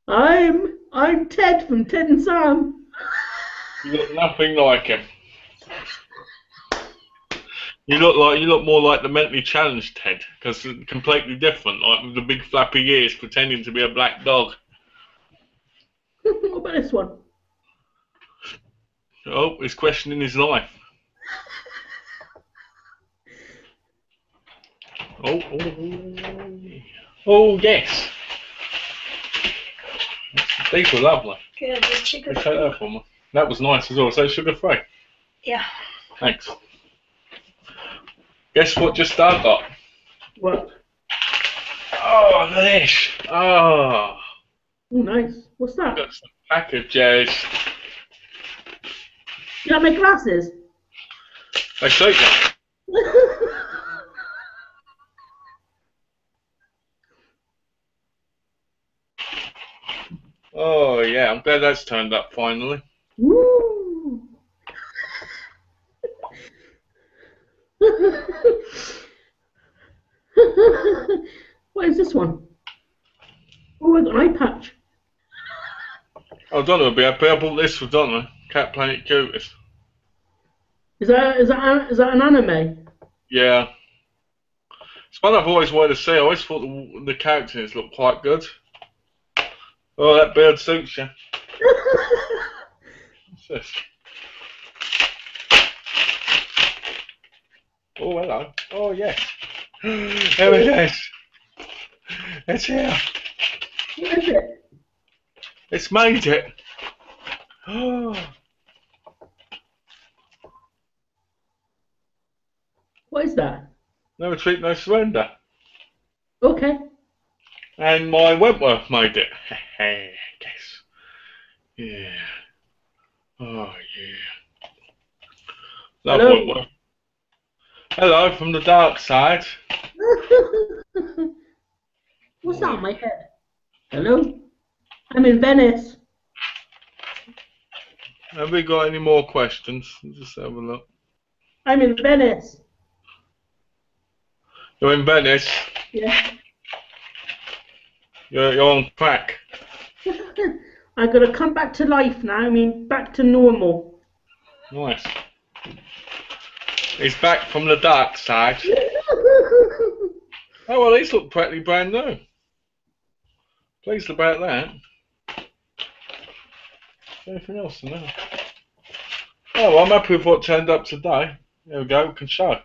I'm Ted from Ted and Sam. You look nothing like him. You look more like the mentally challenged Ted, because it's completely different, like with the big flappy ears pretending to be a black dog. What about this one? Oh, he's questioning his life. Oh yes. These were lovely. Good, just sugar Take that for me. That was nice as well. So sugar free. Yeah. Thanks. Guess what just I got? What? Oh, look at this. Oh. Oh, nice. What's that? Got some packages. You like my glasses? They suit you. Oh yeah, I'm glad that's turned up finally. Woo! What is this one? Oh, I got an eye patch. Oh, Donna will be happy. I bought this for Donna. Cat Planet Cuties. Is that an anime? Yeah. It's one I've always wanted to see. I always thought the characters looked quite good. Oh, that beard suits you. What's this? Oh, hello. Oh, yes. There it is. It's here. What is it? It's made it. Oh. What is that? No retreat, no surrender. Okay. And my Wentworth made it. Guess. Yeah. Oh, yeah. Love Hello. Wentworth. Hello from the dark side. What's that on my head? Hello? I'm in Venice. Have we got any more questions? Just have a look. I'm in Venice. You're in Venice. Yeah. You're on crack. I gotta come back to life now. I mean, back to normal. Nice. He's back from the dark side. Oh, well, these look practically brand new. Pleased about that. Anything else in there? Oh, well, I'm happy with what turned up today. There we go, we can show.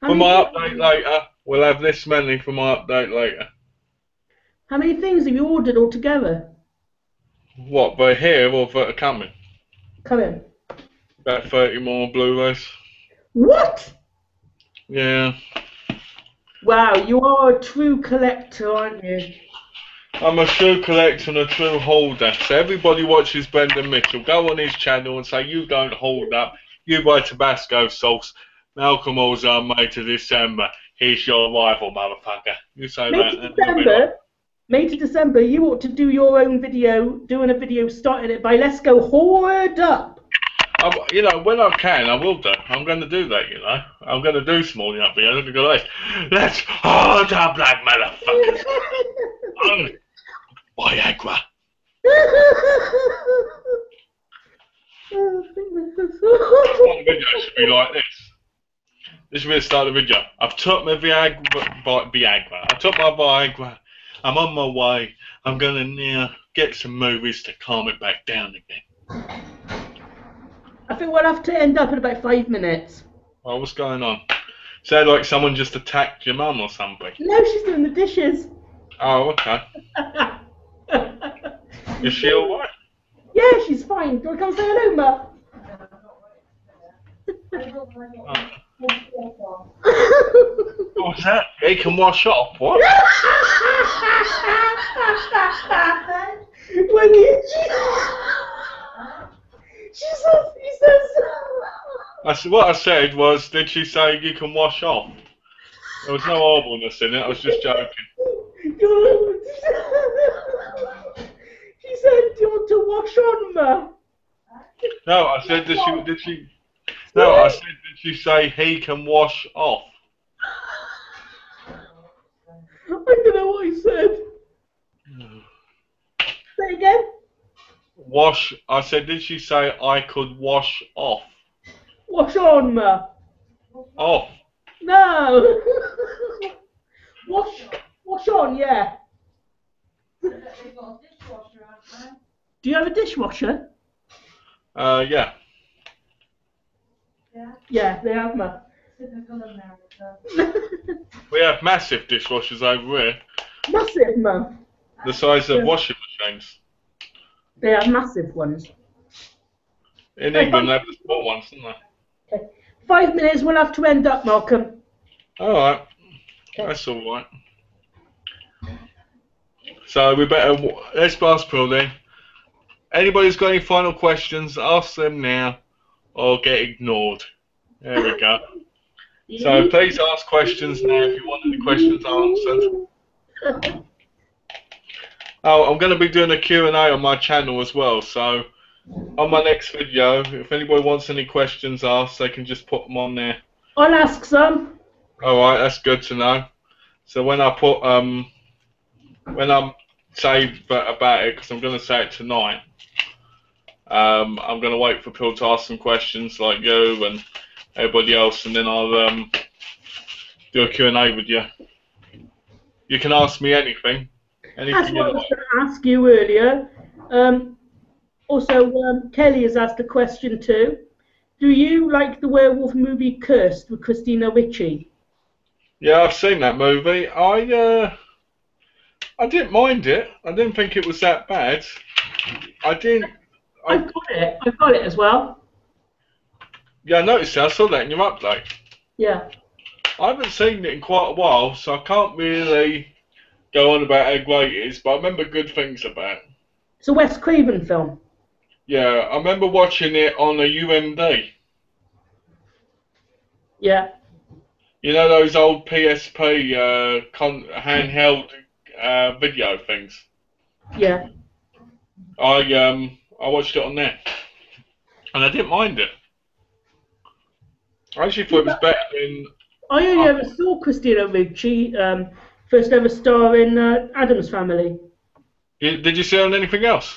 For my update later, we'll have this many for my update later. How many things have you ordered altogether? What, for here or for coming? Come in. About 30 more Blu-rays. What? Yeah. Wow, you are a true collector, aren't you? I'm a true collector and a true holder. So everybody watches Brendan Mitchell. Go on his channel and say, you don't hold up. You buy Tabasco sauce. Malcolm Ozar, May to December. Here's your rival, motherfucker. You say May that. to And you'll be like, December. May to December. You ought to do your own video, doing a video starting it by "Let's go hoard up." you know, when I can, I will do. I'm going to do that, you know. I'm going to do some morning up videos. I'm going to go like, let's hold up like motherfuckers. Viagra. One video should be like this. This should be the start of the video. I've took my Viagra. I took my Viagra. I'm on my way. I'm going to now get some movies to calm it back down again. I think we'll have to end up in about 5 minutes. Well, what's going on? Sound like someone just attacked your mum or something. No, she's doing the dishes. Oh, okay. Is she alright? Yeah, she's fine. Do you want to come say hello, Ma? What was that? He can wash off. What? When he says, What I said was, did she say you can wash off? There was no horribleness in it. I was just joking. She said, do you want to wash on, Ma? No, I said, did she? No, I said, did she say he can wash off? I don't know what he said. Say again. Wash. I said, did she say I could wash off? Wash on, Ma. Off. No. Wash on, yeah. Do you have a dishwasher? Yeah. Yeah, they have, Ma. We have massive dishwashers over here, Massive, Ma. the size of washing machines. They have massive ones. In England, they have the small ones, don't they? Okay. 5 minutes, we'll have to end up, Malcolm. Alright. That's alright. So we better, let's pass Pearl then. Anybody's got any final questions, ask them now, or get ignored. There we go. So please ask questions now if you want any questions answered. Oh, I'm going to be doing a Q&A on my channel as well, so on my next video, if anybody wants any questions asked, they can just put them on there. I'll ask some. Alright, that's good to know. So when I put, when I'm say about it, because I'm going to say it tonight, I'm going to wait for people to ask some questions like you and everybody else, and then I'll do a Q&A with you. You can ask me anything. That's what I was going to ask you earlier. Also, Kelly has asked a question too. Do you like the werewolf movie Cursed with Christina Ricci? Yeah, I've seen that movie. I didn't mind it. I didn't think it was that bad. I've got it. I've got it as well. Yeah, I noticed that. I saw that in your update. Yeah. I haven't seen it in quite a while, so I can't really go on about how great it is, but I remember good things about it. It's a Wes Craven film. Yeah, I remember watching it on a UMD. Yeah. You know those old PSP handheld video things? Yeah. I watched it on there, and I didn't mind it. I actually thought it was better than... I only ever saw Christina Ricci first ever star in Addams Family. Did you see her on anything else?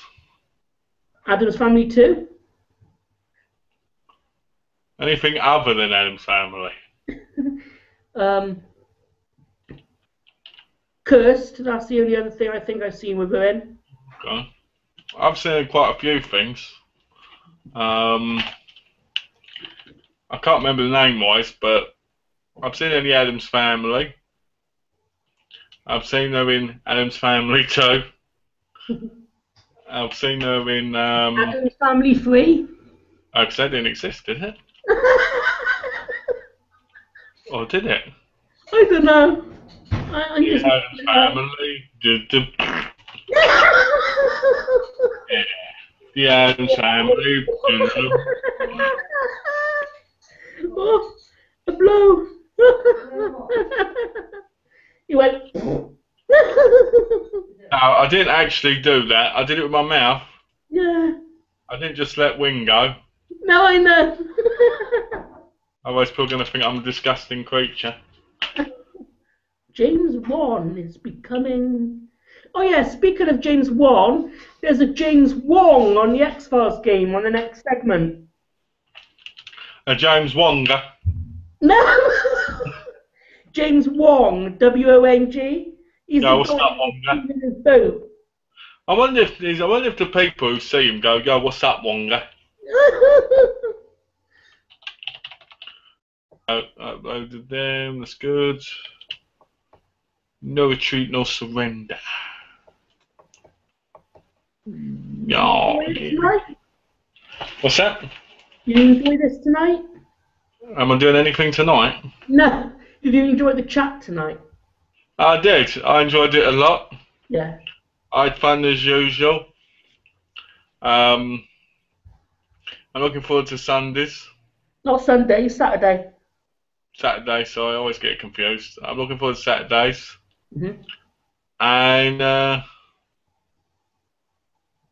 Addams Family 2? Anything other than Addams Family? Cursed, that's the only other thing I think I've seen with her in. Okay. I've seen quite a few things. I can't remember the name-wise, but I've seen her in the Addams Family. I've seen her in Addams Family 2. I've seen her in... Addams Family 3? because that didn't exist, did it? Or did it? I don't know. I just. Adam's Family. Yeah. The Adam's Family. Oh, a blow. He went. No, I didn't actually do that. I did it with my mouth. Yeah. I didn't just let Wing go. No, I know. Otherwise, people are going to think I'm a disgusting creature. James Wan is becoming. Oh yeah, speaking of James Wan, there's a James Wong on the X-Files game on the next segment. A James Wonga. No! James Wong, W-O-N-G. He's Yeah, the what's guy up, Wonga? in his boat. I wonder if the people who see him go, yo, what's up, Wonga? Uploaded them, that's good. No retreat, no surrender. No. What's that? You enjoy this tonight? Am I doing anything tonight? No. Did you enjoy the chat tonight? I did. I enjoyed it a lot. Yeah. I had fun as usual. I'm looking forward to Sundays. Not Sunday, Saturday. Saturday, so I always get confused. I'm looking forward to Saturdays. Mm-hmm. And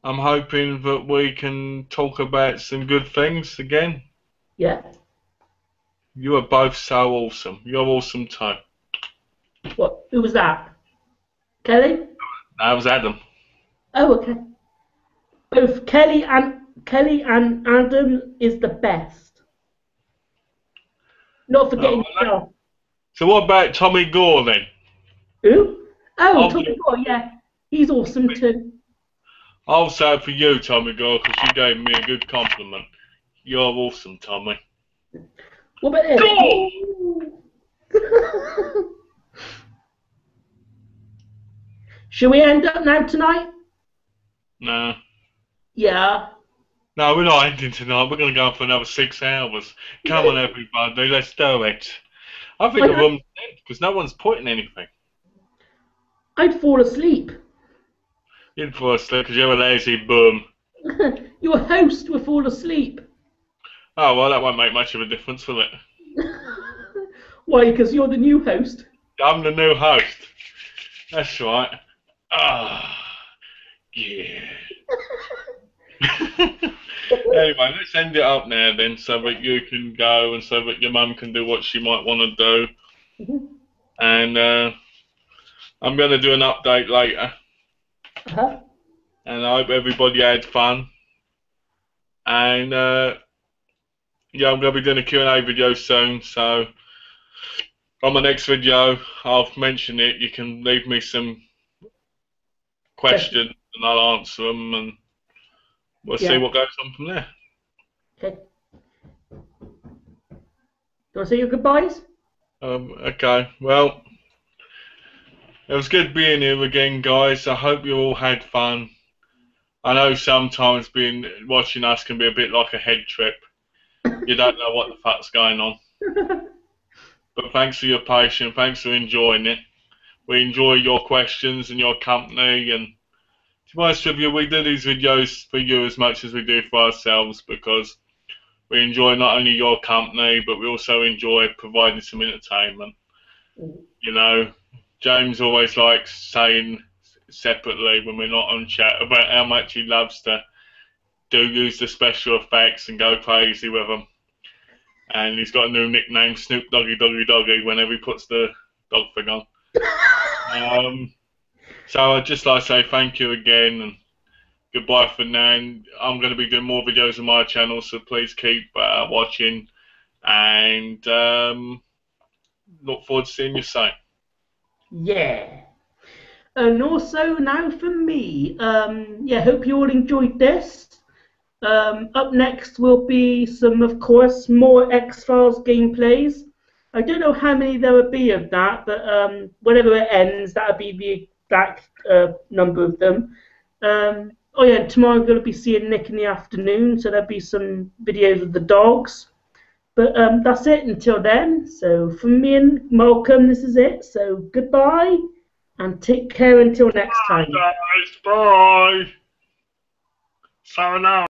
I'm hoping that we can talk about some good things again. Yeah. You are both so awesome. You're awesome too. What? Who was that? Kelly? That was Adam. Oh, okay. Both Kelly and Adam is the best. Not forgetting yourself. So what about Tommy Gore then? Who? Oh, Tommy Gore, yeah. He's awesome too. I'll say it for you, Tommy Gore, because you gave me a good compliment. You're awesome, Tommy. What about this? Should we end up now tonight? No. Yeah. No, we're not ending tonight. We're going to go on for another 6 hours. Come on, everybody. Let's do it. I think the room's dead because no one's putting anything. I'd fall asleep. You'd fall asleep because you're a lazy bum. Your host will fall asleep. Oh, well, that won't make much of a difference, will it? Why? Because you're the new host. I'm the new host. That's right. Ah, yeah. Anyway, let's end it up now then, so that you can go and so that your mum can do what she might want to do. Mm-hmm. And I'm going to do an update later. Uh-huh. And I hope everybody had fun. And yeah, I'm going to be doing a Q&A video soon, so on my next video, I'll mention it. You can leave me some questions and I'll answer them, and we'll see what goes on from there. Okay. Do you want to say your goodbyes? Okay, well, it was good being here again, guys. I hope you all had fun. I know sometimes watching us can be a bit like a head trip. You don't know what the fuck's going on. But thanks for your patience. Thanks for enjoying it. We enjoy your questions and your company. And to be honest with you, we do these videos for you as much as we do for ourselves, because we enjoy not only your company, but we also enjoy providing some entertainment. You know, James always likes saying separately when we're not on chat about how much he loves to use the special effects and go crazy with them. And he's got a new nickname, Snoop Doggy Doggy Doggy, whenever he puts the dog thing on. So I'd just like to say thank you again and goodbye for now. And I'm going to be doing more videos on my channel, so please keep watching, and look forward to seeing you soon. Yeah. And also now for me, yeah, hope you all enjoyed this. Up next will be some, of course, more X-Files gameplays. I don't know how many there will be of that, but whenever it ends, that'll be the exact number of them. Oh yeah, tomorrow I'm going to be seeing Nick in the afternoon, so there'll be some videos of the dogs. But that's it until then. So from me and Malcolm, this is it. So goodbye and take care until next time. Bye, guys. Bye. Sayonara.